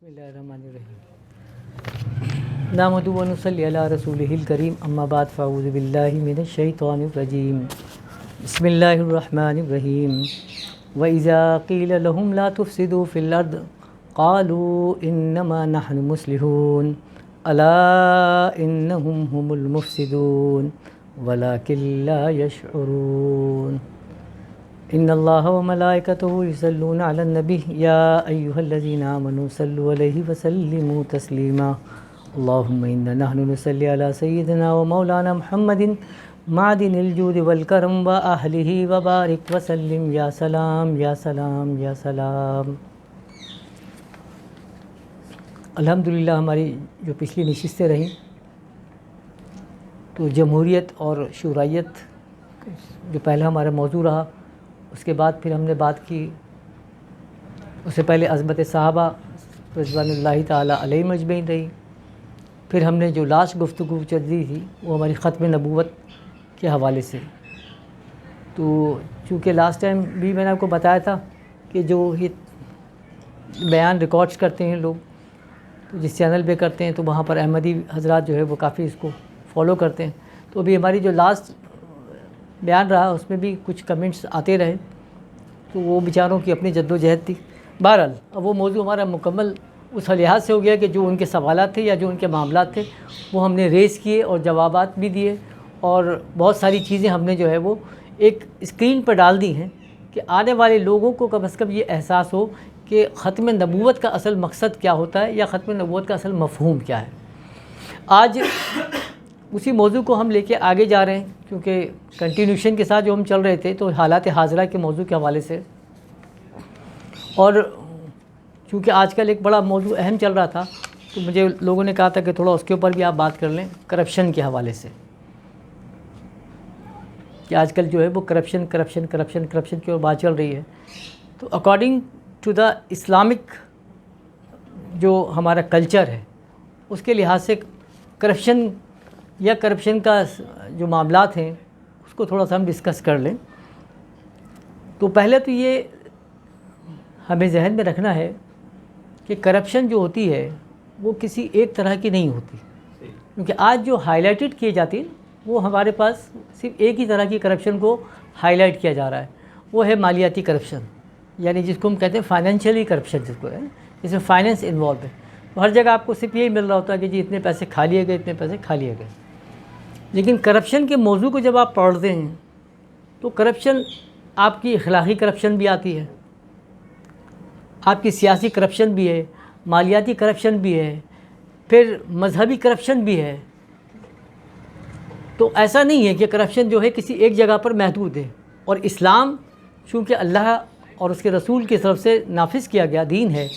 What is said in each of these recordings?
بسم اللہ الرحمن الرحیم نحمدہ و نصلی علی رسولہ الکریم اما بعد فاعوذ باللہ من الشیطان الرجیم بسم اللہ الرحمن الرحیم وَإِذَا قِيلَ لَهُمْ لَا تُفْسِدُوا فِي الْأَرْضِ قَالُوا إِنَّمَا نَحْنُ مُصْلِحُونَ أَلَا إِنَّهُمْ هُمُ الْمُفْسِدُونَ وَلَكِنْ لَا يَشْعُرُونَ ان اللہ و ملائکتہ یصلون علی النبی یا ایہا الذین آمنوا صلوا علیہ وسلموا تسلیما اللہم انا نحن نصلی علی سیدنا و مولانا محمد معدن الجود والکرم و اہلہ وبارک وسلم یا سلام یا سلام یا سلام۔ الحمدللہ ہماری جو پچھلی نشستیں رہیں تو جمہوریت اور شورائیت جو پہلا ہمارا موضوع رہا، اس کے بعد پھر ہم نے بات کی، اس سے پہلے عظمت صحابہ رضوان اللہ تعالیٰ علیہ مجمعین رہی، پھر ہم نے جو لاسٹ گفتگو چل رہی تھی وہ ہماری ختم نبوت کے حوالے سے۔ تو چونکہ لاسٹ ٹائم بھی میں نے آپ کو بتایا تھا کہ جو یہ بیان ریکارڈز کرتے ہیں لوگ، تو جس چینل پہ کرتے ہیں تو وہاں پر احمدی حضرات جو ہے وہ کافی اس کو فالو کرتے ہیں، تو ابھی ہماری جو لاسٹ بیان رہا اس میں بھی کچھ کمنٹس آتے رہے، تو وہ بیچاروں کی اپنی جد و جہد تھی۔ بہرحال اب وہ موضوع ہمارا مکمل اس لحاظ سے ہو گیا کہ جو ان کے سوالات تھے یا جو ان کے معاملات تھے وہ ہم نے ریز کیے اور جوابات بھی دیے، اور بہت ساری چیزیں ہم نے جو ہے وہ ایک اسکرین پر ڈال دی ہیں کہ آنے والے لوگوں کو کم از کم یہ احساس ہو کہ ختم نبوت کا اصل مقصد کیا ہوتا ہے یا ختم نبوت کا اصل مفہوم کیا ہے۔ آج اسی موضوع کو ہم لے کے آگے جا رہے ہیں، کیونکہ کنٹینیوشن کے ساتھ جو ہم چل رہے تھے تو حالات حاضرہ کے موضوع کے حوالے سے، اور چونکہ آج کل ایک بڑا موضوع اہم چل رہا تھا تو مجھے لوگوں نے کہا تھا کہ تھوڑا اس کے اوپر بھی آپ بات کر لیں، کرپشن کے حوالے سے، کہ آج کل جو ہے وہ کرپشن کی اور بات چل رہی ہے۔ تو اکارڈنگ ٹو دا اسلامک جو ہمارا کلچر ہے اس کے لحاظ سے کرپشن کا جو معاملات ہیں اس کو تھوڑا سا ہم ڈسکس کر لیں۔ تو پہلے تو یہ ہمیں ذہن میں رکھنا ہے کہ کرپشن جو ہوتی ہے وہ کسی ایک طرح کی نہیں ہوتی، کیونکہ آج جو ہائی لائٹڈ کیے جاتی ہیں وہ ہمارے پاس صرف ایک ہی طرح کی کرپشن کو ہائی لائٹ کیا جا رہا ہے، وہ ہے مالیاتی کرپشن، یعنی جس کو ہم کہتے ہیں فائنینشیلی کرپشن، جس کو ہے جس میں فائنینس انوالو ہے۔ تو ہر جگہ آپ کو صرف یہی مل رہا ہوتا ہے کہ جی اتنے پیسے کھا لیے گئے، اتنے پیسے کھا لیے گئے۔ لیکن کرپشن کے موضوع کو جب آپ پڑھتے ہیں تو کرپشن آپ کی اخلاقی کرپشن بھی آتی ہے، آپ کی سیاسی کرپشن بھی ہے، مالیاتی کرپشن بھی ہے، پھر مذہبی کرپشن بھی ہے۔ تو ایسا نہیں ہے کہ کرپشن جو ہے کسی ایک جگہ پر محدود ہے، اور اسلام چونکہ اللہ اور اس کے رسول کی طرف سے نافذ کیا گیا دین ہے،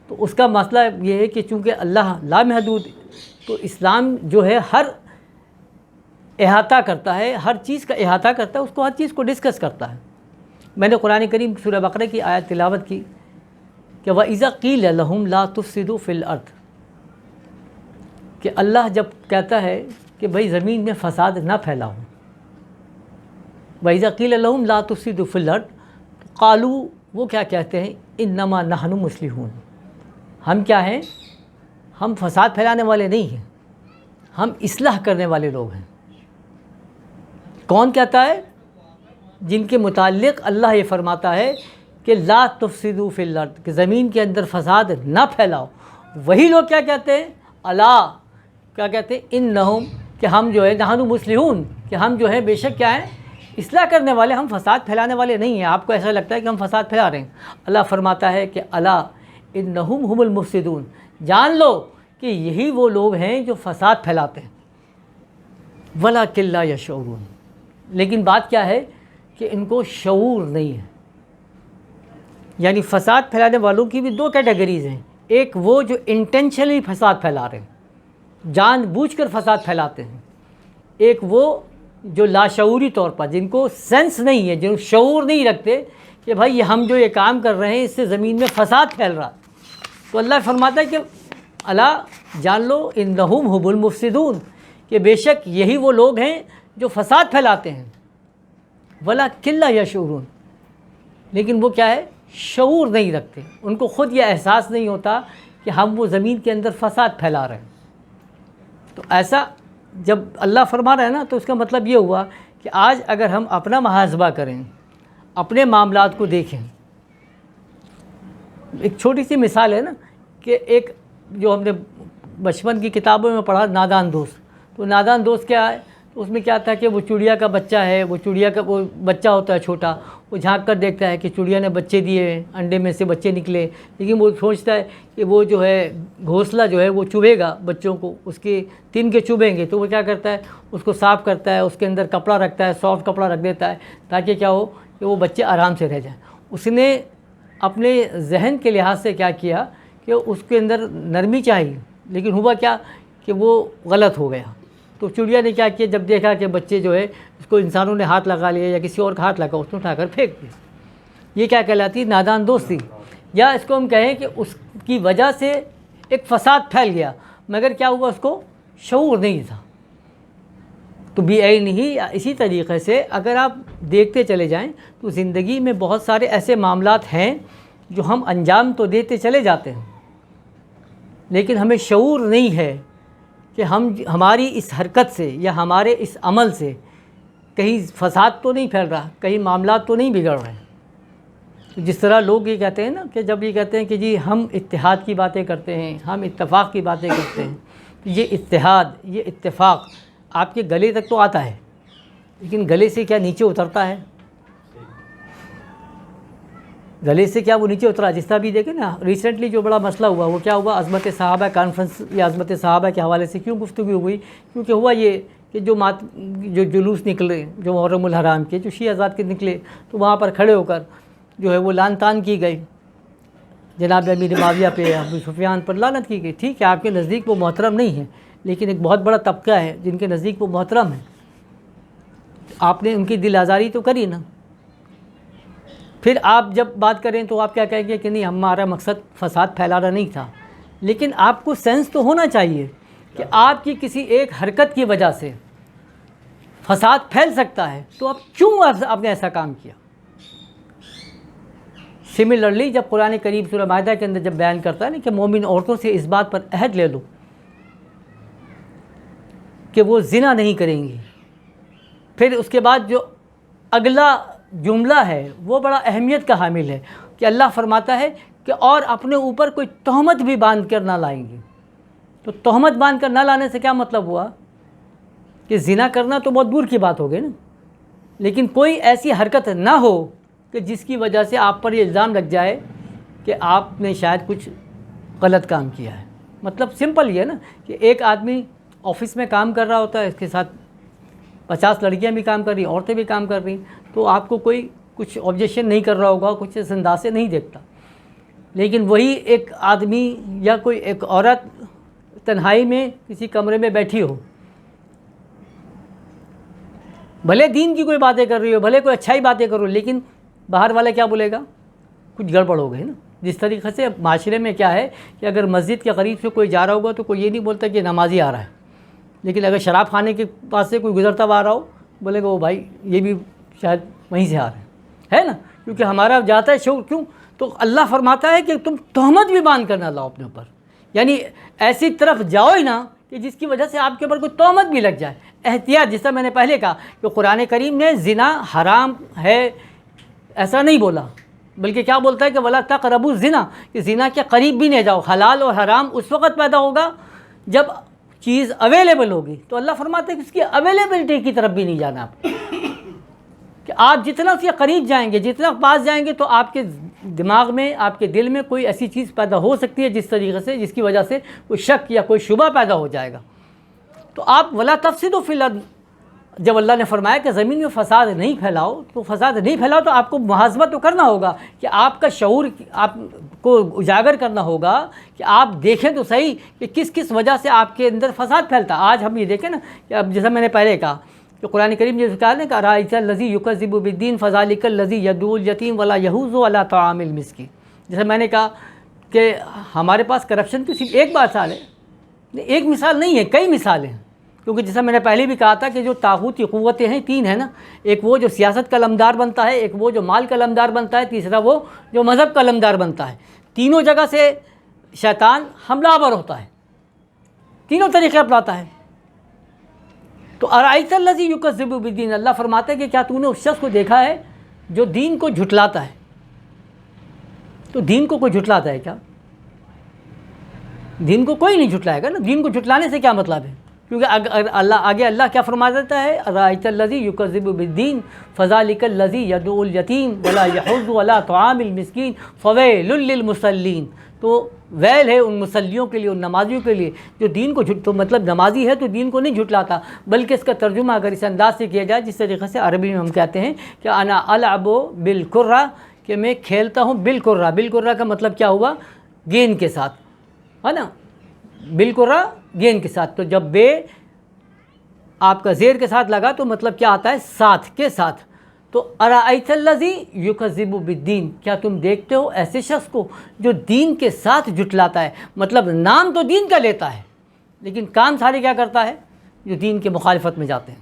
تو اس کا مسئلہ یہ ہے کہ چونکہ اللہ لامحدود، تو اسلام جو ہے ہر احاطہ کرتا ہے، ہر چیز کا احاطہ کرتا ہے، اس کو ہر چیز کو ڈسکس کرتا ہے۔ میں نے قرآن کریم سورہ بقرہ کی آیت تلاوت کی کہ وَإِذَا قِيلَ لَهُمْ لَا تُفْسِدُوا فِي الْأَرْضِ، کہ اللہ جب کہتا ہے کہ بھئی زمین میں فساد نہ پھیلاؤ، وَإِذَا قِيلَ لَهُمْ لَا تُفْسِدُوا فِي الْأَرْضِ قالوا، وہ کیا کہتے ہیں، إِنَّمَا نَحْنُ مُصْلِحُونَ، ہم کیا ہیں، ہم فساد پھیلانے والے نہیں ہیں، ہم اصلاح کرنے والے لوگ ہیں۔ کون کہتا ہے؟ جن کے متعلق اللہ یہ فرماتا ہے کہ لا تفسدوا فی الارض، کہ زمین کے اندر فساد نہ پھیلاؤ، وہی لوگ کیا کہتے ہیں، الا، کیا کہتے ہیں، انہم، کہ ہم جو ہے نحن مصلحون، کہ ہم جو ہے بے شک کیا ہیں، اصلاح کرنے والے، ہم فساد پھیلانے والے نہیں ہیں۔ آپ کو ایسا لگتا ہے کہ ہم فساد پھیلا رہے ہیں، اللہ فرماتا ہے کہ الا انہم هم المفسدون، جان لو کہ یہی وہ لوگ ہیں جو فساد پھیلاتے ہیں، ولکن لا یشعرون، لیکن بات کیا ہے کہ ان کو شعور نہیں ہے۔ یعنی فساد پھیلانے والوں کی بھی دو کیٹیگریز ہیں، ایک وہ جو انٹینشنلی فساد پھیلا رہے ہیں، جان بوجھ کر فساد پھیلاتے ہیں، ایک وہ جو لاشعوری طور پر، جن کو سینس نہیں ہے، جو شعور نہیں رکھتے کہ بھائی ہم جو یہ کام کر رہے ہیں اس سے زمین میں فساد پھیل رہا ہے۔ تو اللہ فرماتا ہے کہ الا، جان لو انہم هم المفسدون، کہ بے شک یہی وہ لوگ ہیں جو فساد پھیلاتے ہیں، ولکن لا یشعرون، لیکن وہ کیا ہے، شعور نہیں رکھتے، ان کو خود یہ احساس نہیں ہوتا کہ ہم وہ زمین کے اندر فساد پھیلا رہے ہیں۔ تو ایسا جب اللہ فرما رہا ہے نا، تو اس کا مطلب یہ ہوا کہ آج اگر ہم اپنا محاسبہ کریں، اپنے معاملات کو دیکھیں۔ ایک چھوٹی سی مثال ہے نا کہ ایک جو ہم نے بچپن کی کتابوں میں پڑھا، نادان دوست۔ تو نادان دوست کیا ہے؟ تو اس میں کیا تھا کہ وہ چڑیا کا بچہ ہے، وہ چڑیا کا وہ بچہ ہوتا ہے چھوٹا، وہ جھانک کر دیکھتا ہے کہ چڑیا نے بچے دیے، انڈے میں سے بچے نکلے، لیکن وہ سوچتا ہے کہ وہ جو ہے گھونسلہ جو ہے وہ چبھے گا بچوں کو، اس کے تن کے چبھیں گے، تو وہ کیا کرتا ہے، اس کو صاف کرتا ہے، اس کے اندر کپڑا رکھتا ہے، سافٹ کپڑا رکھ دیتا ہے تاکہ کیا ہو کہ وہ بچے آرام سے رہ جائیں۔ اس نے اپنے ذہن کے لحاظ سے کیا کیا کہ اس کے اندر نرمی چاہیے، لیکن ہوا کیا کہ وہ غلط ہو گیا۔ تو چڑیا نے کیا کیا، جب دیکھا کہ بچے جو ہے اس کو انسانوں نے ہاتھ لگا لیا یا کسی اور کا ہاتھ لگا، اس نے اٹھا کر پھینک دیا۔ یہ کیا کہلاتی ہے؟ نادان دوستی۔ یا اس کو ہم کہیں کہ اس کی وجہ سے ایک فساد پھیل گیا، مگر کیا ہوا، اس کو شعور نہیں تھا۔ تو بعین ہی اسی طریقے سے اگر آپ دیکھتے چلے جائیں تو زندگی میں بہت سارے ایسے معاملات ہیں جو ہم انجام تو دیتے چلے جاتے ہیں، لیکن ہمیں شعور نہیں ہے کہ ہماری اس حرکت سے یا ہمارے اس عمل سے کہیں فساد تو نہیں پھیل رہا، کہیں معاملات تو نہیں بگڑ رہے ہیں۔ جس طرح لوگ یہ کہتے ہیں نا کہ جب یہ کہتے ہیں کہ جی ہم اتحاد کی باتیں کرتے ہیں، ہم اتفاق کی باتیں کرتے ہیں، تو یہ اتحاد، یہ اتفاق آپ کے گلے تک تو آتا ہے، لیکن گلے سے کیا نیچے اترتا ہے؟ گلے سے کیا وہ نیچے اترا؟ جس طرح بھی دیکھیں نا، ریسنٹلی جو بڑا مسئلہ ہوا وہ کیا ہوا، عظمت صحابہ کانفرنس یا عظمت صحابہ کے حوالے سے کیوں گفتگو ہوئی؟ کیونکہ ہوا یہ کہ جو جلوس نکلے جو محرم الحرام کے، جو شیعہ حضرات کے نکلے، تو وہاں پر کھڑے ہو کر جو ہے وہ لعن طعن کی گئی، جناب امیر معاویہ پہ، ابو سفیان پر لعنت کی گئی۔ ٹھیک ہے، آپ کے نزدیک وہ محترم نہیں ہے، لیکن ایک بہت بڑا طبقہ ہے جن کے نزدیک وہ محترم ہے، آپ نے ان کی دل آزاری تو کری نا۔ پھر آپ جب بات کریں تو آپ کیا کہیں گے کہ نہیں، ہمارا مقصد فساد پھیلانا نہیں تھا، لیکن آپ کو سینس تو ہونا چاہیے کہ آپ کی کسی ایک حرکت کی وجہ سے فساد پھیل سکتا ہے، تو آپ کیوں آپ نے ایسا کام کیا؟ سملرلی جب قرآن کریم سورہ مائدہ کے اندر جب بیان کرتا ہے نا کہ مومن عورتوں سے اس بات پر عہد لے لو کہ وہ زنا نہیں کریں گی، پھر اس کے بعد جو اگلا جملہ ہے وہ بڑا اہمیت کا حامل ہے کہ اللہ فرماتا ہے کہ اور اپنے اوپر کوئی تہمت بھی باندھ کر نہ لائیں گی۔ تو تہمت باندھ کر نہ لانے سے کیا مطلب ہوا کہ زنا کرنا تو بہت دور کی بات ہو گئی نا، لیکن کوئی ایسی حرکت نہ ہو کہ جس کی وجہ سے آپ پر یہ الزام لگ جائے کہ آپ نے شاید کچھ غلط کام کیا ہے۔ مطلب سمپل یہ ہے نا کہ ایک آدمی آفس میں کام کر رہا ہوتا ہے، اس کے ساتھ 50 لڑکیاں بھی کام کر رہی ہیں، عورتیں بھی کام کر رہی ہیں، تو آپ کو کوئی کچھ آبجیکشن نہیں کر رہا ہوگا، کچھ اس انداز سے نہیں دیکھتا۔ لیکن وہی ایک آدمی یا کوئی ایک عورت تنہائی میں کسی کمرے میں بیٹھی ہو، بھلے دین کی کوئی باتیں کر رہی ہو، بھلے کوئی اچھائی باتیں کرو، لیکن باہر والا کیا بولے گا؟ کچھ گڑبڑ ہو گئی نا۔ جس طریقے سے معاشرے میں کیا ہے کہ اگر مسجد کے قریب سے کوئی جا رہا ہوگا تو کوئی یہ نہیں بولتا کہ نمازی آ رہا ہے، لیکن اگر شراب خانے کے پاس سے کوئی گزرتا ہوا آ رہا ہو، بولے گا وہ بھائی یہ بھی شاید وہیں سے آ رہے ہیں، ہے نا، کیونکہ ہمارا جاتا ہے شعور۔ کیوں؟ تو اللہ فرماتا ہے کہ تم تہمت بھی باندھ کر نہ لاؤ اپنے اوپر، یعنی ایسی طرف جاؤ ہی نہ کہ جس کی وجہ سے آپ کے اوپر کوئی تہمت بھی لگ جائے۔ احتیاط، جس طرح میں نے پہلے کہا کہ قرآن کریم نے زنا حرام ہے ایسا نہیں بولا، بلکہ کیا بولتا ہے کہ ولا تقربوا الزنا، کہ زنا کے قریب بھی نہیں جاؤ۔ حلال اور حرام اس وقت پیدا ہوگا جب چیز اویلیبل ہوگی، تو اللہ فرماتا ہے کہ اس کی اویلیبلٹی کی طرف بھی نہیں جانا آپ، کہ آپ جتنا اس کے قریب جائیں گے، جتنا پاس جائیں گے، تو آپ کے دماغ میں، آپ کے دل میں کوئی ایسی چیز پیدا ہو سکتی ہے جس طریقے سے، جس کی وجہ سے کوئی شک یا کوئی شبہ پیدا ہو جائے گا۔ تو آپ ولا تفسدوا فی الارض، جب اللہ نے فرمایا کہ زمین میں فساد نہیں پھیلاؤ، تو فساد نہیں پھیلاؤ تو آپ کو محاسبہ تو کرنا ہوگا کہ آپ کا شعور آپ کو اجاگر کرنا ہوگا کہ آپ دیکھیں تو صحیح کہ کس کس وجہ سے آپ کے اندر فساد پھیلتا۔ آج ہم یہ دیکھیں نا کہ اب جیسا میں نے پہلے کہا کہ قرآن کریم جیسے کہا نا کہ رأیت الذی یکذب بالدین فذلک الذی یدعو الیتیم ولا یحض علی طعام المسکین۔ جیسے میں نے کہا کہ ہمارے پاس کرپشن کی صرف ایک مثال ہے، ایک مثال نہیں ہے، کئی مثالیں ہیں، کیونکہ جیسا میں نے پہلے بھی کہا تھا کہ جو طاغوت کی قوتیں ہیں تین ہیں نا، ایک وہ جو سیاست کا علمدار بنتا ہے، ایک وہ جو مال کا علمدار بنتا ہے، تیسرا وہ جو مذہب کا علمدار بنتا ہے۔ تینوں جگہ سے شیطان حملہ آور ہوتا ہے، تینوں طریقے اپناتا ہے۔ تو ارائیت الذی یکذب بالدین، اللہ فرماتا ہے کہ کیا تو نے اس شخص کو دیکھا ہے جو دین کو جھٹلاتا ہے؟ تو دین کو کوئی جھٹلاتا ہے کیا؟ دین کو کوئی نہیں جھٹلائے گا نا، دین کو جھٹلانے سے کیا مطلب ہے؟ کیونکہ اللہ کیا فرما دیتا ہے، ارائیت الذی یکذب بالدین فذلک الذی یدعو الیتیم ولا یحض علی طعام المسکین فویل للمصلین۔ تو ویل ہے ان مصلیوں کے لیے، ان نمازیوں کے لیے جو دین کو تو مطلب نمازی ہے تو دین کو نہیں جھٹلاتا، بلکہ اس کا ترجمہ اگر اس انداز سے کیا جائے جس طریقے سے عربی میں ہم کہتے ہیں کہ انا العب بالکرہ، کہ میں کھیلتا ہوں بالکرہ۔ بالکرہ کا مطلب کیا ہوا؟ گیند کے ساتھ، ہے نا، بالکرہ گیند کے ساتھ۔ تو جب بے آپ کا زیر کے ساتھ لگا تو مطلب کیا آتا ہے؟ ساتھ کے ساتھ۔ تو ارائیت الذی یکذب بالدین، کیا تم دیکھتے ہو ایسے شخص کو جو دین کے ساتھ جھٹلاتا ہے؟ مطلب نام تو دین کا لیتا ہے لیکن کام سارے کیا کرتا ہے؟ جو دین کے مخالفت میں جاتے ہیں،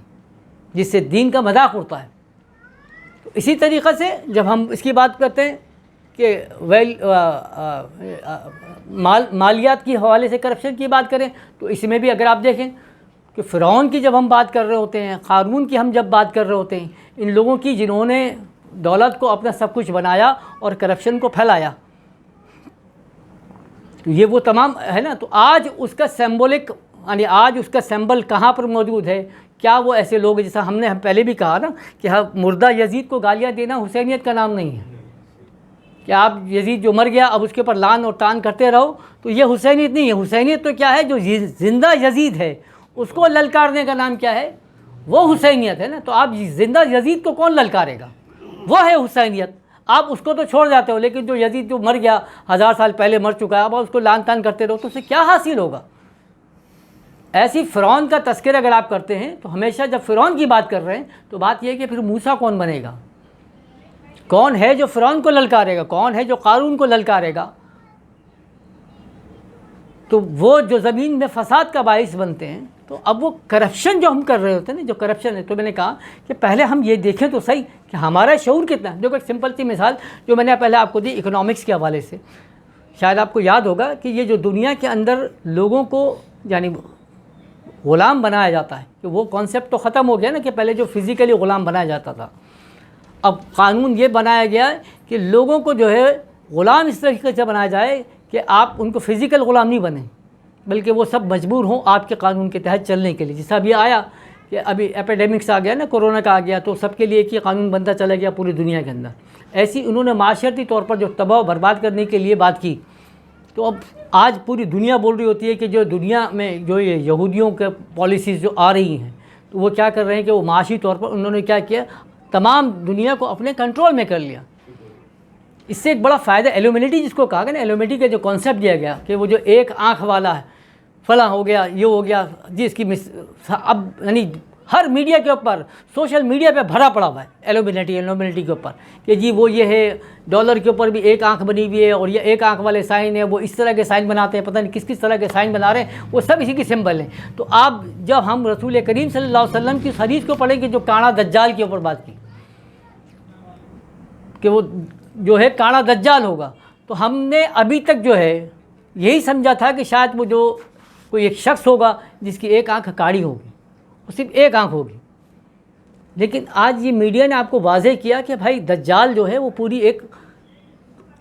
جس سے دین کا مذاق اڑتا ہے۔ تو اسی طریقے سے جب ہم اس کی بات کرتے ہیں کہ مالیات کے حوالے سے کرپشن کی بات کریں تو اس میں بھی اگر آپ دیکھیں کہ فرعون کی جب ہم بات کر رہے ہوتے ہیں، قارون کی ہم جب بات کر رہے ہوتے ہیں، ان لوگوں کی جنہوں نے دولت کو اپنا سب کچھ بنایا اور کرپشن کو پھیلایا، تو یہ وہ تمام ہے نا۔ تو آج اس کا سمبولک، یعنی آج اس کا سمبل کہاں پر موجود ہے؟ کیا وہ ایسے لوگ جیسا ہم نے پہلے بھی کہا نا کہ مردہ یزید کو گالیاں دینا حسینیت کا نام نہیں ہے، کہ آپ یزید جو مر گیا اب اس کے اوپر لعن اور تان کرتے رہو، تو یہ حسینیت نہیں ہے۔ حسینیت تو کیا ہے؟ جو زندہ یزید ہے اس کو للکارنے کا نام کیا ہے؟ وہ حسینیت ہے نا۔ تو آپ زندہ یزید کو کون للکارے گا؟ وہ ہے حسینیت۔ آپ اس کو تو چھوڑ جاتے ہو، لیکن جو یزید جو مر گیا 1000 سال پہلے مر چکا ہے، اب اس کو لعن تان کرتے رہو تو اسے کیا حاصل ہوگا؟ ایسی فرعون کا تذکرہ اگر آپ کرتے ہیں تو ہمیشہ جب فرعون کی بات کر رہے ہیں تو بات یہ ہے کہ پھر موسیٰ کون بنے گا؟ کون ہے جو فرعون کو للکارے گا؟ کون ہے جو قارون کو للکارے گا؟ تو وہ جو زمین میں فساد کا باعث بنتے ہیں۔ تو اب وہ کرپشن جو ہم کر رہے ہوتے ہیں نا، جو کرپشن ہے، تو میں نے کہا کہ پہلے ہم یہ دیکھیں تو صحیح کہ ہمارا شعور کتنا ہے۔ دیکھو ایک سمپل سی مثال جو میں نے پہلے آپ کو دی اکنامکس کے حوالے سے، شاید آپ کو یاد ہوگا کہ یہ جو دنیا کے اندر لوگوں کو یعنی غلام بنایا جاتا ہے، کہ وہ کانسیپٹ تو ختم ہو گیا نا کہ پہلے جو فزیکلی غلام بنایا جاتا تھا، اب قانون یہ بنایا گیا ہے کہ لوگوں کو جو ہے غلام اس طریقے سے بنایا جائے کہ آپ ان کو فزیکل غلام نہیں بنیں، بلکہ وہ سب مجبور ہوں آپ کے قانون کے تحت چلنے کے لیے۔ جیسا اب یہ آیا کہ ابھی ایپیڈیمکس آ گیا نا، کورونا کا آ گیا، تو سب کے لیے ایک ہی قانون بنتا چلا گیا پوری دنیا کے اندر۔ ایسی انہوں نے معاشرتی طور پر جو تباہ و برباد کرنے کے لیے بات کی، تو اب آج پوری دنیا بول رہی ہوتی ہے کہ جو دنیا میں جو یہ یہودیوں کے پالیسیز جو آ رہی ہیں، تو وہ کیا کر رہے ہیں کہ وہ معاشی طور پر انہوں نے کیا کیا، تمام دنیا کو اپنے کنٹرول میں کر لیا۔ اس سے ایک بڑا فائدہ ایلومینٹی جس کو کہا گیا نا، ایلومینٹی کا جو کانسیپٹ دیا گیا کہ وہ جو ایک آنکھ والا ہے، فلاں ہو گیا، یہ ہو گیا جی، اس کی اب یعنی ہر میڈیا کے اوپر، سوشل میڈیا پہ بھرا پڑا ہوا ہے ایلومینٹی کے اوپر کہ جی وہ یہ ہے، ڈالر کے اوپر بھی ایک آنکھ بنی ہوئی ہے، اور یہ ایک آنکھ والے سائن ہیں، وہ اس طرح کے سائن بناتے ہیں، پتہ نہیں کس طرح کے سائن بنا رہے ہیں، وہ سب اسی کی سمبل ہیں۔ تو آپ جب ہم رسول کریم صلی اللہ علیہ وسلم کی اس حدیث کو پڑھیں کہ جو کانا دجال کے اوپر بات کی کہ وہ جو ہے کانا دجال ہوگا، تو ہم نے ابھی تک جو ہے یہی سمجھا تھا کہ شاید وہ جو کوئی ایک شخص ہوگا جس کی ایک آنکھ کاڑی ہوگی، وہ صرف ایک آنکھ ہوگی۔ لیکن آج یہ میڈیا نے آپ کو واضح کیا کہ بھائی دجال جو ہے وہ پوری ایک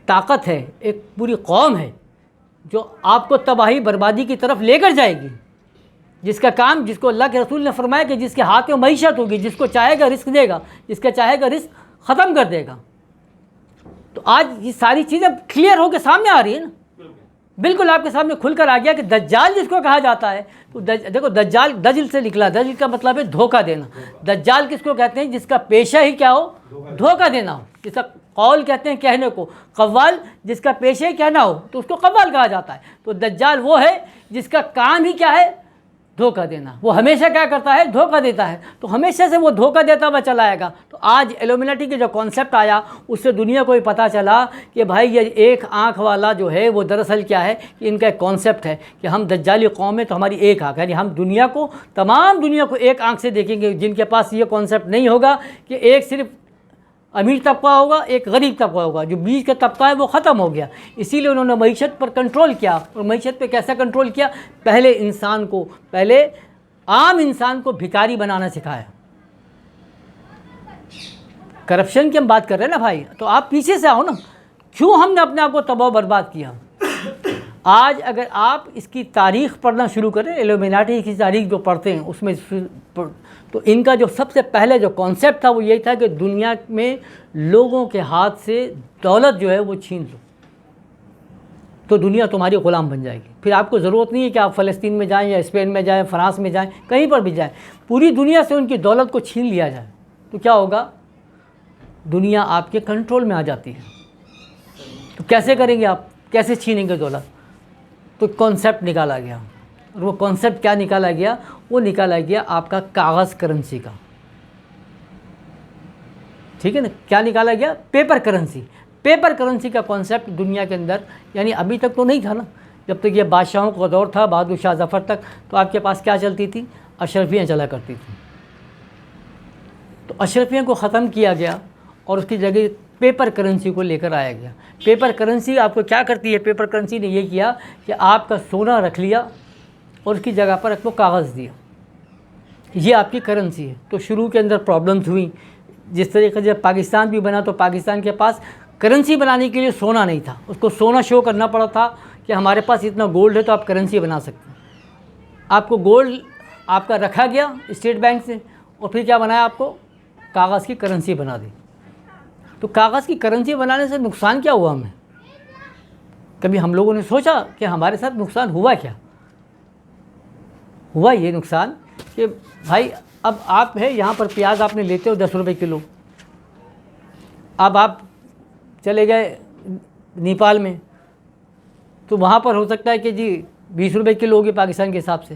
طاقت ہے، ایک پوری قوم ہے جو آپ کو تباہی بربادی کی طرف لے کر جائے گی، جس کا کام، جس کو اللہ کے رسول نے فرمایا کہ جس کے ہاتھ میں معیشت ہوگی، جس کو چاہے گا رزق دے گا، جس کا چاہے گا رزق ختم کر دے گا۔ تو آج یہ ساری چیزیں کلیئر ہو کے سامنے آ رہی ہیں نا، بالکل آپ کے سامنے کھل کر آ گیا کہ دجال جس کو کہا جاتا ہے، تو دیکھو دجال دجل سے نکلا، دجل کا مطلب ہے دھوکہ دینا۔ دجال کس کو کہتے ہیں؟ جس کا پیشہ ہی کیا ہو؟ دھوکہ دینا ہو۔ جس کا قول کہتے ہیں کہنے کو، قوال جس کا پیشہ ہی کہنا ہو تو اس کو قوال کہا جاتا ہے۔ تو دجال وہ ہے جس کا کام ہی کیا ہے؟ دھوکہ دینا۔ وہ ہمیشہ کیا کرتا ہے؟ دھوکہ دیتا ہے۔ تو ہمیشہ سے وہ دھوکہ دیتا ہوا چلا آئے گا۔ تو آج ایلومینٹی کے جو کانسیپٹ آیا اس سے دنیا کو ہی پتہ چلا کہ بھائی یہ ایک آنکھ والا جو ہے وہ دراصل کیا ہے کہ ان کا ایک کانسیپٹ ہے کہ ہم دجالی قوم ہے تو ہماری ایک آنکھ ہے، یعنی ہم دنیا کو، تمام دنیا کو ایک آنکھ سے دیکھیں گے۔ جن کے پاس یہ کانسیپٹ نہیں ہوگا کہ ایک صرف امیر طبقہ ہوگا، ایک غریب طبقہ ہوگا، جو بیچ کا طبقہ ہے وہ ختم ہو گیا. اسی لیے انہوں نے معیشت پر کنٹرول کیا. اور معیشت پہ کیسا کنٹرول کیا؟ پہلے عام انسان کو بھکاری بنانا سکھایا. کرپشن کی ہم بات کر رہے ہیں نا بھائی، تو آپ پیچھے سے آؤ نا. کیوں ہم نے اپنے آپ کو تباہ و برباد کیا؟ آج اگر آپ اس کی تاریخ پڑھنا شروع کریں، ایلومیناٹی کی تاریخ جو پڑھتے ہیں اس میں، تو ان کا جو سب سے پہلے جو کانسیپٹ تھا وہ یہی تھا کہ دنیا میں لوگوں کے ہاتھ سے دولت جو ہے وہ چھین لو تو دنیا تمہاری غلام بن جائے گی. پھر آپ کو ضرورت نہیں ہے کہ آپ فلسطین میں جائیں یا اسپین میں جائیں، فرانس میں جائیں، کہیں پر بھی جائیں، پوری دنیا سے ان کی دولت کو چھین لیا جائے تو کیا ہوگا؟ دنیا آپ کے کنٹرول میں آ جاتی ہے. تو کیسے کریں گے آپ؟ کیسے چھینیں گے دولت؟ تو کانسیپٹ نکالا گیا. اور وہ کانسیپٹ کیا نکالا گیا؟ وہ نکالا گیا آپ کا کاغذ کرنسی کا. ٹھیک ہے نا؟ کیا نکالا گیا؟ Paper currency. پیپر کرنسی کا کانسیپٹ دنیا کے اندر، یعنی ابھی تک تو نہیں تھا نا، جب تک یہ بادشاہوں کا دور تھا، بہادر شاہ ظفر تک، تو آپ کے پاس کیا چلتی تھی؟ اشرفیاں چلا کرتی تھیں. تو اشرفیاں کو ختم کیا گیا اور اس کی جگہ پیپر کرنسی کو لے کر آیا گیا. پیپر کرنسی آپ کو کیا کرتی ہے؟ پیپر کرنسی نے یہ کیا کہ آپ کا سونا رکھ لیا اور اس کی جگہ پر آپ کو کاغذ دیا. یہ آپ کی کرنسی ہے. تو شروع کے اندر پرابلمز ہوئیں. جس طریقے سے پاکستان بھی بنا تو پاکستان کے پاس کرنسی بنانے کے لیے سونا نہیں تھا، اس کو سونا شو کرنا پڑا تھا کہ ہمارے پاس اتنا گولڈ ہے تو آپ کرنسی بنا سکتے ہیں. آپ کو گولڈ آپ کا رکھا گیا اسٹیٹ بینک سے، اور پھر کیا بنایا؟ آپ کو کاغذ کی کرنسی بنا دی. تو کاغذ کی کرنسی بنانے سے نقصان کیا ہوا ہمیں؟ کبھی ہم لوگوں نے سوچا کہ ہمارے ساتھ نقصان ہوا کیا؟ ہوا یہ نقصان کہ بھائی اب آپ ہے یہاں پر پیاز آپ نے لیتے ہو 10 روپے کلو، اب آپ چلے گئے نیپال میں تو وہاں پر ہو سکتا ہے کہ جی 20 روپے کلو ہوگی پاکستان کے حساب سے.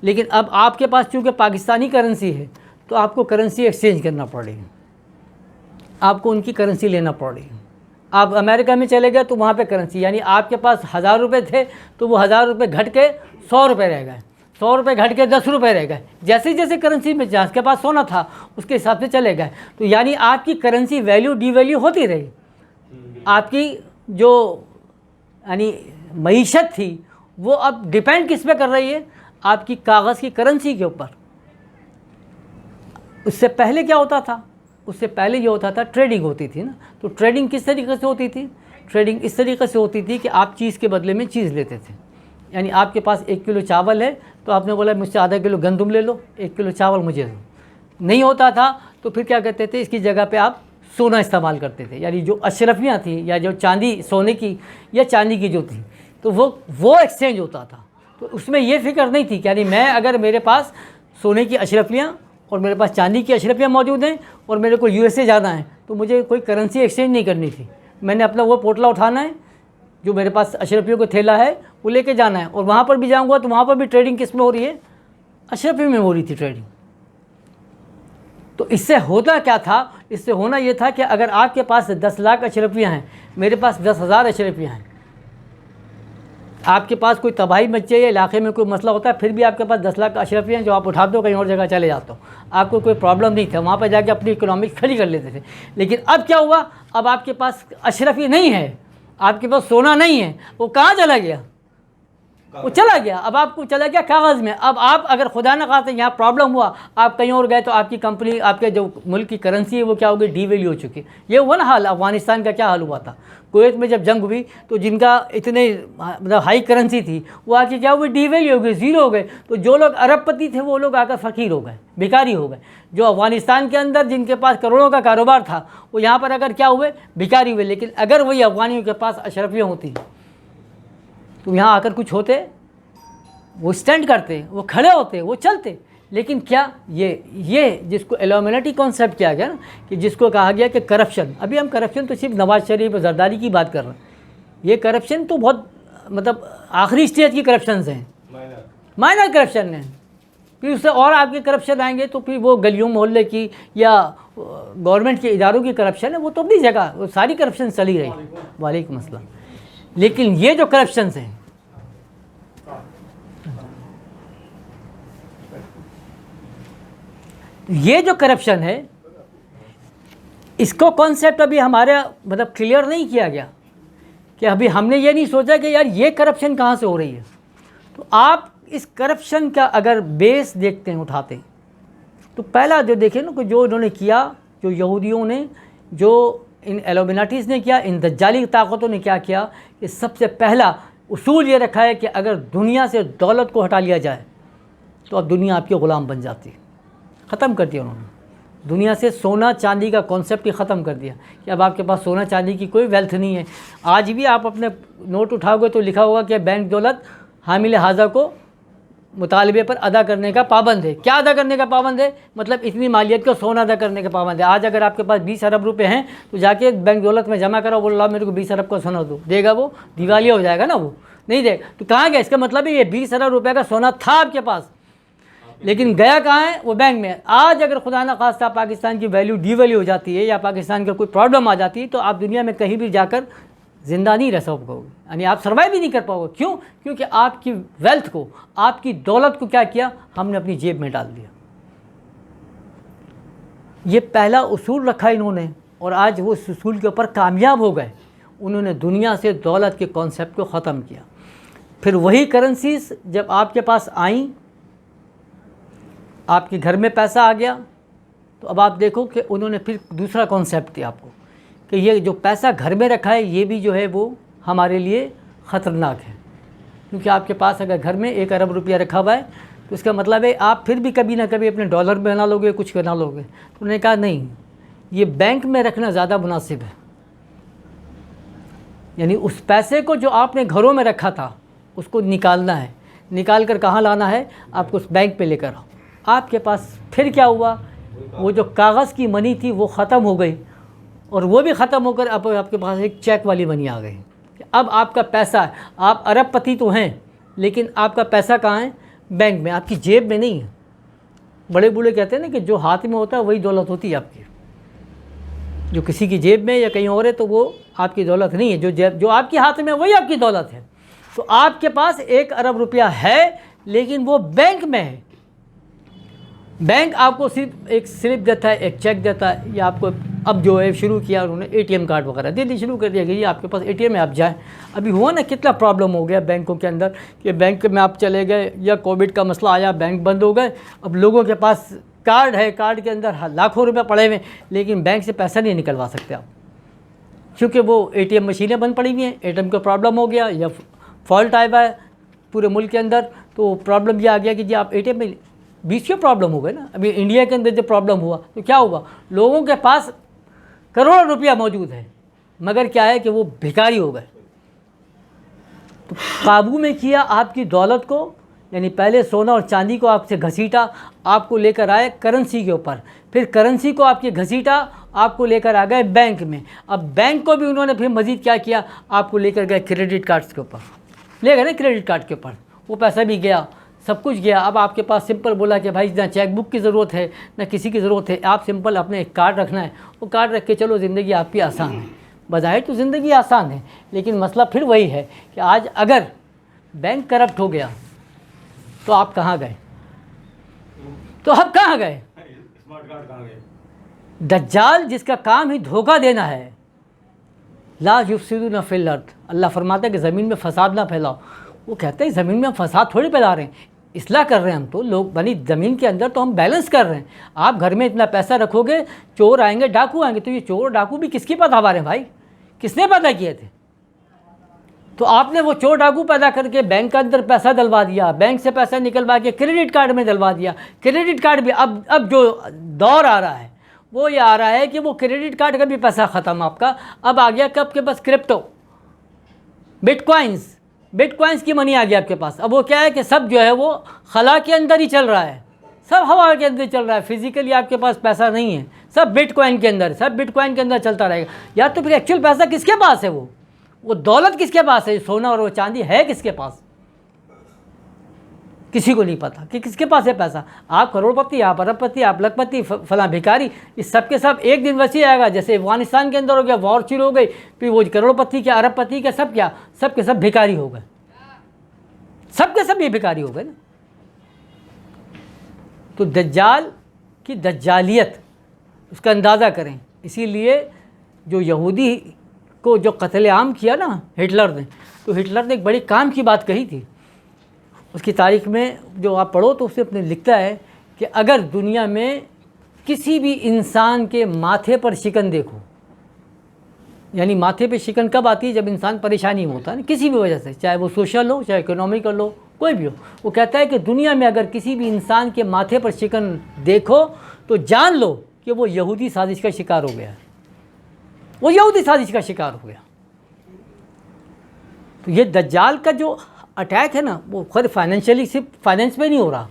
لیکن اب آپ کے پاس چونکہ پاکستانی کرنسی ہے تو آپ کو کرنسی ایکسچینج کرنا پڑ رہی ہے، آپ کو ان کی کرنسی لینا پڑ رہی ہے. آپ امریکہ میں چلے گئے تو وہاں پہ کرنسی، یعنی آپ کے پاس 1000 روپے تھے تو وہ 1000 روپے گھٹ کے 100 روپے رہ گئے، 100 روپے گھٹ کے 10 روپے رہ گئے. جیسے جیسے کرنسی میں جس کے پاس سونا تھا اس کے حساب سے چلے گئے. تو یعنی آپ کی کرنسی ویلیو ڈی ویلیو ہوتی رہی. آپ کی جو یعنی معیشت تھی وہ اب ڈیپینڈ کس پہ کر رہی ہے؟ آپ کی کاغذ کی کرنسی کے اوپر. اس سے پہلے کیا ہوتا تھا؟ اس سے پہلے یہ ہوتا تھا ٹریڈنگ ہوتی تھی نا. تو ٹریڈنگ کس طریقے سے ہوتی تھی؟ ٹریڈنگ اس طریقے سے ہوتی تھی کہ آپ چیز کے بدلے میں چیز لیتے تھے. یعنی آپ کے پاس 1 کلو چاول ہے تو آپ نے بولا مجھ سے آدھا کلو گندم لے لو، 1 کلو چاول مجھے دو. نہیں ہوتا تھا تو پھر کیا کرتے تھے؟ اس کی جگہ پہ آپ سونا استعمال کرتے تھے. یعنی جو اشرفیاں تھیں یا جو چاندی، سونے کی یا چاندی کی جو تھی، تو وہ ایکسچینج ہوتا تھا. تو اس میں یہ فکر نہیں تھی کہ یعنی میں اگر میرے پاس سونے کی اشرفیاں اور میرے پاس چاندی کی اشرفیاں موجود ہیں اور میرے کو USA جانا ہے تو مجھے کوئی کرنسی ایکسچینج نہیں کرنی تھی. میں نے اپنا وہ پوٹلا اٹھانا ہے جو میرے پاس اشرفیوں کا تھیلا ہے وہ لے کے جانا ہے، اور وہاں پر بھی جاؤں گا تو وہاں پر بھی ٹریڈنگ کس میں ہو رہی ہے؟ اشرفیوں میں ہو رہی تھی ٹریڈنگ. تو اس سے ہوتا کیا تھا؟ اس سے ہونا یہ تھا کہ اگر آپ کے پاس 10 لاکھ اشرفیاں ہیں، میرے پاس 10,000 اشرفیاں ہیں، آپ کے پاس کوئی تباہی مچے یا علاقے میں کوئی مسئلہ ہوتا ہے پھر بھی آپ کے پاس 10 لاکھ اشرفیاں ہیں جو آپ اٹھاتے ہو کہیں اور جگہ چلے جاتے ہو، آپ کو کوئی پرابلم نہیں تھا، وہاں پہ جا کے اپنی اکنامک کھڑی کر لیتے تھے. لیکن اب کیا ہوا؟ اب آپ کے پاس اشرفی نہیں ہے، آپ کے پاس سونا نہیں ہے، وہ کہاں چلا گیا؟ وہ چلا گیا. اب آپ کو چلا گیا کاغذ میں. اب آپ اگر خدا نہ خواستہ یہاں پرابلم ہوا، آپ کہیں اور گئے تو آپ کی کمپنی، آپ کے جو ملک کی کرنسی ہے وہ کیا ہو گئی؟ ڈی ویلیو ہو چکی. یہ ہوا نا حال. افغانستان کا کیا حال ہوا تھا؟ کویت میں جب جنگ ہوئی تو جن کا اتنے مطلب ہائی کرنسی تھی وہ آ کے کیا ہوئی؟ ڈی ویلیو ہو گئی، زیرو ہو گئے. تو جو لوگ ارب پتی تھے وہ لوگ آ کر فقیر ہو گئے، بھکاری ہو گئے. جو افغانستان کے اندر جن کے پاس کروڑوں کا کاروبار تھا وہ یہاں پر اگر کیا ہوئے؟ بھکاری ہوئے. لیکن اگر وہی افغانیوں کے پاس اشرفیاں ہوتی تو یہاں آ کر کچھ ہوتے، وہ اسٹینڈ کرتے، وہ کھڑے ہوتے، وہ چلتے. لیکن کیا یہ جس کو ایلومینٹی کانسیپٹ کیا گیا نا، کہ جس کو کہا گیا کہ کرپشن، ابھی ہم کرپشن تو صرف نواز شریف اور زرداری کی بات کر رہے ہیں، یہ کرپشن تو بہت مطلب آخری اسٹیج کی کرپشنز ہیں، مائنر کرپشن ہیں. پھر اس سے اور آپ کے کرپشن آئیں گے تو پھر وہ گلیوں محلے کی یا گورنمنٹ کے اداروں کی کرپشن ہے، وہ تو اپنی جگہ وہ ساری کرپشن چلی رہی. وعلیکم السلام. لیکن یہ جو کرپشنز ہیں، یہ جو کرپشن ہے اس کو کانسیپٹ ابھی ہمارے مطلب کلیئر نہیں کیا گیا کہ ابھی ہم نے یہ نہیں سوچا کہ یار یہ کرپشن کہاں سے ہو رہی ہے. تو آپ اس کرپشن کا اگر بیس دیکھتے ہیں اٹھاتے ہیں تو پہلا جو دیکھیں نا کہ جو انہوں نے کیا, جو یہودیوں نے, جو ان ایلومیناٹیز نے کیا, ان دجالی طاقتوں نے کیا کیا, کہ سب سے پہلا اصول یہ رکھا ہے کہ اگر دنیا سے دولت کو ہٹا لیا جائے تو اب دنیا آپ کی غلام بن جاتی ہے. ختم کر دیا انہوں نے دنیا سے سونا چاندی کا کانسیپٹ ہی ختم کر دیا کہ اب آپ کے پاس سونا چاندی کی کوئی ویلتھ نہیں ہے. آج بھی آپ اپنے نوٹ اٹھاؤ گے تو لکھا ہوگا کہ بینک دولت حامل حاضہ کو مطالبے پر ادا کرنے کا پابند ہے. کیا ادا کرنے کا پابند ہے؟ مطلب اتنی مالیت کو سونا ادا کرنے کا پابند ہے. آج اگر آپ کے پاس 20 ارب روپے ہیں تو جا کے بینک دولت میں جمع کرو, بولو میرے کو 20 ارب کا سونا دو, دے گا وہ؟ دیوالیہ ہو جائے گا نا, وہ نہیں دے گا. تو کہاں گیا؟ اس کا مطلب ہے یہ 20 ارب روپے کا سونا تھا آپ کے پاس, لیکن گیا کہاں ہے؟ وہ بینک میں. آج اگر خدا نہ خواستہ پاکستان کی ویلیو ڈی ویلیو ہو جاتی ہے یا پاکستان کا کوئی پرابلم آ جاتی ہے تو آپ دنیا میں کہیں بھی جا کر زندہ نہیں رہ سکو گے, یعنی آپ سروائیو بھی نہیں کر پاؤ گے. کیوں؟ کیونکہ آپ کی ویلتھ کو, آپ کی دولت کو کیا کیا ہم نے اپنی جیب میں ڈال دیا. یہ پہلا اصول رکھا انہوں نے اور آج وہ اس اصول کے اوپر کامیاب ہو گئے. انہوں نے دنیا سے دولت کے کانسیپٹ کو ختم کیا. پھر وہی کرنسیز جب آپ کے پاس آئیں, آپ کے گھر میں پیسہ آ گیا تو اب آپ دیکھو کہ انہوں نے پھر دوسرا کانسیپٹ دیا آپ کو کہ یہ جو پیسہ گھر میں رکھا ہے یہ بھی جو ہے وہ ہمارے لیے خطرناک ہے. کیونکہ آپ کے پاس اگر گھر میں 1 ارب روپیہ رکھا ہوا ہے تو اس کا مطلب ہے آپ پھر بھی کبھی نہ کبھی اپنے ڈالر بنا لو گے, کچھ بنا لو گے. تو انہوں نے کہا نہیں, یہ بینک میں رکھنا زیادہ مناسب ہے. یعنی اس پیسے کو جو آپ نے گھروں میں رکھا تھا اس کو نکالنا ہے. نکال کر کہاں لانا ہے؟ آپ کو اس بینک پہ لے کر آؤ. آپ کے پاس پھر کیا ہوا؟ وہ جو کاغذ کی منی تھی وہ ختم ہو گئی, اور وہ بھی ختم ہو کر اب آپ کے پاس ایک چیک والی منی آ گئی. اب آپ کا پیسہ, آپ ارب پتی تو ہیں لیکن آپ کا پیسہ کہاں ہے؟ بینک میں, آپ کی جیب میں نہیں ہے. بڑے بوڑھے کہتے ہیں نا کہ جو ہاتھ میں ہوتا ہے وہی دولت ہوتی ہے آپ کی. جو کسی کی جیب میں یا کہیں اور ہے تو وہ آپ کی دولت نہیں ہے. جو آپ کے ہاتھ میں وہی آپ کی دولت ہے. تو آپ کے پاس 1 ارب روپیہ ہے لیکن وہ بینک میں ہے. بینک آپ کو صرف ایک سلپ دیتا ہے, ایک چیک دیتا ہے, یا آپ کو اب جو ہے شروع کیا انہوں نے ATM کارڈ وغیرہ دے دی, شروع کر دیا کہ یہ آپ کے پاس ATM ہے آپ جائیں. ابھی ہوا نا کتنا پرابلم ہو گیا بینکوں کے اندر کہ بینک میں آپ چلے گئے یا کووڈ کا مسئلہ آیا, بینک بند ہو گئے. اب لوگوں کے پاس کارڈ ہے, کارڈ کے اندر لاکھوں روپے پڑے ہوئے لیکن بینک سے پیسہ نہیں نکلوا سکتے آپ, کیونکہ وہ ATM مشینیں بند پڑی ہوئی ہیں. ATM کا پرابلم ہو گیا یا فالٹ آیا ہوا ہے پورے ملک کے اندر, تو پرابلم یہ آ گیا کہ جی آپ ATM میں 20 کے پرابلم ہو گئے نا. ابھی انڈیا کے اندر جو پرابلم ہوا تو کیا ہوا, لوگوں کے پاس کروڑوں روپیہ موجود ہے مگر کیا ہے کہ وہ بھکاری ہو گئے. تو قابو میں کیا آپ کی دولت کو, یعنی پہلے سونا اور چاندی کو آپ سے گھسیٹا, آپ کو لے کر آئے کرنسی کے اوپر, پھر کرنسی کو آپ کے گھسیٹا, آپ کو لے کر آ گئے بینک میں. اب بینک کو بھی انہوں نے پھر مزید کیا کیا, آپ کو لے کر گئے کریڈٹ کارڈز کے اوپر, لے گئے نا کریڈٹ کارڈ کے اوپر, وہ پیسہ بھی گیا, سب کچھ گیا. اب آپ کے پاس سمپل بولا کہ بھائی نہ چیک بک کی ضرورت ہے نہ کسی کی ضرورت ہے, آپ سمپل اپنے ایک کارڈ رکھنا ہے, وہ کارڈ رکھ کے چلو زندگی آپ کی آسان ہے. بظاہر تو زندگی آسان ہے لیکن مسئلہ پھر وہی ہے کہ آج اگر بینک کرپٹ ہو گیا تو آپ کہاں گئے؟ تو آپ کہاں گئے؟ دجال جس کا کام ہی دھوکہ دینا ہے, لا یفسدون فی الارض, اللہ فرماتا ہے کہ زمین میں فساد نہ پھیلاؤ. وہ کہتے ہیں زمین میں ہم فساد تھوڑی پھیلا رہے ہیں, اصلاح کر رہے ہیں ہم تو. لوگ بنی زمین کے اندر تو ہم بیلنس کر رہے ہیں. آپ گھر میں اتنا پیسہ رکھو گے, چور آئیں گے, ڈاکو آئیں گے, تو یہ چور ڈاکو بھی کس کی پیداوار ہیں بھائی؟ کس نے پیدا کیے تھے؟ تو آپ نے وہ چور ڈاکو پیدا کر کے بینک کے اندر پیسہ ڈلوا دیا, بینک سے پیسہ نکلوا کے کریڈٹ کارڈ میں ڈلوا دیا. کریڈٹ کارڈ بھی اب جو دور آ رہا ہے وہ یہ آ رہا ہے کہ وہ کریڈٹ کارڈ کا بھی پیسہ ختم آپ کا. اب آ گیا کب کے بس کرپٹو, بٹ کوائنس کی منی آ گیا آپ کے پاس. اب وہ کیا ہے کہ سب جو ہے وہ خلا کے اندر ہی چل رہا ہے, سب ہوا کے اندر چل رہا ہے, فزیکلی آپ کے پاس پیسہ نہیں ہے, سب بٹ کوائن کے اندر, سب بٹ کوائن کے اندر چلتا رہے گا. یا تو پھر ایکچوئل پیسہ کس کے پاس ہے, وہ دولت کس کے پاس ہے, سونا اور وہ چاندی ہے کس کے پاس؟ کسی کو نہیں پتا کہ کس کے پاس ہے پیسہ. آپ کروڑ پتی, آپ ارب پتی, آپ لکھ پتی, فلاں بھکاری, اس سب کے سب ایک دن وسیع آئے گا. جیسے افغانستان کے اندر ہو گیا, وار شروع ہو گئی, پھر وہ کروڑ پتی کے, ارب پتی کے, سب کیا, سب کے سب بھکاری ہو گئے, سب کے سب یہ بھکاری ہو گئے نا. تو دجال کی دجالیت اس کا اندازہ کریں اسی لیے جو یہودی کو جو قتل عام کیا نا ہٹلر نے، تو ہٹلر نے ایک بڑی کام کی بات کہی تھی. اس کی تاریخ میں جو آپ پڑھو تو اس سے اپنے لکھتا ہے کہ اگر دنیا میں کسی بھی انسان کے ماتھے پر شکن دیکھو، یعنی ماتھے پہ شکن کب آتی ہے؟ جب انسان پریشانی میں ہوتا ہے نا، کسی بھی وجہ سے، چاہے وہ سوشل ہو، چاہے اکنامیکل ہو، کوئی بھی ہو. وہ کہتا ہے کہ دنیا میں اگر کسی بھی انسان کے ماتھے پر شکن دیکھو تو جان لو کہ وہ یہودی سازش کا شکار ہو گیا ہے، وہ یہودی سازش کا شکار ہو گیا. تو یہ دجال کا جو اٹیک ہے نا، وہ خود فائنینشلی صرف فائنینس میں نہیں ہو رہا،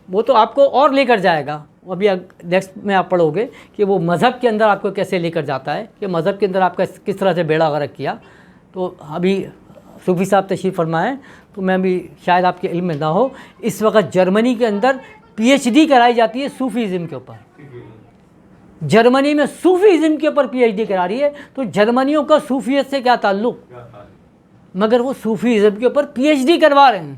وہ تو آپ کو اور لے کر جائے گا. ابھی نیکسٹ میں آپ پڑھو گے کہ وہ مذہب کے اندر آپ کو کیسے لے کر جاتا ہے، کہ مذہب کے اندر آپ کا کس طرح سے بیڑا غرق کیا. تو ابھی صوفی صاحب تشریف فرمائیں تو میں بھی شاید آپ کے علم میں نہ ہو، اس وقت جرمنی کے اندر PhD کرائی جاتی ہے صوفیزم کے اوپر. جرمنی میں صوفیزم کے اوپر PhD کرا رہی ہے. تو جرمنیوں کا صوفیت سے کیا تعلق؟ مگر وہ صوفیزم کے اوپر PhD کروا رہے ہیں.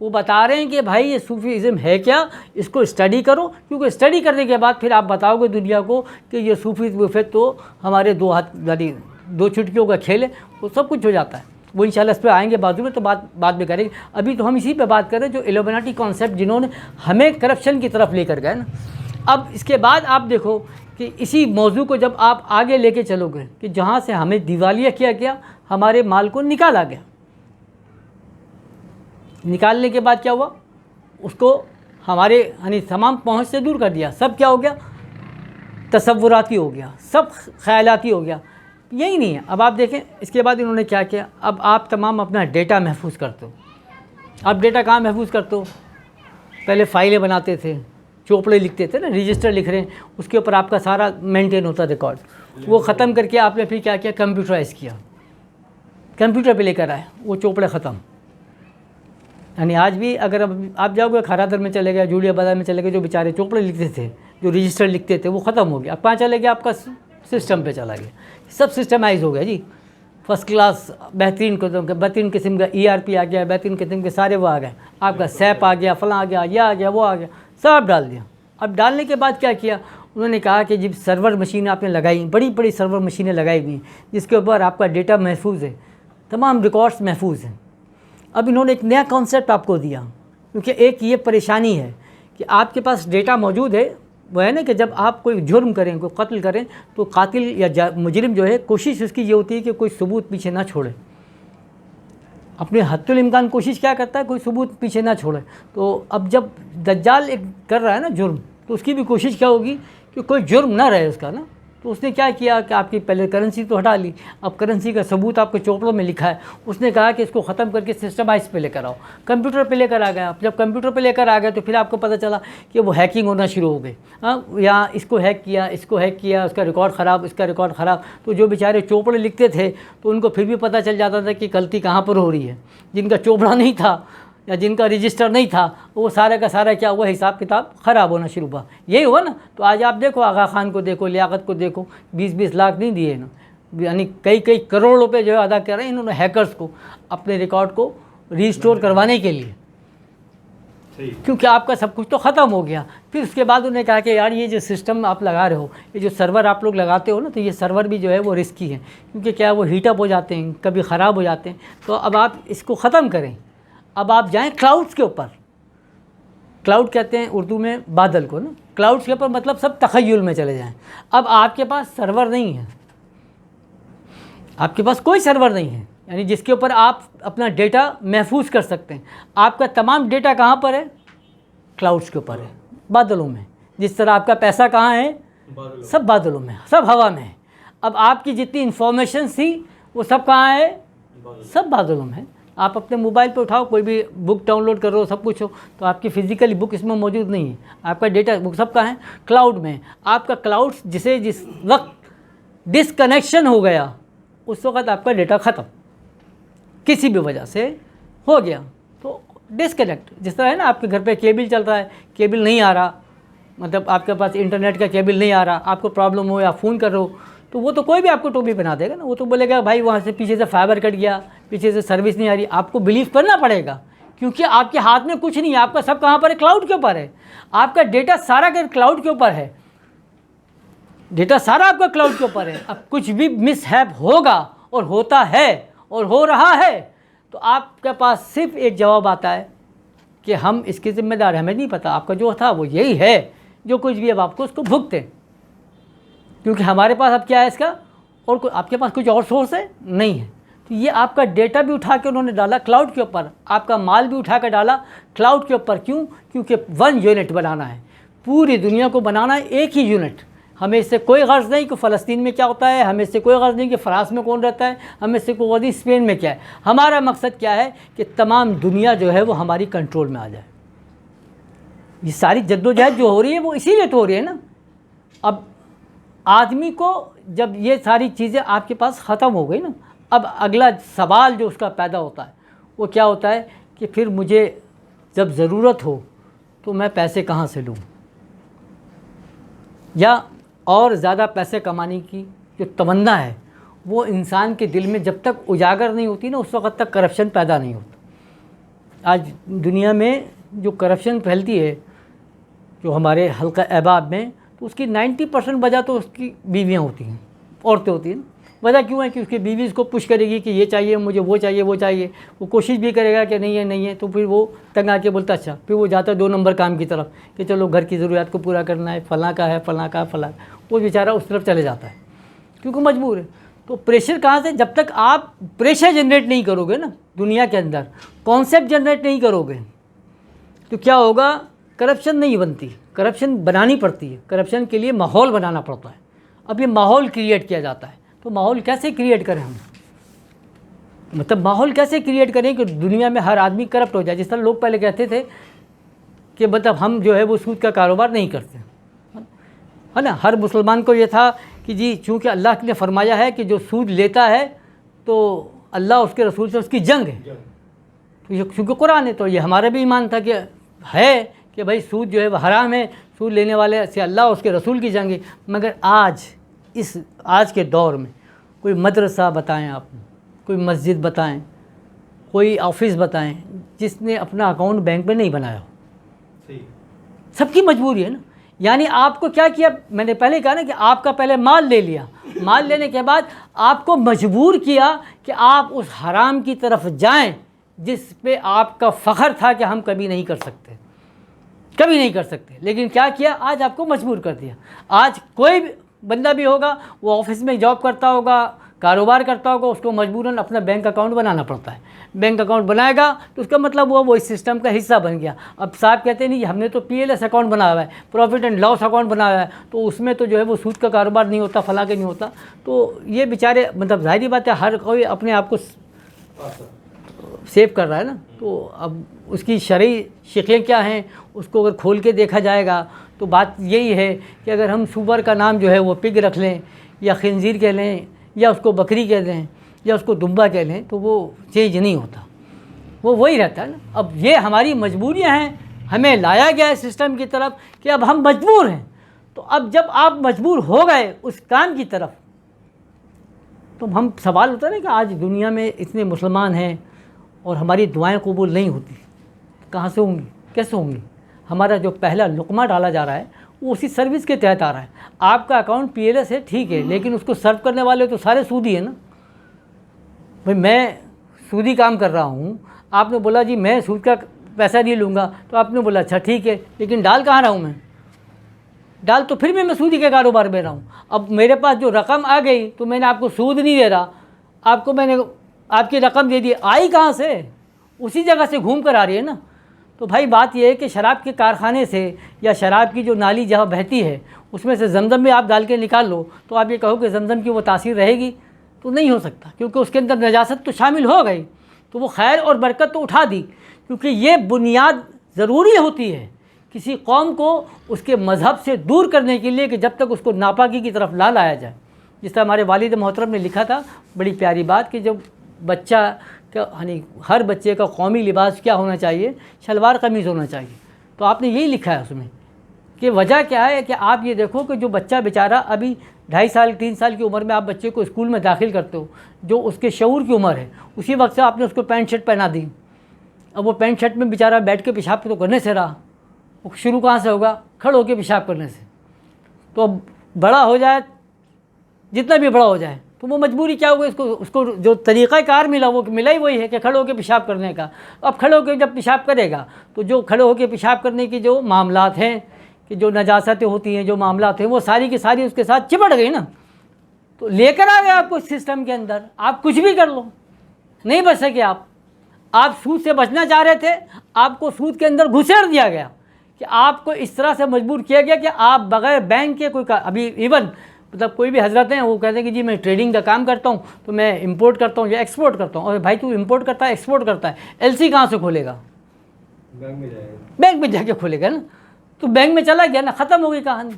وہ بتا رہے ہیں کہ بھائی یہ صوفیزم ہے کیا، اس کو اسٹڈی کرو، کیونکہ اسٹڈی کرنے کے بعد پھر آپ بتاؤ گے دنیا کو کہ یہ صوفی تو ہمارے دو ہاتھ یعنی دو چٹکیوں کا کھیل ہے. وہ سب کچھ ہو جاتا ہے. وہ انشاءاللہ اس پہ آئیں گے بازو میں، تو بعد میں کریں گے. ابھی تو ہم اسی پہ بات کر رہے ہیں جو ایلومیناٹی کانسیپٹ جنہوں نے ہمیں کرپشن کی طرف لے کر گئے نا. اب اس کے بعد آپ دیکھو کہ اسی موضوع کو جب آپ آگے لے کے چلو گے کہ جہاں سے ہمیں دیوالیہ کیا گیا، ہمارے مال کو نکالا گیا. نکالنے کے بعد کیا ہوا؟ اس کو ہمارے یعنی تمام پہنچ سے دور کر دیا. سب کیا ہو گیا؟ تصوراتی ہو گیا، سب خیالاتی ہو گیا. یہی نہیں ہے. اب آپ دیکھیں اس کے بعد انہوں نے کیا کیا. اب آپ تمام اپنا ڈیٹا محفوظ کرتے ہو. اب ڈیٹا کہاں محفوظ کرتے ہو؟ پہلے فائلیں بناتے تھے، چوپڑے لکھتے تھے نا، رجسٹر لکھ رہے ہیں، اس کے اوپر آپ کا سارا مینٹین ہوتا ریکارڈ. وہ ختم کر کے آپ نے پھر کیا کیا؟ کمپیوٹرائز کیا، کمپیوٹر پہ لے کر آئے، وہ چوپڑے ختم. یعنی آج بھی اگر آپ جاؤ گے کھارادر میں چلے گئے، جوڑیا بازار میں چلے گئے، جو بیچارے چوپڑے لکھتے تھے، جو رجسٹر لکھتے تھے، وہ ختم ہو گیا. اب کہاں چلے گیا؟ آپ کا سسٹم پہ چلا گیا. سب سسٹمائز ہو گیا جی. فرسٹ کلاس بہترین قسم کا ERP آ گیا، بہترین قسم کے سارے وہ آ گئے. آپ کا سیپ آ گیا، فلاں آ گیا، یہ آ گیا، وہ آ گیا، سب ڈال دیا. اب ڈالنے کے بعد کیا کیا انہوں نے؟ کہا کہ جب سرور مشینیں آپ نے لگائی، بڑی بڑی سرور مشینیں لگائی ہوئی ہیں جس کے اوپر آپ کا ڈیٹا محفوظ ہے، تمام ریکارڈس محفوظ ہیں. اب انہوں نے ایک نیا کانسیپٹ آپ کو دیا، کیونکہ ایک یہ پریشانی ہے کہ آپ کے پاس ڈیٹا موجود ہے. وہ ہے نا کہ جب آپ کوئی جرم کریں، کوئی قتل کریں، تو قاتل یا مجرم جو ہے کوشش اس کی یہ ہوتی ہے کہ کوئی ثبوت پیچھے نہ چھوڑے. اپنے حد الامکان کوشش کیا کرتا ہے؟ کوئی ثبوت پیچھے نہ چھوڑے. تو اب جب دجال ایک کر رہا ہے نا جرم، تو اس کی بھی کوشش کیا ہوگی کہ کوئی جرم نہ رہے اس کا نا. تو اس نے کیا کیا کہ آپ کی پہلے کرنسی تو ہٹا لی، اب کرنسی کا ثبوت آپ کے چوپڑوں میں لکھا ہے. اس نے کہا کہ اس کو ختم کر کے سسٹمائز پہ لے کر آؤ، کمپیوٹر پہ لے کر آ گیا. جب کمپیوٹر پہ لے کر آ گئے تو پھر آپ کو پتہ چلا کہ وہ ہیکنگ ہونا شروع ہو گئی. یا اس کو ہیک کیا، اس کو ہیک کیا، اس کا ریکارڈ خراب، اس کا ریکارڈ خراب. تو جو بیچارے چوپڑے لکھتے تھے تو ان کو پھر بھی پتہ چل جاتا تھا کہ غلطی کہاں پر ہو رہی ہے. جن کا چوپڑا نہیں تھا یا جن کا رجسٹر نہیں تھا، وہ سارا کا سارا کیا ہوا؟ حساب کتاب خراب ہونا شروع ہوا. یہی ہوا نا. تو آج آپ دیکھو آغا خان کو دیکھو، لیاقت کو دیکھو، 20-20 لاکھ نہیں دیے نا، یعنی کئی کروڑ روپے جو ہے ادا کر رہے ہیں انہوں نے ہیکرز کو اپنے ریکارڈ کو ریسٹور کروانے کے لیے، کیونکہ آپ کا سب کچھ تو ختم ہو گیا. پھر اس کے بعد انہوں نے کہا کہ یار یہ جو سسٹم آپ لگا رہے ہو، یہ جو سرور آپ لوگ لگاتے ہو نا، تو یہ سرور بھی جو ہے وہ رسکی ہے، کیونکہ کیا وہ ہیٹ اپ ہو جاتے ہیں، کبھی خراب ہو جاتے ہیں. تو اب آپ اس کو ختم کریں. اب آپ جائیں کلاؤڈس کے اوپر. کلاؤڈ کہتے ہیں اردو میں بادل کو نا. کلاؤڈس کے اوپر مطلب سب تخیل میں چلے جائیں. اب آپ کے پاس سرور نہیں ہے، آپ کے پاس کوئی سرور نہیں ہے، یعنی جس کے اوپر آپ اپنا ڈیٹا محفوظ کر سکتے ہیں. آپ کا تمام ڈیٹا کہاں پر ہے؟ کلاؤڈس کے اوپر ہے، بادلوں میں. جس طرح آپ کا پیسہ کہاں ہے؟ سب بادلوں میں، سب ہوا میں ہے. اب آپ کی جتنی انفارمیشن تھی وہ سب کہاں ہے؟ سب بادلوں میں. آپ اپنے موبائل پہ اٹھاؤ، کوئی بھی بک ڈاؤن لوڈ کرو، سب کچھ ہو، تو آپ کی فزیکلی بک اس میں موجود نہیں ہے. آپ کا ڈیٹا بک سب کا ہے کلاؤڈ میں. آپ کا کلاؤڈ جس وقت ڈسکنیکشن ہو گیا، اس وقت آپ کا ڈیٹا ختم کسی بھی وجہ سے ہو گیا تو ڈسکنیکٹ. جس طرح ہے نا آپ کے گھر پہ کیبل چل رہا ہے، کیبل نہیں آ رہا، مطلب آپ کے پاس انٹرنیٹ کا کیبل نہیں آ رہا، آپ کو پرابلم ہو یا فون کر رہے ہو، تو وہ تو کوئی بھی آپ کو ٹوپی بنا دے گا نا. وہ تو بولے گا بھائی وہاں سے پیچھے سے فائبر کٹ گیا، پیچھے سے سروس نہیں آ رہی. آپ کو بلیو کرنا پڑے گا، کیونکہ آپ کے ہاتھ میں کچھ نہیں ہے. آپ کا سب کہاں پر ہے؟ کلاؤڈ کے اوپر ہے. آپ کا ڈیٹا سارا کا کلاؤڈ کے اوپر ہے. ڈیٹا سارا آپ کا کلاؤڈ کے اوپر ہے. اب کچھ بھی مس ہیپ ہوگا اور ہوتا ہے اور ہو رہا ہے تو آپ کے پاس صرف ایک جواب آتا ہے کہ ہم اس کے ذمہ دار ہیں. ہمیں نہیں پتہ، آپ کا جو تھا وہ یہی ہے، جو کچھ بھی اب آپ کو اس کو بھگتے، کیونکہ ہمارے پاس اب کیا ہے اس کا، اور آپ کے پاس کچھ اور سورس ہے نہیں ہے. تو یہ آپ کا ڈیٹا بھی اٹھا کے انہوں نے ڈالا کلاؤڈ کے اوپر، آپ کا مال بھی اٹھا کے ڈالا کلاؤڈ کے اوپر. کیوں؟ کیونکہ 1 یونٹ بنانا ہے، پوری دنیا کو بنانا ہے ایک ہی یونٹ. ہمیں اس سے کوئی غرض نہیں کہ فلسطین میں کیا ہوتا ہے، ہمیں اس سے کوئی غرض نہیں کہ فرانس میں کون رہتا ہے، ہمیں اس سے کوئی غرض نہیں اسپین میں کیا ہے. ہمارا مقصد کیا ہے کہ تمام دنیا جو ہے وہ ہماری کنٹرول میں آ جائے. یہ ساری جد و جہد جو ہو رہی ہے وہ اسی لیے تو ہو رہی ہے نا. اب آدمی کو جب یہ ساری چیزیں آپ کے پاس ختم ہو گئی نا، اب اگلا سوال جو اس کا پیدا ہوتا ہے وہ کیا ہوتا ہے کہ پھر مجھے جب ضرورت ہو تو میں پیسے کہاں سے لوں، یا اور زیادہ پیسے کمانے کی جو تمنا ہے وہ انسان کے دل میں جب تک اجاگر نہیں ہوتی نا اس وقت تک کرپشن پیدا نہیں ہوتا. آج دنیا میں جو کرپشن پھیلتی ہے جو ہمارے حلقہ احباب میں، تو اس کی 90% وجہ تو اس کی بیویاں ہوتی ہیں، عورتیں ہوتی ہیں. وجہ کیوں ہے کہ اس کی بیوی اس کو پش کرے گی کہ یہ چاہیے مجھے، وہ چاہیے وہ چاہیے، وہ کوشش بھی کرے گا کہ نہیں ہے نہیں ہے، تو پھر وہ تنگ آ کے بولتا اچھا، پھر وہ جاتا ہے 2 نمبر کام کی طرف کہ چلو گھر کی ضروریات کو پورا کرنا ہے، فلاں کا ہے فلاں کا فلاں، وہ بیچارہ اس طرف چلے جاتا ہے کیونکہ مجبور ہے. تو پریشر کہاں سے؟ جب تک آپ پریشر جنریٹ نہیں کرو گے نا دنیا کے اندر، کانسیپٹ جنریٹ نہیں کرو گے تو کیا ہوگا؟ کرپشن نہیں بنتی، کرپشن بنانی پڑتی ہے، کرپشن کے لیے ماحول بنانا پڑتا ہے. اب یہ ماحول کریٹ کیا جاتا ہے، تو ماحول کیسے کریٹ کریں ہم؟ مطلب ماحول کیسے کریٹ کریں کہ دنیا میں ہر آدمی کرپٹ ہو جائے. جس طرح لوگ پہلے کہتے تھے کہ مطلب ہم جو ہے وہ سود کا کاروبار نہیں کرتے، ہے نا. ہر مسلمان کو یہ تھا کہ جی چونکہ اللہ نے فرمایا ہے کہ جو سود لیتا ہے تو اللہ اس کے رسول سے اس کی جنگ ہے، تو یہ چونکہ قرآن ہے تو یہ ہمارا بھی ایمان تھا کہ بھائی سود جو ہے وہ حرام ہے، سود لینے والے سے اللہ اور اس کے رسول کی جنگ ہے. مگر آج کے دور میں کوئی مدرسہ بتائیں، آپ کوئی مسجد بتائیں، کوئی آفس بتائیں جس نے اپنا اکاؤنٹ بینک میں نہیں بنایا ہو. سب کی مجبوری ہے نا. یعنی آپ کو کیا میں نے پہلے کہا نا کہ آپ کا پہلے مال لے لیا، مال لینے کے بعد آپ کو مجبور کیا کہ آپ اس حرام کی طرف جائیں جس پہ آپ کا فخر تھا کہ ہم کبھی نہیں کر سکتے، کبھی نہیں کر سکتے. لیکن کیا آج آپ کو مجبور کر دیا. آج کوئی بندہ بھی ہوگا، وہ آفس میں جاب کرتا ہوگا، کاروبار کرتا ہوگا، اس کو مجبوراً اپنا بینک اکاؤنٹ بنانا پڑتا ہے. بینک اکاؤنٹ بنائے گا تو اس کا مطلب وہ اس سسٹم کا حصہ بن گیا. اب صاحب کہتے نہیں ہم نے تو PLS اکاؤنٹ بنایا ہوا ہے، پروفٹ اینڈ لاس اکاؤنٹ بنایا ہوا ہے، تو اس میں تو جو ہے وہ سود کا کاروبار نہیں ہوتا، فلاں کے نہیں ہوتا. تو یہ بیچارے مطلب ظاہری بات ہے ہر کوئی اپنے آپ کو سیو کر رہا ہے نا. تو اب اس کی شرعی شکلیں کیا ہیں اس کو اگر کھول کے دیکھا جائے گا تو بات یہی ہے کہ اگر ہم سور کا نام جو ہے وہ پگ رکھ لیں یا خنزیر کہہ لیں یا اس کو بکری کہہ دیں یا اس کو دمبا کہہ لیں تو وہ چینج نہیں ہوتا، وہ وہی رہتا ہے نا. اب یہ ہماری مجبوریاں ہیں، ہمیں لایا گیا ہے سسٹم کی طرف کہ اب ہم مجبور ہیں. تو اب جب آپ مجبور ہو گئے اس کام کی طرف تو ہم سوال ہوتا ہے نا کہ آج دنیا میں اتنے مسلمان ہیں اور ہماری دعائیں قبول نہیں ہوتی، کہاں سے ہوں گی، کیسے ہوں گی؟ ہمارا جو پہلا لقمہ ڈالا جا رہا ہے وہ اسی سروس کے تحت آ رہا ہے. آپ کا اکاؤنٹ PLS ہے ٹھیک ہے، لیکن اس کو سرو کرنے والے تو سارے سودی ہیں نا. بھائی میں سودی کام کر رہا ہوں، آپ نے بولا جی میں سود کا پیسہ نہیں لوں گا، تو آپ نے بولا اچھا ٹھیک ہے، لیکن ڈال کہاں رہا ہوں میں؟ ڈال تو پھر بھی میں سودی کے کاروبار میں رہا ہوں. اب میرے پاس جو رقم آ گئی تو میں نے آپ کو سود نہیں دے رہا، آپ کو میں نے آپ کی رقم دے دی، آئی کہاں سے؟ اسی جگہ سے گھوم کر آ رہی ہے نا. تو بھائی بات یہ ہے کہ شراب کے کارخانے سے یا شراب کی جو نالی جہاں بہتی ہے اس میں سے زمزم میں آپ ڈال کے نکال لو تو آپ یہ کہو کہ زمزم کی وہ تاثیر رہے گی؟ تو نہیں ہو سکتا، کیونکہ اس کے اندر نجاست تو شامل ہو گئی. تو وہ خیر اور برکت تو اٹھا دی، کیونکہ یہ بنیاد ضروری ہوتی ہے کسی قوم کو اس کے مذہب سے دور کرنے کے لیے کہ جب تک اس کو ناپاکی کی طرف نہ لایا جائے. جس طرح ہمارے والد محترم نے لکھا تھا بڑی پیاری بات کہ جب بچہ یعنی ہر بچے کا قومی لباس کیا ہونا چاہیے؟ شلوار قمیض ہونا چاہیے. تو آپ نے یہی لکھا ہے اس میں کہ وجہ کیا ہے کہ آپ یہ دیکھو کہ جو بچہ بیچارہ ابھی 2.5 سال 3 سال کی عمر میں آپ بچے کو اسکول میں داخل کرتے ہو، جو اس کے شعور کی عمر ہے، اسی وقت سے آپ نے اس کو پینٹ شرٹ پہنا دی. اب وہ پینٹ شرٹ میں بیچارہ بیٹھ کے پیشاب تو کرنے سے رہا، وہ شروع کہاں سے ہوگا؟ کھڑ ہو کے پیشاب کرنے سے. تو اب بڑا ہو جائے، جتنا بھی بڑا ہو جائے، تو وہ مجبوری کیا ہوگی، اس کو جو طریقہ کار ملا وہ ملا ہی وہی ہے کہ کھڑے ہو کے پیشاب کرنے کا. اب کھڑے ہو کے جب پیشاب کرے گا تو جو کھڑے ہو کے پیشاب کرنے کی جو معاملات ہیں، کہ جو نجاستیں ہوتی ہیں، جو معاملات ہیں، وہ ساری کی ساری اس کے ساتھ چپٹ گئی نا. تو لے کر آ گئے آپ کو اس سسٹم کے اندر، آپ کچھ بھی کر لو، نہیں بچ سکے. آپ سود سے بچنا چاہ رہے تھے، آپ کو سود کے اندر گھسیڑ دیا گیا، کہ آپ کو اس طرح سے مجبور کیا گیا کہ آپ بغیر بینک کے کوئی ابھی ایون مطلب کوئی بھی حضرت ہیں وہ کہتے ہیں کہ جی میں ٹریڈنگ کا کام کرتا ہوں تو میں امپورٹ کرتا ہوں یا ایکسپورٹ کرتا ہوں. اور بھائی تو امپورٹ کرتا ہے ایکسپورٹ کرتا ہے، ایل سی کہاں سے کھولے گا؟ بینک میں جا کے کھولے گا نا. تو بینک میں چلا گیا نا، ختم ہو گئی کہانی.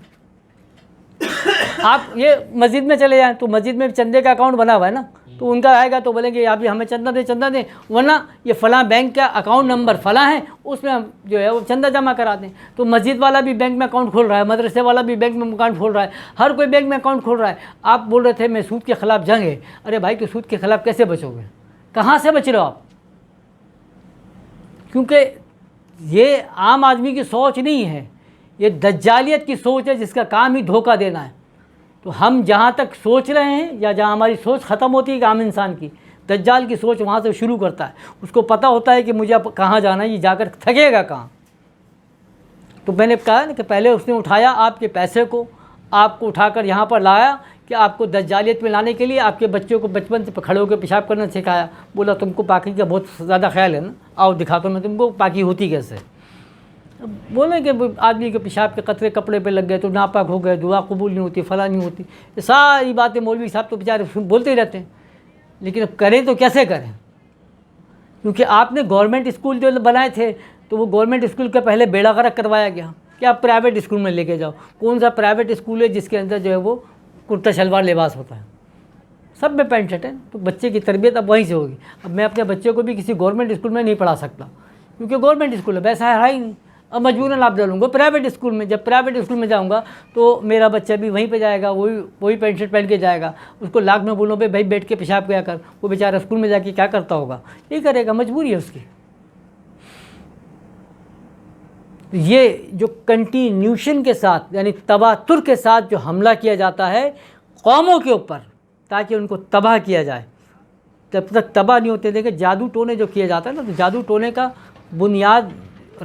آپ یہ مسجد میں چلے جائیں تو مسجد میں چندے کا اکاؤنٹ بنا ہوا ہے نا، تو ان کا آئے گا تو بولیں گے آپ ہمیں چندہ دیں، ورنہ یہ فلاں بینک کا اکاؤنٹ نمبر فلاں ہے، اس میں ہم جو ہے وہ چندہ جمع کرا دیں. تو مسجد والا بھی بینک میں اکاؤنٹ کھول رہا ہے، مدرسے والا بھی بینک میں اکاؤنٹ کھول رہا ہے، ہر کوئی بینک میں اکاؤنٹ کھول رہا ہے. آپ بول رہے تھے میں سود کے خلاف جنگ ہے. ارے بھائی تو سود کے خلاف کیسے بچو گے؟ کہاں سے بچ رہے ہو آپ؟ کیونکہ یہ عام آدمی کی سوچ نہیں ہے، یہ دجالیت کی سوچ ہے جس کا کام ہی دھوکہ دینا ہے. تو ہم جہاں تک سوچ رہے ہیں یا جہاں ہماری سوچ ختم ہوتی ہے کہ عام انسان کی، دجال کی سوچ وہاں سے شروع کرتا ہے. اس کو پتہ ہوتا ہے کہ مجھے اب کہاں جانا ہے، یہ جا کر تھکے گا کہاں. تو میں نے کہا نا کہ پہلے اس نے اٹھایا آپ کے پیسے کو، آپ کو اٹھا کر یہاں پر لایا کہ آپ کو دجالیت میں لانے کے لیے آپ کے بچوں کو بچپن سے کھڑے ہو کے پیشاب کرنا سکھایا. بولا تم کو پاکی کا بہت زیادہ خیال ہے نا، آؤ دکھاتا ہوں میں تم کو پاکی ہوتی کیسے. بولیں کہ آدمی کے پیشاب کے قطرے کپڑے پہ لگ گئے تو ناپاک ہو گئے، دعا قبول نہیں ہوتی، فلاں نہیں ہوتی. یہ ساری باتیں مولوی صاحب تو بیچارے بولتے ہی رہتے ہیں، لیکن اب کریں تو کیسے کریں؟ کیونکہ آپ نے گورنمنٹ اسکول جو بنائے تھے تو وہ گورنمنٹ اسکول کا پہلے بیڑا غرق کروایا گیا کہ آپ پرائیویٹ اسکول میں لے کے جاؤ. کون سا پرائیویٹ اسکول ہے جس کے اندر جو ہے وہ کرتا شلوار لباس ہوتا ہے؟ سب میں پینٹ شرٹ ہے. تو بچے کی تربیت اب وہیں سے ہوگی. اب میں اپنے بچے کو بھی کسی گورنمنٹ اسکول میں نہیں پڑھا سکتا کیونکہ گورنمنٹ اسکول ہے، ویسا ہے ہی نہیں. اب مجبوراً آپ ڈالوں گا پرائیویٹ اسکول میں. جب پرائیویٹ اسکول میں جاؤں گا تو میرا بچہ بھی وہیں پہ جائے گا، وہی پینٹ شرٹ پہن کے جائے گا. اس کو لاکھ میں بولوں بھائی بیٹھ کے پیشاب کیا کر، وہ بیچارہ اسکول میں جا کے کیا کرتا ہوگا؟ یہی کرے گا، مجبوری ہے اس کی. یہ جو کنٹینیوشن کے ساتھ یعنی تواتر کے ساتھ جو حملہ کیا جاتا ہے قوموں کے اوپر تاکہ ان کو تباہ کیا جائے، جب تک تباہ نہیں ہوتے. دیکھیں جادو ٹونے جو کیا جاتا ہے نا، تو جادو ٹونے کا بنیاد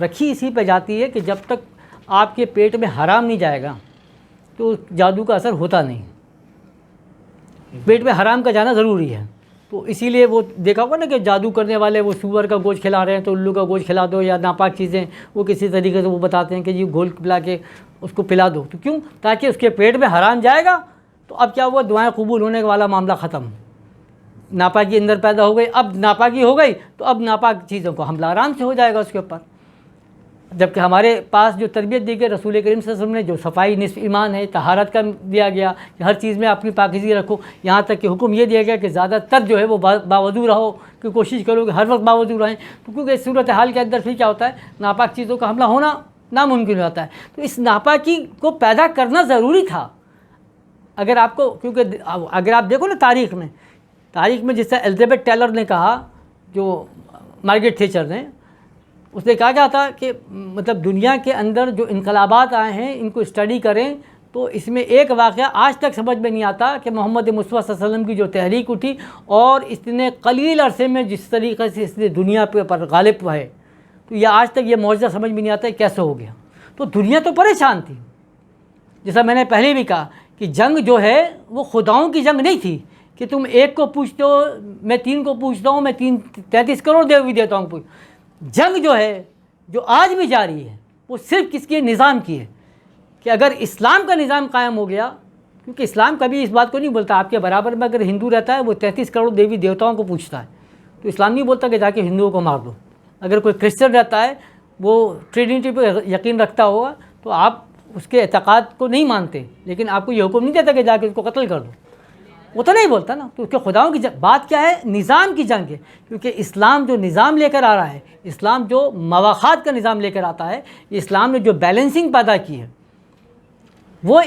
رکھی اسی پہ جاتی ہے کہ جب تک آپ کے پیٹ میں حرام نہیں جائے گا تو جادو کا اثر ہوتا نہیں. پیٹ میں حرام کا جانا ضروری ہے. تو اسی لیے وہ دیکھا ہوگا نا کہ جادو کرنے والے وہ سور کا گوشت کھلا رہے ہیں تو الو کا گوشت کھلا دو یا ناپاک چیزیں وہ کسی طریقے سے وہ بتاتے ہیں کہ یہ گھول پلا کے اس کو پلا دو. تو کیوں؟ تاکہ اس کے پیٹ میں حرام جائے گا تو اب کیا ہوا، دعائیں قبول ہونے والا معاملہ ختم. ناپاکی اندر پیدا ہو گئی، اب ناپاکی ہو گئی تو اب ناپاک چیزوں کو حملہ آرام سے ہو جائے گا اس کے اوپر. جبکہ ہمارے پاس جو تربیت دی گئی رسول کریم صلی اللہ علیہ وسلم نے، جو صفائی نصف ایمان ہے، طہارت کا دیا گیا کہ ہر چیز میں اپنی پاکیزگی رکھو. یہاں تک کہ حکم یہ دیا گیا کہ زیادہ تر جو ہے وہ باوضو رہو، کہ کوشش کرو کہ ہر وقت باوضو رہیں. تو کیونکہ اس صورتحال کے اندر پھر کیا ہوتا ہے، ناپاک چیزوں کا حملہ ہونا ناممکن ہوتا ہے. تو اس ناپاکی کو پیدا کرنا ضروری تھا. اگر آپ کو، کیونکہ اگر آپ دیکھو نا تاریخ میں جس طرح الزبتھ ٹیلر نے کہا، جو مارگریٹ تھیچر نے، اس نے کہا کیا تھا کہ مطلب دنیا کے اندر جو انقلابات آئے ہیں ان کو اسٹڈی کریں تو اس میں ایک واقعہ آج تک سمجھ میں نہیں آتا کہ محمد مصطفیٰ صلی اللہ علیہ وسلم کی جو تحریک اٹھی اور اتنے قلیل عرصے میں جس طریقے سے اس نے دنیا پر غالب ہے، تو یہ آج تک یہ معجزہ سمجھ میں نہیں آتا ہے کیسے ہو گیا. تو دنیا تو پریشان تھی. جیسا میں نے پہلے بھی کہا کہ جنگ جو ہے وہ خداؤں کی جنگ نہیں تھی کہ تم ایک کو پوچھتے ہو، میں 3 کو پوچھتا ہوں، میں 33 کروڑ بھی دیتا ہوں. جنگ جو ہے جو آج بھی جاری ہے وہ صرف کس کی؟ نظام کی ہے. کہ اگر اسلام کا نظام قائم ہو گیا، کیونکہ اسلام کبھی اس بات کو نہیں بولتا آپ کے برابر میں اگر ہندو رہتا ہے وہ 33 کروڑ دیوی دیوتاؤں کو پوچھتا ہے، تو اسلام نہیں بولتا کہ جا کے ہندوؤں کو مار دو. اگر کوئی کرسچن رہتا ہے وہ ٹرینٹی پہ یقین رکھتا ہوگا تو آپ اس کے اعتقاد کو نہیں مانتے، لیکن آپ کو یہ حکم نہیں دیتا کہ جا کے اس کو قتل کر دو، وہ تو نہیں بولتا نا. تو اس کے خداؤں کی بات کیا ہے؟ نظام کی جنگ ہے. کیونکہ اسلام جو نظام لے کر آ رہا ہے، اسلام جو مواخات کا نظام لے کر آتا ہے، اسلام نے جو بیلنسنگ پیدا کی ہے، وہ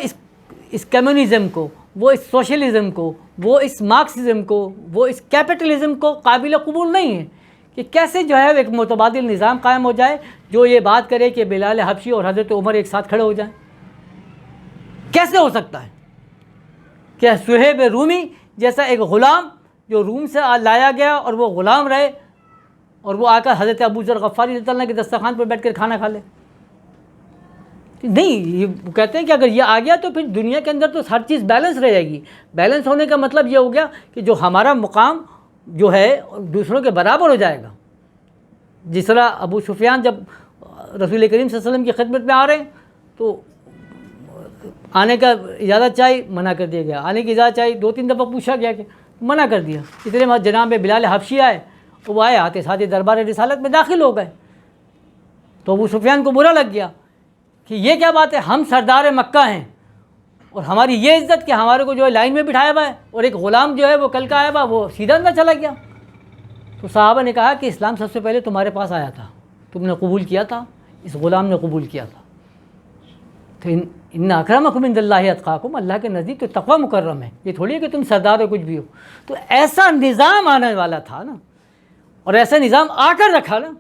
اس کمیونزم کو، وہ اس سوشلزم کو، وہ اس مارکسزم کو، وہ اس کیپٹلزم کو قابل قبول نہیں ہے. کہ کیسے جو ہے ایک متبادل نظام قائم ہو جائے جو یہ بات کرے کہ بلال حبشی اور حضرت عمر ایک ساتھ کھڑے ہو جائیں. کیسے ہو سکتا ہے کہ صہیب رومی جیسا ایک غلام جو روم سے لایا گیا اور وہ غلام رہے اور وہ آ کر حضرت ابو ذر غفاری رضی اللہ عنہ کے دسترخوان پر بیٹھ کر کھانا کھا لے؟ نہیں، یہ کہتے ہیں کہ اگر یہ آ گیا تو پھر دنیا کے اندر تو ہر چیز بیلنس رہ جائے گی۔ بیلنس ہونے کا مطلب یہ ہو گیا کہ جو ہمارا مقام جو ہے دوسروں کے برابر ہو جائے گا۔ جس طرح ابو سفیان جب رسول کریم صلی اللہ علیہ وسلم کی خدمت میں آ رہے ہیں تو آنے کا اجازت چاہی، منع کر دیا گیا، آنے کی اجازت چاہی، 2-3 دفعہ پوچھا گیا کہ منع کر دیا۔ اتنے میں جناب بلال حبشی آئے، وہ آئے آتے ساتھ دربار رسالت میں داخل ہو گئے، تو ابو سفیان کو برا لگ گیا کہ یہ کیا بات ہے، ہم سردار مکہ ہیں اور ہماری یہ عزت کہ ہمارے کو جو ہے لائن میں بٹھایا ہوا ہے اور ایک غلام جو ہے وہ کل کا آیا ہوا وہ سیدھا اندر چلا گیا۔ تو صحابہ نے کہا کہ اسلام سب سے پہلے تمہارے پاس آیا تھا، تم نے قبول کیا تھا، اس غلام نے قبول کیا تھا۔ تو ان اکرمکم عند اللہ اتقاکم، اللہ کے نزدیک تو تقوی مکرم ہے، یہ تھوڑی ہے کہ تم سردار ہو کچھ بھی ہو۔ تو ایسا نظام آنے والا تھا نا، اور ایسا نظام آ کر رکھا نا،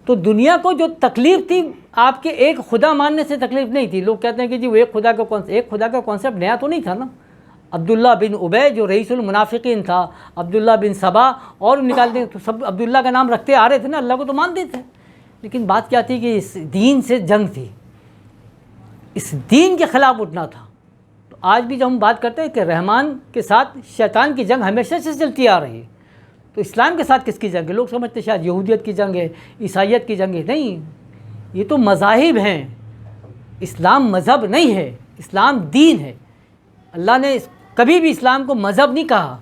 تو دنیا کو جو تکلیف تھی آپ کے ایک خدا ماننے سے تکلیف نہیں تھی۔ لوگ کہتے ہیں کہ جی وہ ایک خدا کا کانسیپٹ نیا تو نہیں تھا نا۔ عبداللہ بن ابی جو رئیس المنافقین تھا، عبداللہ بن سبا اور نکالتے تو سب عبداللہ کا نام رکھتے آ رہے تھے نا، اللہ کو تو مانتے تھے، لیکن بات کیا تھی کہ اس دین سے جنگ تھی، اس دین کے خلاف اٹھنا تھا۔ تو آج بھی جب ہم بات کرتے ہیں کہ رحمان کے ساتھ شیطان کی جنگ ہمیشہ سے چلتی آ رہی ہے، تو اسلام کے ساتھ کس کی جنگ ہے؟ لوگ سمجھتے شاید یہودیت کی جنگ ہے، عیسائیت کی جنگ ہے، نہیں، یہ تو مذاہب ہیں، اسلام مذہب نہیں ہے، اسلام دین ہے۔ اللہ نے کبھی بھی اسلام کو مذہب نہیں کہا۔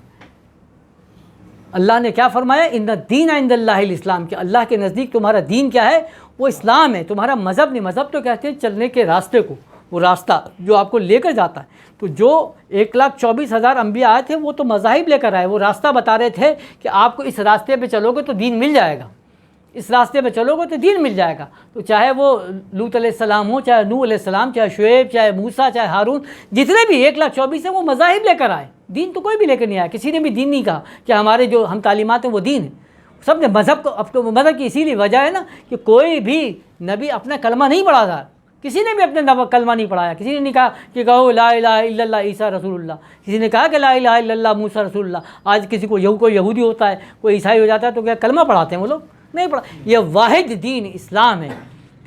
اللہ نے کیا فرمایا؟ ان الدین عند اللہ الاسلام، کہ اللہ کے نزدیک تمہارا دین کیا ہے؟ وہ اسلام ہے، تمہارا مذہب نہیں۔ مذہب تو کہتے ہیں چلنے کے راستے کو، وہ راستہ جو آپ کو لے کر جاتا ہے۔ تو جو 1,24,000 انبیاء آئے تھے وہ تو مذاہب لے کر آئے، وہ راستہ بتا رہے تھے کہ آپ کو اس راستے پہ چلو گے تو دین مل جائے گا، اس راستے پہ چلو گے تو دین مل جائے گا۔ تو چاہے وہ لوط علیہ السلام ہو، چاہے نوح علیہ السلام، چاہے شعیب، چاہے موسیٰ، چاہے ہارون، جتنے بھی 1,24,000 ہیں وہ مذاہب لے کر آئے، دین تو کوئی بھی لے کر نہیں آیا۔ کسی نے بھی دین نہیں کہا کہ ہمارے جو ہم تعلیمات ہیں وہ دین ہے، سب نے مذہب کو، اب تو مذہب کی اسی لیے وجہ ہے نا کہ کوئی بھی نبی اپنا کلمہ نہیں پڑھا تھا، کسی نے بھی اپنے کلمہ نہیں پڑھایا، کسی نے نہیں کہا کہ کہو لا الہ الا اللہ عیسیٰ رسول اللہ، کسی نے کہا کہ لا الہ الا اللہ موسیٰ رسول اللہ۔ آج کسی کو کوئی یہودی ہوتا ہے، کوئی عیسائی ہو جاتا ہے تو کیا کلمہ پڑھاتے ہیں وہ لوگ؟ نہیں پڑھا۔ یہ واحد دین اسلام ہے،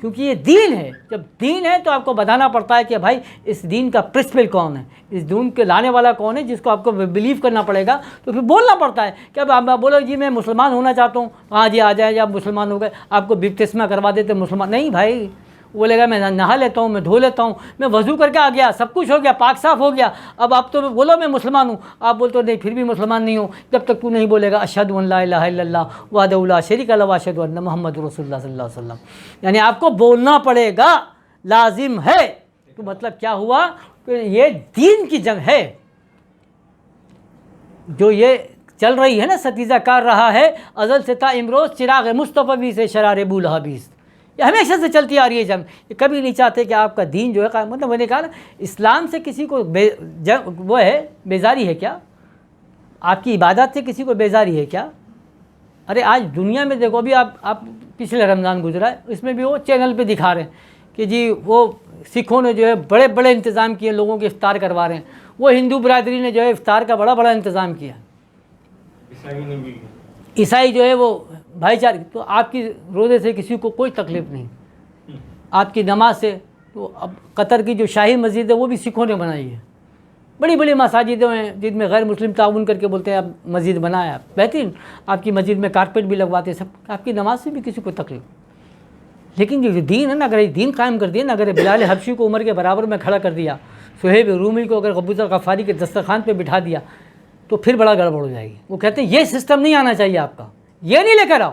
کیونکہ یہ دین ہے۔ جب دین ہے تو آپ کو بتانا پڑتا ہے کہ بھائی اس دین کا پرنسپل کون ہے، اس دین کے لانے والا کون ہے، جس کو آپ کو بلیو کرنا پڑے گا۔ تو پھر بولنا پڑتا ہے کہ اب آپ بولو جی میں مسلمان ہونا چاہتا ہوں، ہاں جی آ جائیں، آپ مسلمان ہو گئے، آپ کو بپتسمہ کروا دیتے مسلمان، نہیں بھائی، بولے گا میں نہا لیتا ہوں، میں دھو لیتا ہوں، میں وضو کر کے آ گیا، سب کچھ ہو گیا، پاک صاف ہو گیا، اب آپ تو بولو میں مسلمان ہوں، آپ بولتے ہو نہیں پھر بھی مسلمان نہیں ہوں جب تک تو نہیں بولے گا اشہد ان لا الہ الا اللہ وحدہ لا شریک لہ واشہد ان محمد رسول اللہ صلی اللہ علیہ وسلم، یعنی آپ کو بولنا پڑے گا، لازم ہے۔ تو مطلب کیا ہوا کہ یہ دین کی جنگ ہے جو یہ چل رہی ہے نا، ستیزہ کار رہا ہے ازل سے تا امروز، چراغ مصطفی سے شرار بولہبیز، یہ ہمیشہ سے چلتی آ رہی ہے جنگ۔ یہ کبھی نہیں چاہتے کہ آپ کا دین جو ہے قائم، مطلب میں نے کہا نا اسلام سے کسی کو وہ ہے بیزاری ہے کیا؟ آپ کی عبادت سے کسی کو بیزاری ہے کیا؟ ارے آج دنیا میں دیکھو، ابھی آپ پچھلے رمضان گزرا ہے، اس میں بھی وہ چینل پہ دکھا رہے ہیں کہ جی وہ سکھوں نے جو ہے بڑے بڑے انتظام کیے، لوگوں کے افطار کروا رہے ہیں، وہ ہندو برادری نے جو ہے افطار کا بڑا انتظام کیا، عیسائی جو ہے وہ بھائی چارے۔ تو آپ کی روزے سے کسی کو کوئی تکلیف نہیں، آپ کی نماز سے۔ تو اب قطر کی جو شاہی مسجد ہے وہ بھی سکھوں نے بنائی ہے، بڑی بڑی مساجدیں ہیں جن میں غیر مسلم تعاون کر کے بولتے ہیں آپ مسجد بنایا، بہترین، آپ کی مسجد میں کارپیٹ بھی لگواتے ہیں سب، آپ کی نماز سے بھی کسی کو تکلیف۔ لیکن جو دین ہے نا، اگر یہ دین قائم کر دیا نا، اگر بلال حبشی کو عمر کے برابر میں کھڑا کر دیا، صہیب رومی کو اگر ابو ذر غفاری کے دسترخوان پہ بٹھا دیا، تو پھر بڑا گڑبڑ ہو جائے گی۔ وہ کہتے ہیں یہ سسٹم نہیں آنا چاہیے آپ کا، یہ نہیں لے کر آؤ۔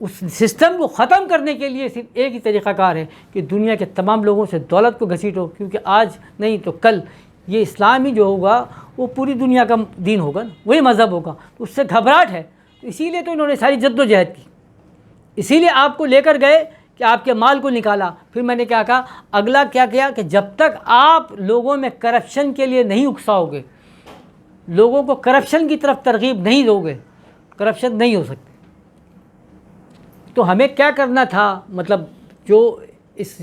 اس سسٹم کو ختم کرنے کے لیے صرف ایک ہی طریقہ کار ہے کہ دنیا کے تمام لوگوں سے دولت کو گھسیٹو، کیونکہ آج نہیں تو کل یہ اسلام ہی جو ہوگا وہ پوری دنیا کا دین ہوگا نا، وہی مذہب ہوگا، تو اس سے گھبراہٹ ہے۔ تو اسی لیے تو انہوں نے ساری جد و جہد کی، اسی لیے آپ کو لے کر گئے کہ آپ کے مال کو نکالا۔ پھر میں نے کیا کہا، اگلا کیا کیا کہ جب تک آپ لوگوں میں کرپشن کے لیے نہیں اکساؤ گے، لوگوں کو کرپشن کی طرف ترغیب نہیں دو گے، کرپشن نہیں ہو سکتی۔ تو ہمیں کیا کرنا تھا، مطلب جو اس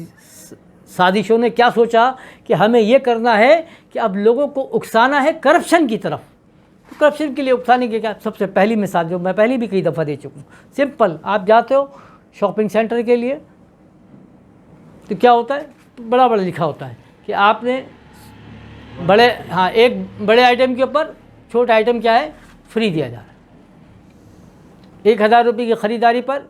سازشوں نے کیا سوچا کہ ہمیں یہ کرنا ہے کہ اب لوگوں کو اکسانا ہے کرپشن کی طرف. تو کرپشن کے لیے اکسانے کی کیا سب سے پہلی مثال جو میں پہلے بھی کئی دفعہ دے چکا ہوں, سمپل. آپ جاتے ہو شاپنگ سینٹر کے لیے تو کیا ہوتا ہے, بڑا بڑا لکھا ہوتا ہے کہ آپ نے ایک بڑے آئٹم کے اوپر چھوٹا آئٹم کیا ہے, فری دیا جا رہا ہے. 1000 روپے کی خریداری پر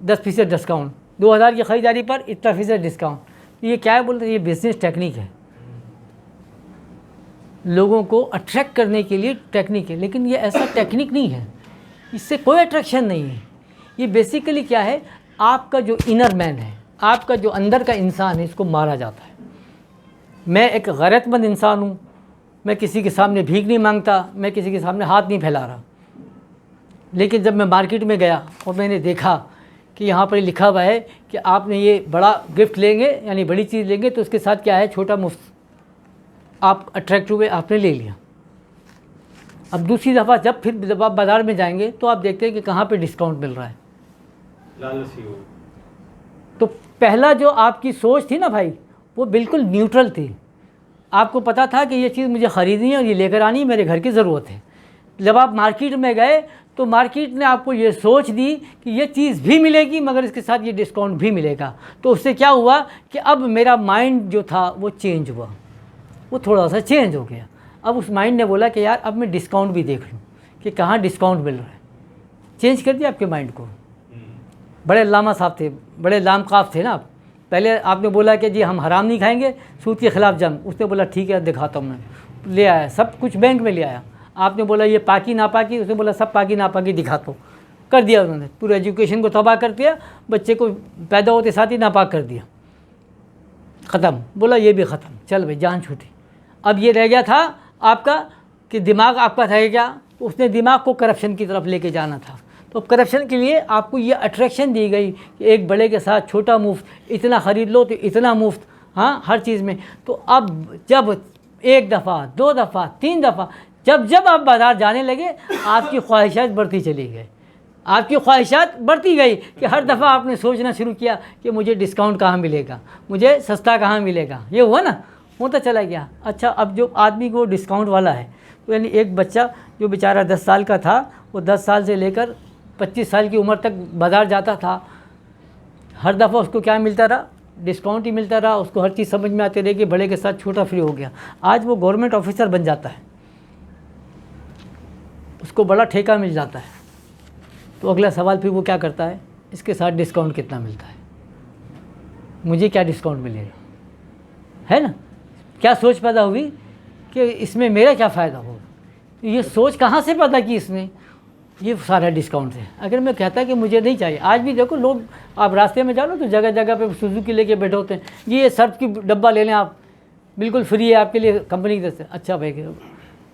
10% ڈسکاؤنٹ, 2000 کی خریداری پر اتنا فیصد ڈسکاؤنٹ. یہ کیا ہے بولتے ہیں, یہ بزنس ٹیکنیک ہے, لوگوں کو اٹریکٹ کرنے کے لیے ٹیکنیک ہے. لیکن یہ ایسا ٹیکنیک نہیں ہے, اس سے کوئی اٹریکشن نہیں ہے. یہ بیسیکلی کیا ہے, آپ کا جو انر مین ہے, آپ کا جو اندر کا انسان ہے, اس کو مارا جاتا ہے. میں ایک غیرت مند انسان ہوں, میں کسی کے سامنے بھیک نہیں مانگتا, میں کسی کے سامنے ہاتھ نہیں پھیلا رہا. لیکن جب میں مارکیٹ میں گیا اور میں نے دیکھا کہ یہاں پر لکھا ہوا ہے کہ آپ نے یہ بڑا گفٹ لیں گے, یعنی بڑی چیز لیں گے, تو اس کے ساتھ کیا ہے, چھوٹا مفت. آپ اٹریکٹ ہوئے, آپ نے لے لیا. اب دوسری دفعہ جب پھر بازار میں جائیں گے تو آپ دیکھتے ہیں کہ کہاں پہ ڈسکاؤنٹ مل رہا ہے. لالچی ہو. تو پہلا جو آپ کی سوچ تھی نا بھائی, وہ بالکل نیوٹرل تھی. آپ کو پتہ تھا کہ یہ چیز مجھے خریدنی ہے اور یہ لے کر آنی, میرے گھر کی ضرورت ہے. جب آپ مارکیٹ میں گئے تو مارکیٹ نے آپ کو یہ سوچ دی کہ یہ چیز بھی ملے گی مگر اس کے ساتھ یہ ڈسکاؤنٹ بھی ملے گا. تو اس سے کیا ہوا کہ اب میرا مائنڈ جو تھا وہ چینج ہوا, وہ تھوڑا سا چینج ہو گیا. اب اس مائنڈ نے بولا کہ یار اب میں ڈسکاؤنٹ بھی دیکھ لوں کہ کہاں ڈسکاؤنٹ مل رہا ہے. چینج کر دیا آپ کے مائنڈ کو. بڑے علامہ صاحب تھے, بڑے لامکاف تھے نا آپ. پہلے آپ نے بولا کہ جی ہم حرام نہیں کھائیں گے, سود کے خلاف جنگ. اس نے بولا ٹھیک ہے دکھاتا ہوں, میں لے آیا سب کچھ بینک میں لے آیا. آپ نے بولا یہ پاکی ناپاکی, اس نے بولا سب پاکی ناپاکی دکھاتا ہوں. کر دیا انہوں نے, پورے ایجوکیشن کو تباہ کر دیا, بچے کو پیدا ہوتے ساتھ ہی ناپاک کر دیا, ختم. بولا یہ بھی ختم, چل بھائی جان چھوٹی. اب یہ رہ گیا تھا آپ کا کہ دماغ آپ کا رہ گیا, اس نے دماغ کو کرپشن کی طرف لے کے جانا تھا. تو کرپشن کے لیے آپ کو یہ اٹریکشن دی گئی کہ ایک بڑے کے ساتھ چھوٹا مفت, اتنا خرید لو تو اتنا مفت, ہاں ہر چیز میں. تو اب جب 1 دفعہ 2 دفعہ 3 دفعہ جب آپ بازار جانے لگے, آپ کی خواہشات بڑھتی چلی گئی, آپ کی خواہشات بڑھتی گئی کہ ہر دفعہ آپ نے سوچنا شروع کیا کہ مجھے ڈسکاؤنٹ کہاں ملے گا, مجھے سستا کہاں ملے گا. یہ ہوا نا, ہوتا چلا گیا. اچھا اب جو آدمی کو ڈسکاؤنٹ والا ہے, تو یعنی ایک بچہ جو بیچارہ 10 سال کا تھا, وہ 10 سال سے لے کر 25 سال کی عمر تک بازار جاتا تھا, ہر دفعہ اس کو کیا ملتا رہا, ڈسکاؤنٹ ہی ملتا رہا. اس کو ہر چیز سمجھ میں آتی رہی کہ بڑے کے ساتھ چھوٹا فری ہو گیا. آج وہ گورنمنٹ آفیسر بن جاتا ہے, اس کو بڑا ٹھیکہ مل جاتا ہے. تو اگلا سوال پھر وہ کیا کرتا ہے, اس کے ساتھ ڈسکاؤنٹ کتنا ملتا ہے, مجھے کیا ڈسکاؤنٹ ملے گا, ہے نا. کیا سوچ پیدا ہوئی کہ اس میں میرا کیا فائدہ ہوگا. یہ سوچ کہاں سے پیدا کی اس نے, یہ سارا ڈسکاؤنٹ ہے. اگر میں کہتا کہ مجھے نہیں چاہیے, آج بھی دیکھو لوگ, آپ راستے میں جاؤ تو جگہ جگہ پہ سوزوکی لے کے بیٹھے ہوتے ہیں, یہ سرف کی ڈبہ لے لیں آپ, بالکل فری ہے آپ کے لیے کمپنی کی طرف سے. اچھا بھائی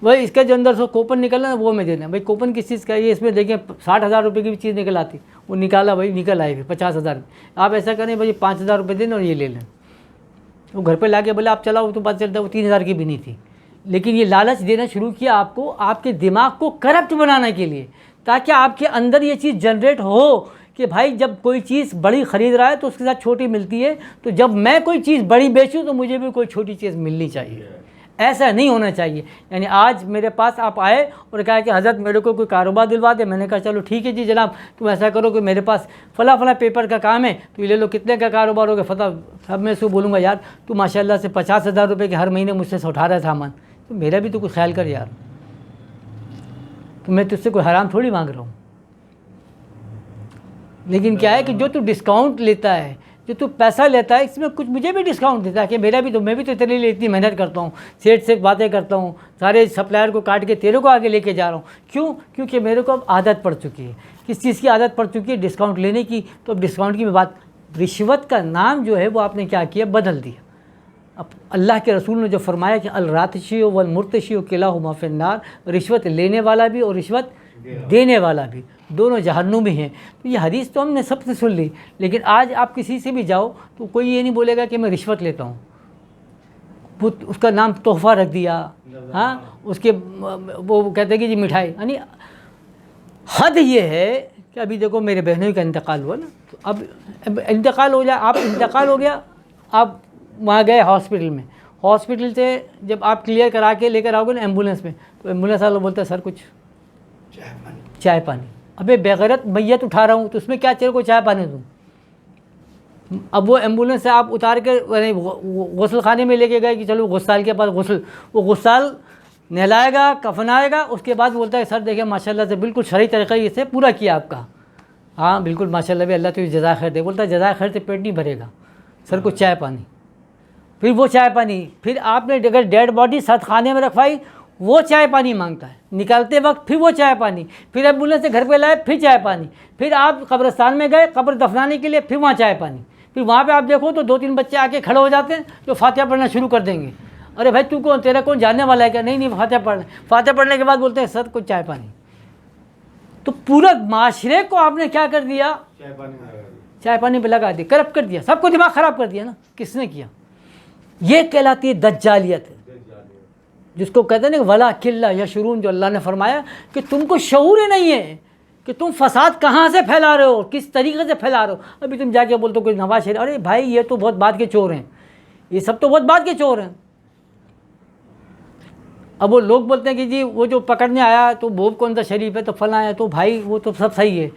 وہی اس کے جو اندر سے کوپن نکلنا ہے وہ میں دے دیں. بھائی کوپن کس چیز کا ہے, یہ اس میں دیکھیں 60,000 روپے کی بھی چیز نکل آتی, وہ نکالا بھائی نکل آئے گی 50,000. آپ ایسا کریں بھائی 5,000 روپے دیں اور یہ لے لیں. وہ گھر پہ لا کے بولے آپ چلاؤ, تو پتہ چلتا ہے وہ 3,000 کی بھی نہیں تھی. لیکن یہ لالچ دینا شروع کیا آپ کو, آپ کے دماغ کو کرپٹ بنانے کے لیے, تاکہ آپ کے اندر یہ چیز جنریٹ ہو کہ بھائی جب کوئی چیز بڑی خرید رہا ہے تو اس کے ساتھ چھوٹی ملتی ہے, تو جب میں کوئی چیز بڑی بیچوں تو مجھے بھی کوئی چھوٹی چیز ملنی چاہیے. ایسا نہیں ہونا چاہیے. یعنی آج میرے پاس آپ آئے اور کہا کہ حضرت میرے کو کوئی کاروبار دلوا دے. میں نے کہا چلو ٹھیک ہے جی جناب, تم ایسا کرو کہ میرے پاس فلاں پیپر کا کام ہے, تو یہ لے لو, کتنے کا کاروبار ہوگا فتح. سب میں سے بولوں گا یار تو ماشاء اللہ سے 50,000 روپے کے ہر مہینے مجھ سے اٹھا رہا ہے سامان, تو میرا بھی تو کوئی خیال کر یار, تو میں تجھ سے کوئی حرام تھوڑی مانگ رہا ہوں. لیکن کیا ہے کہ جو تو ڈسکاؤنٹ لیتا ہے, جو تو پیسہ لیتا ہے, اس میں کچھ مجھے بھی ڈسکاؤنٹ دیتا ہے کہ میرا بھی تو, میں بھی تو تیرے لیے اتنی محنت کرتا ہوں, سیٹ سے باتیں کرتا ہوں, سارے سپلائر کو کاٹ کے تیرے کو آگے لے کے جا رہا ہوں. کیوں؟ کیونکہ میرے کو اب عادت پڑ چکی ہے. کس چیز کی عادت پڑ چکی ہے؟ ڈسکاؤنٹ لینے کی. تو اب ڈسکاؤنٹ کی بات, رشوت کا نام جو ہے وہ آپ نے کیا کیا, بدل دیا. اب اللہ کے رسول نے جو فرمایا کہ الراتشی والمرتشی کلاہما فی النار, رشوت لینے والا بھی اور رشوت دینے والا بھی دونوں جہنمی ہیں. تو یہ حدیث تو ہم نے سب سے سن لی, لیکن آج آپ کسی سے بھی جاؤ تو کوئی یہ نہیں بولے گا کہ میں رشوت لیتا ہوں. اس کا نام تحفہ رکھ دیا, ہاں اس کے وہ کہتے ہیں کہ جی مٹھائی. یعنی حد یہ ہے کہ ابھی دیکھو میرے بہنوں کا انتقال ہوا نا, تو اب انتقال ہو جائے, آپ انتقال ہو گیا, آپ وہاں گئے ہاسپٹل میں, ہاسپٹل سے جب آپ کلیئر کرا کے لے کر آؤ گے نا ایمبولینس میں، تو ایمبولینس والا بولتا ہے سر کچھ چائے پانی. ابے بغیرت میت اٹھا رہا ہوں تو اس میں کیا چاہیے، کوئی چائے پانی دوں. اب وہ ایمبولینس سے آپ اتار کے غسل خانے میں لے کے گئے کہ چلو غسال کے پاس غسل، وہ غسال نہلائے گا، کفنائے گا، اس کے بعد بولتا ہے سر دیکھیں ماشاء اللہ سے بالکل شرعی طریقہ یہ سے پورا کیا آپ کا. ہاں بالکل ماشاء اللہ بھی اللہ تو جزائے خیر دے. بولتا ہے جزائے خیر سے پیٹ نہیں بھرے گا سر، کچھ چائے پانی. پھر وہ چائے پانی، پھر آپ نے اگر ڈیڈ باڈی ساتھ خانے میں رکھوائی وہ چائے پانی مانگتا ہے، نکالتے وقت پھر وہ چائے پانی، پھر ایمبولینس سے گھر پہ لائے پھر چائے پانی، پھر آپ قبرستان میں گئے قبر دفنانے کے لیے پھر وہاں چائے پانی. پھر وہاں پہ آپ دیکھو تو 2-3 بچے آ کے کھڑے ہو جاتے ہیں جو فاتحہ پڑھنا شروع کر دیں گے. ارے بھائی تو کون، تیرا کون جاننے والا ہے کیا؟ نہیں فاتحہ پڑھنا. فاتحہ پڑھنے کے بعد بولتے ہیں سر کچھ چائے پانی. تو پورا معاشرے کو آپ نے کیا کر دیا، چائے پانی پہ لگا دیا، کرپٹ کر دیا، سب کو دماغ خراب کر دیا نا. کس نے کیا؟ یہ کہلاتی ہے دجالیت، جس کو کہتے ہیں نا ولا کلّا یشرون، جو اللہ نے فرمایا کہ تم کو شعور ہی نہیں ہے کہ تم فساد کہاں سے پھیلا رہے ہو، کس طریقے سے پھیلا رہے ہو. ابھی تم جا کے بولتے ہو کوئی نواز شریف، ارے بھائی یہ تو بہت بعد کے چور ہیں، یہ سب تو بہت بعد کے چور ہیں. اب وہ لوگ بولتے ہیں کہ جی وہ جو پکڑنے آیا تو وہ کون سا شریف ہے تو فلاں ہے، تو بھائی وہ تو سب صحیح ہے.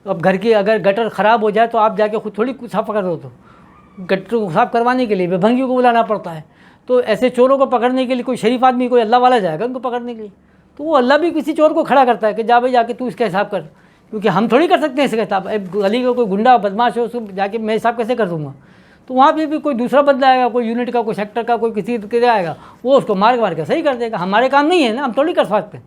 اب گھر کی اگر گٹر خراب ہو جائے تو آپ جا کے خود تھوڑی صاف کر دو، تو گٹر کو صاف کروانے کے لیے بھنگیوں کو بلانا پڑتا ہے. تو ایسے چوروں کو پکڑنے کے لیے کوئی شریف آدمی، کوئی اللہ والا جائے گا ان کو پکڑنے کے لیے. تو وہ اللہ بھی کسی چور کو کھڑا کرتا ہے کہ جا بھائی جا کے تو اس کا حساب کر، کیونکہ ہم تھوڑی کر سکتے ہیں اس کا حساب. گلی کا کوئی گنڈا بدماش ہو اس کو جا کے میں حساب کیسے کر دوں گا؟ تو وہاں پہ بھی کوئی دوسرا بدلا آئے گا، کوئی یونٹ کا، کوئی سیکٹر کا، کوئی کسی کے آئے گا، وہ اس کو مار کے صحیح کر دے گا. ہمارے کام نہیں ہے نا، ہم تھوڑی کر سکتے.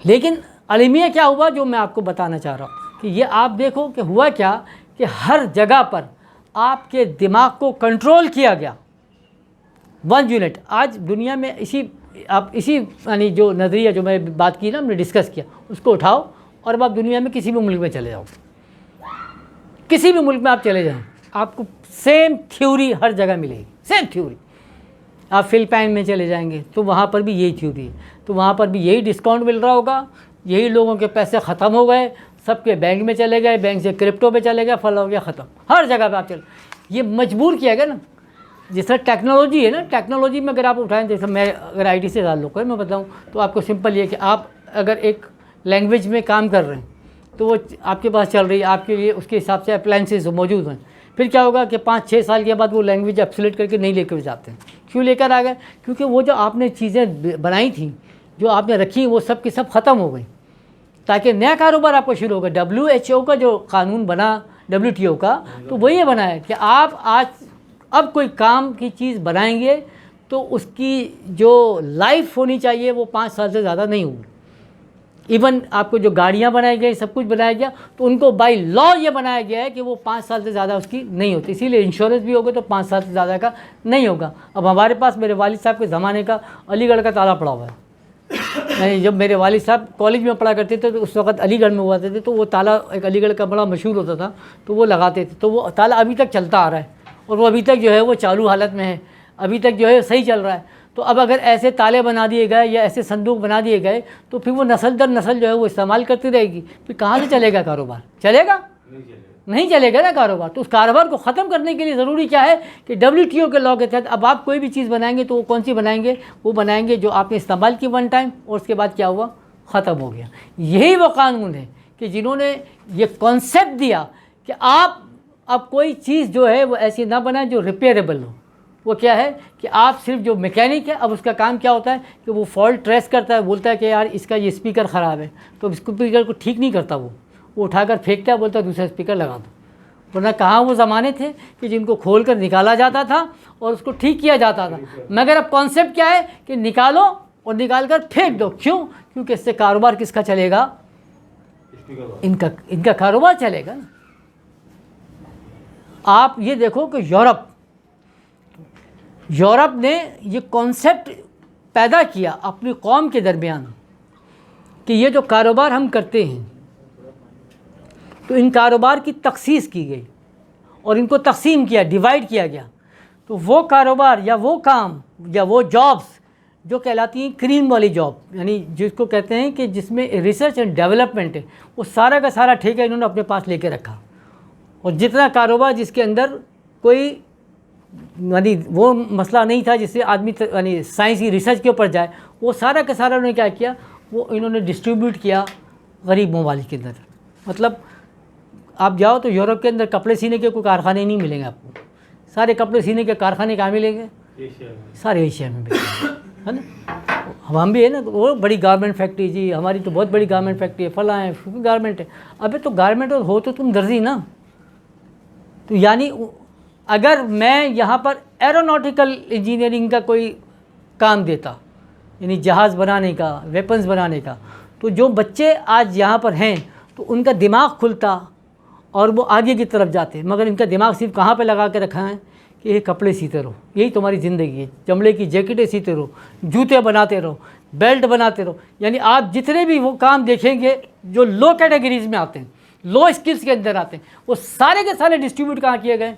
لیکن المیہ کیا ہوا جو میں آپ کو بتانا چاہ رہا ہوں کہ یہ آپ دیکھو کہ ہوا کیا کہ ہر جگہ پر آپ کے دماغ کو کنٹرول کیا گیا. 1 یونٹ آج دنیا میں اسی یعنی جو نظریہ جو میں بات کی نا، ہم نے ڈسکس کیا، اس کو اٹھاؤ اور اب آپ دنیا میں کسی بھی ملک میں چلے جاؤ، کسی بھی ملک میں آپ چلے جائیں، آپ کو سیم تھیوری ہر جگہ ملے گی، سیم تھیوری. آپ فلپائن میں چلے جائیں گے تو وہاں پر بھی یہی تھیوری ہے، تو وہاں پر بھی یہی ڈسکاؤنٹ مل رہا ہوگا، یہی لوگوں کے پیسے ختم ہو گئے، سب کے بینک میں چلے گئے، بینک سے کرپٹو پہ چلے گئے، فلاں ہو گیا ختم. ہر جگہ پہ آپ چلے، یہ مجبور کیا گیا نا. جس طرح ٹیکنالوجی ہے نا، ٹیکنالوجی میں اگر آپ اٹھائیں، جیسے میں اگر آئی ٹی سے تعلق ہے میں بتاؤں تو آپ کو سمپل یہ کہ آپ اگر ایک لینگویج میں کام کر رہے ہیں تو وہ آپ کے پاس چل رہی ہے، آپ کے لیے اس کے حساب سے اپلائنسز موجود ہیں. پھر کیا ہوگا کہ 5-6 سال کے بعد وہ لینگویج ایبسلیٹ کر کے نہیں لے کر جاتے ہیں. کیوں لے کر آ گئے؟ کیونکہ وہ جو آپ نے چیزیں بنائی تھیں، جو آپ نے رکھی وہ سب کی سب ختم ہو گئی، تاکہ نیا کاروبار آپ کو شروع ہوگا. WHO کا جو قانون بنا، WTO کا، تو وہ یہ بنا ہے کہ آپ اب کوئی کام کی چیز بنائیں گے تو اس کی جو لائف ہونی چاہیے وہ 5 سال سے زیادہ نہیں ہوگی. ایون آپ کو جو گاڑیاں بنائی گئی، سب کچھ بنایا گیا، تو ان کو بائی لا یہ بنایا گیا ہے کہ وہ 5 سال سے زیادہ اس کی نہیں ہوتی. اسی لیے انشورنس بھی ہوگا تو 5 سال سے زیادہ کا نہیں ہوگا. اب ہمارے پاس میرے والد صاحب کے زمانے کا علی گڑھ کا تالا پڑا ہوا ہے. جب میرے والد صاحب کالج میں پڑھا کرتے تھے تو اس وقت علی گڑھ میں ہوا تھے، تو وہ تالا ایک علی گڑھ کا بڑا مشہور ہوتا تھا، تو وہ لگاتے تھے. تو وہ تالا ابھی تک چلتا آ رہا ہے اور وہ ابھی تک جو ہے وہ چالو حالت میں ہے، ابھی تک جو ہے صحیح چل رہا ہے. تو اب اگر ایسے تالے بنا دیے گئے یا ایسے صندوق بنا دیے گئے تو پھر وہ نسل در نسل جو ہے وہ استعمال کرتی رہے گی. پھر کہاں سے چلے گا کاروبار؟ چلے گا نہیں چلے گا نا کاروبار. تو اس کاروبار کو ختم کرنے کے لیے ضروری کیا ہے کہ WTO کے لاء کے تحت اب آپ کوئی بھی چیز بنائیں گے تو وہ کون سی بنائیں گے؟ وہ بنائیں گے جو آپ نے استعمال کی 1 ٹائم اور اس کے بعد کیا ہوا؟ ختم ہو گیا. یہی وہ قانون ہے کہ جنہوں نے یہ کانسیپٹ دیا کہ آپ اب کوئی چیز جو ہے وہ ایسی نہ بنائیں جو ریپیئریبل ہو. وہ کیا ہے کہ آپ صرف جو میکینک ہے، اب اس کا کام کیا ہوتا ہے کہ وہ فالٹ ٹریس کرتا ہے، بولتا ہے کہ یار اس کا یہ اسپیکر خراب ہے، تو اس اسپیکر کو ٹھیک نہیں کرتا، وہ اٹھا کر پھینکتا ہے، بولتا ہے دوسرا اسپیکر لگا دو. ورنہ کہاں وہ زمانے تھے کہ جن کو کھول کر نکالا جاتا تھا اور اس کو ٹھیک کیا جاتا تھا. مگر اب کانسیپٹ کیا ہے کہ نکالو اور نکال کر پھینک دو. کیوں؟ کیونکہ اس سے کاروبار کس کا چلے گا؟ ان کا کاروبار چلے گا. آپ یہ دیکھو کہ یورپ نے یہ کانسیپٹ پیدا کیا اپنی قوم کے درمیان کہ یہ جو کاروبار ہم کرتے ہیں تو ان کاروبار کی تخصیص کی گئی اور ان کو تقسیم کیا، ڈیوائڈ کیا گیا. تو وہ کاروبار یا وہ کام یا وہ جابس جو کہلاتی ہیں کریم والی جاب، یعنی جس کو کہتے ہیں کہ جس میں ریسرچ اینڈ ڈیولپمنٹ ہے، وہ سارا کا سارا ٹھیکہ انہوں نے اپنے پاس لے کے رکھا. اور جتنا کاروبار جس کے اندر کوئی یعنی وہ مسئلہ نہیں تھا جس سے آدمی یعنی سائنسی ریسرچ کے اوپر جائے، وہ سارا کا سارا انہوں نے کیا کیا، وہ انہوں نے ڈسٹریبیوٹ کیا غریب ممالک کے اندر. مطلب آپ جاؤ تو یورپ کے اندر کپڑے سینے کے کوئی کارخانے نہیں ملیں گے آپ کو، سارے کپڑے سینے کے کارخانے کہاں ملیں گے؟ سارے ایشیا میں ہے نا. ہم بھی ہے نا، تو وہ بڑی گارمنٹ فیکٹری، جی ہماری تو بہت بڑی گارمنٹ فیکٹری ہے، فلاں ہے گارمنٹ ہے. ابھی تو گارمنٹ ہو تو تم درزی نا. تو یعنی اگر میں یہاں پر ایروناٹیکل انجینئرنگ کا کوئی کام دیتا، یعنی جہاز بنانے کا، ویپنز بنانے کا، تو جو بچے آج یہاں پر ہیں تو ان کا دماغ کھلتا اور وہ آگے کی طرف جاتے. مگر ان کا دماغ صرف کہاں پہ لگا کے رکھا ہے کہ یہ کپڑے سیتے رہو، یہی تمہاری زندگی ہے، چمڑے کی جیکٹیں سیتے رہو، جوتے بناتے رہو، بیلٹ بناتے رہو. یعنی آپ جتنے بھی وہ کام دیکھیں گے جو لو کیٹیگریز میں آتے ہیں، لو اسکلس کے اندر آتے ہیں، وہ سارے کے سارے ڈسٹریبیوٹ کہاں کیے گئے؟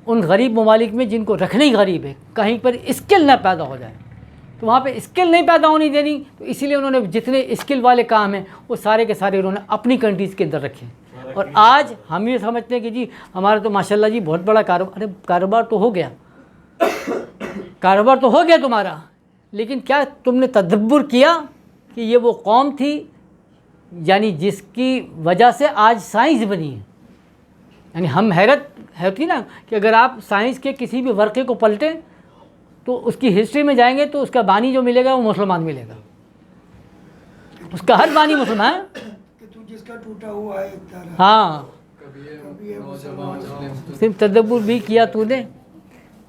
ان غریب ممالک میں جن کو رکھنے ہی غریب ہے، کہیں پر اسکل نہ پیدا ہو جائے. تو وہاں پہ اسکل نہیں پیدا ہونی دینی، تو اسی لیے انہوں نے جتنے اسکل والے کام ہیں وہ سارے کے سارے انہوں نے اپنی کنٹریز کے اندر رکھے. اور آج ہم یہ سمجھتے ہیں کہ جی ہمارا تو ماشاء اللہ جی بہت بڑا کاروبار. ارے کاروبار تو ہو گیا، کاروبار تو ہو گیا تمہارا، لیکن کیا تم نے تدبر کیا کہ یہ وہ قوم تھی یعنی جس کی وجہ سے آج سائنس بنی ہے. یعنی ہم حیرت ہوتی نا کہ اگر آپ سائنس کے کسی بھی ورقے کو پلٹیں تو اس کی ہسٹری میں جائیں گے تو اس کا بانی جو ملے گا وہ مسلمان ملے گا، اس کا ہر بانی مسلمان ہے. جس کا ٹوٹا ہوا ہے ہاں، صرف تدبر بھی کیا تو نے.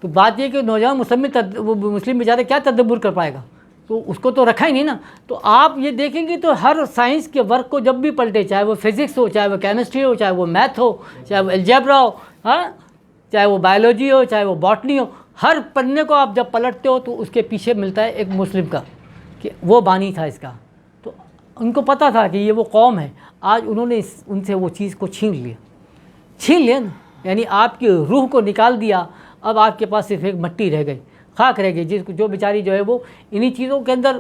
تو بات یہ کہ نوجوان مسلم بیچارہ کیا تدبر کر پائے گا، تو اس کو تو رکھا ہی نہیں نا. تو آپ یہ دیکھیں گے تو ہر سائنس کے ورک کو جب بھی پلٹے، چاہے وہ فزکس ہو، چاہے وہ کیمسٹری ہو، چاہے وہ میتھ ہو، چاہے وہ الجبرا ہو، ہاں چاہے وہ بایولوجی ہو، چاہے وہ باٹنی ہو، ہر پنے کو آپ جب پلٹتے ہو تو اس کے پیچھے ملتا ہے ایک مسلم کا کہ وہ بانی تھا اس کا. تو ان کو پتہ تھا کہ یہ وہ قوم ہے. آج انہوں نے ان سے وہ چیز کو چھین لیا نا. یعنی آپ کی روح کو نکال دیا. اب آپ کے پاس صرف ایک مٹی رہ گئی، خاک رہ گئی، جس کو جو بیچاری جو ہے وہ انہی چیزوں کے اندر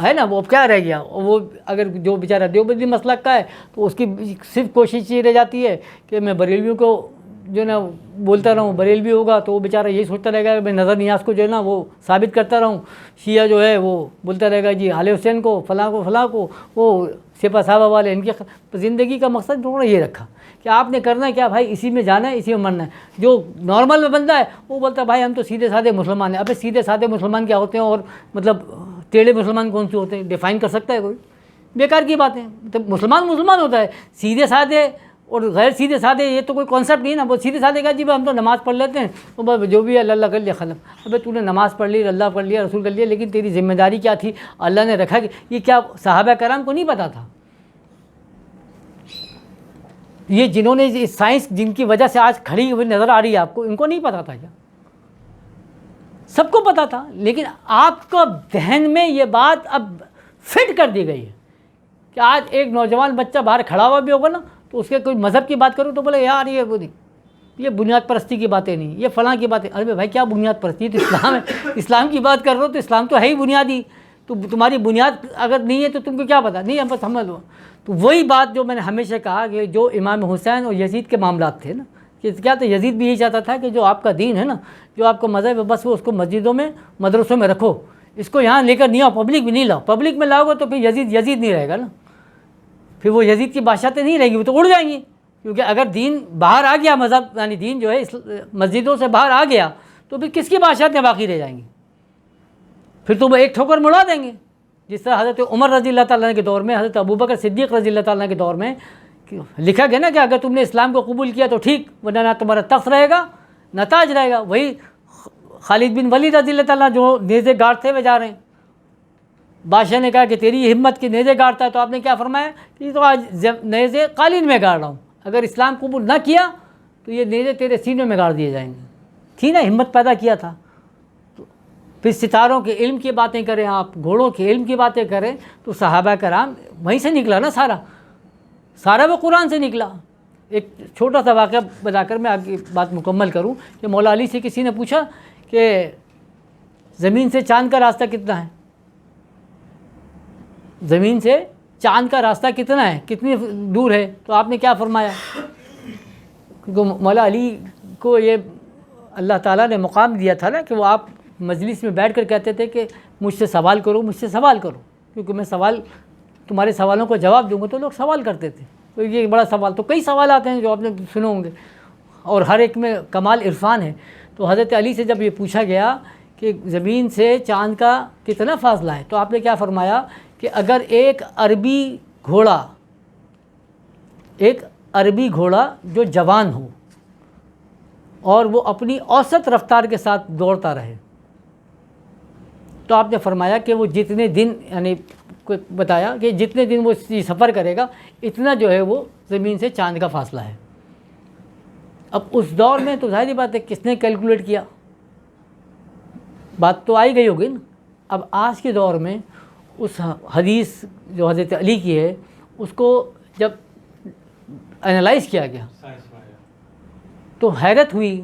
ہے نا. وہ اب کیا رہ گیا؟ وہ اگر جو بیچارہ دیوبندی مسلک کا ہے تو اس کی صرف کوشش یہ رہ جاتی ہے کہ میں بریلویوں کو جو ہے نا بولتا رہوں، بریلوی ہوگا تو وہ بیچارہ یہی سوچتا رہے گا کہ میں نظر نیاز کو جو ہے نا وہ ثابت کرتا رہوں. شیعہ جو ہے وہ بولتا رہے گا جی حال حسین کو فلاں کو وہ سپہ صحابہ والے. ان کی زندگی کا مقصد انہوں نے یہ رکھا کہ آپ نے کرنا ہے کیا بھائی، اسی میں جانا ہے، اسی میں مرنا ہے. جو نارمل میں بندہ ہے وہ بولتا ہے بھائی ہم تو سیدھے سادھے مسلمان ہیں. ابھی سیدھے سادھے مسلمان کیا ہوتے ہیں اور مطلب ٹیڑھے مسلمان کون سے ہوتے ہیں؟ ڈیفائن کر سکتا ہے کوئی؟ بیکار کی بات ہے. تو مسلمان ہوتا ہے، سیدھے سادھے اور غیر سیدھے سادھے یہ تو کوئی کانسیپٹ نہیں ہے نا. وہ سیدھے سادھے کا جی ہم تو نماز پڑھ لیتے ہیں، وہ جو بھی ہے اللہ کر لیا ختم. ابھی تو نے نماز پڑھ لی، اللہ پڑھ لیا، رسول کر لیا، لیکن تیری ذمہ داری کیا تھی؟ اللہ نے رکھا کہ یہ کیا صحابہ کرام کو نہیں پتہ تھا؟ یہ جنہوں نے سائنس جن کی وجہ سے آج کھڑی ہوئی نظر آ رہی ہے آپ کو، ان کو نہیں پتہ تھا کیا؟ سب کو پتہ تھا. لیکن آپ کا ذہن میں یہ بات اب فٹ کر دی گئی ہے کہ آج ایک نوجوان بچہ باہر کھڑا ہوا بھی ہوگا نا تو اس کے کوئی مذہب کی بات کرو تو بولے یار یہ بنیاد پرستی کی باتیں نہیں، یہ فلاں کی باتیں. ارے بھائی کیا بنیاد پرستی؟ تو اسلام ہے، اسلام کی بات کر رہے ہو تو اسلام تو ہے ہی بنیادی. تو تمہاری بنیاد اگر نہیں ہے تو تم کو کیا پتہ؟ نہیں ہم بس سمجھ لو. تو وہی بات جو میں نے ہمیشہ کہا کہ جو امام حسین اور یزید کے معاملات تھے نا، کہ کیا تو یزید بھی یہی چاہتا تھا کہ جو آپ کا دین ہے نا، جو آپ کا مذہب ہے، بس وہ اس کو مسجدوں میں مدرسوں میں رکھو، اس کو یہاں لے کر نہیں آؤ، پبلک میں نہیں لاؤ. پبلک میں لاؤ گے تو پھر یزید نہیں رہے گا نا، پھر وہ یزید کی بادشاہتیں نہیں رہیں گی، وہ تو اڑ جائیں گی. کیونکہ اگر دین باہر آ گیا، مذہب یعنی دین جو ہے مسجدوں سے باہر آ گیا تو پھر کس کی بادشاہتیں باقی رہ جائیں گی؟ پھر تو وہ ایک ٹھوکر مڑا دیں گے. جس طرح حضرت عمر رضی اللہ تعالیٰ کے دور میں، حضرت ابوبکر صدیق رضی اللہ تعالیٰ کے دور میں لکھا گیا نا کہ اگر تم نے اسلام کو قبول کیا تو ٹھیک، ورنہ نہ تمہارا تخت رہے گا نہ تاج رہے گا. وہی خالد بن ولید رضی اللہ تعالیٰ جو نیزے گاڑتے ہوئے جا رہے ہیں، بادشاہ نے کہا کہ تیری یہ ہمت کی نیزے گاڑتا ہے، تو آپ نے کیا فرمایا کہ تو آج نیزے قالین میں گاڑ رہا ہوں، اگر اسلام قبول نہ کیا تو یہ نیزے تیرے سینوں میں گاڑ دیے جائیں گے. تھی نا، ہمت پیدا کیا تھا. پھر ستاروں کے علم کی باتیں کریں آپ، گھوڑوں کے علم کی باتیں کریں، تو صحابہ کرام وہیں سے نکلا نا، سارا وہ قرآن سے نکلا. ایک چھوٹا سا واقعہ بتا کر میں آگے بات مکمل کروں کہ مولا علی سے کسی نے پوچھا کہ زمین سے چاند کا راستہ کتنا ہے؟ زمین سے چاند کا راستہ کتنا ہے، کتنی دور ہے؟ تو آپ نے کیا فرمایا؟ کیونکہ مولا علی کو یہ اللہ تعالیٰ نے مقام دیا تھا نا کہ وہ آپ مجلس میں بیٹھ کر کہتے تھے کہ مجھ سے سوال کرو، مجھ سے سوال کرو، کیونکہ میں تمہارے سوالوں کو جواب دوں گا. تو لوگ سوال کرتے تھے. تو یہ بڑا سوال، تو کئی سوال آتے ہیں جو آپ نے سنے ہوں گے، اور ہر ایک میں کمال عرفان ہے. تو حضرت علی سے جب یہ پوچھا گیا کہ زمین سے چاند کا کتنا فاصلہ ہے، تو آپ نے کیا فرمایا کہ اگر ایک عربی گھوڑا جو جوان ہو اور وہ اپنی اوسط رفتار کے ساتھ دوڑتا رہے، تو آپ نے فرمایا کہ وہ جتنے دن، یعنی بتایا کہ جتنے دن وہ سفر کرے گا اتنا جو ہے وہ زمین سے چاند کا فاصلہ ہے. اب اس دور میں تو ظاہری بات ہے کس نے کیلکولیٹ کیا، بات تو آئی گئی ہوگی نا. اب آج کے دور میں اس حدیث جو حضرت علی کی ہے اس کو جب انالائز کیا گیا تو حیرت ہوئی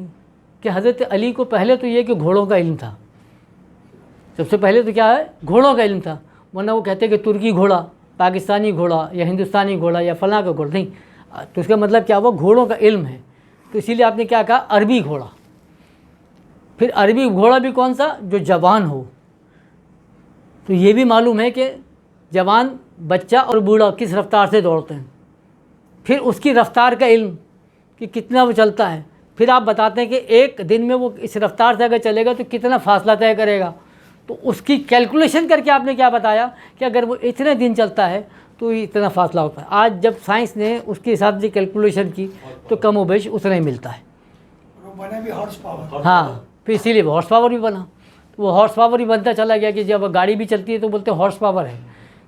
کہ حضرت علی کو پہلے تو یہ کہ گھوڑوں کا علم تھا. سب سے پہلے تو کیا ہے، گھوڑوں کا علم تھا. ورنہ وہ کہتے کہ ترکی گھوڑا، پاکستانی گھوڑا یا ہندوستانی گھوڑا یا فلاں کا گھوڑا، نہیں. تو اس کا مطلب کیا ہوا، گھوڑوں کا علم ہے. تو اسی لیے آپ نے کیا کہا، عربی گھوڑا. پھر عربی گھوڑا بھی کون سا، جو جوان ہو. تو یہ بھی معلوم ہے کہ جوان، بچہ اور بوڑھا کس رفتار سے دوڑتے ہیں. پھر اس کی رفتار کا علم کہ کتنا وہ چلتا ہے. پھر آپ بتاتے ہیں کہ ایک دن میں وہ اس رفتار سے اگر چلے گا تو کتنا فاصلہ طے کرے گا. تو اس کی کیلکولیشن کر کے آپ نے کیا بتایا کہ اگر وہ اتنے دن چلتا ہے تو اتنا فاصلہ ہوتا ہے. آج جب سائنس نے اس کے حساب سے کیلکولیشن کی تو کم و بیش اتنا ہی ملتا ہے. بنا بھی ہارس پاور. ہاں، پھر اسی لیے وہ ہارس پاور بھی بنا. تو وہ ہارس پاور بھی بنتا چلا گیا کہ جب گاڑی بھی چلتی ہے تو بولتے ہیں ہارس پاور ہے.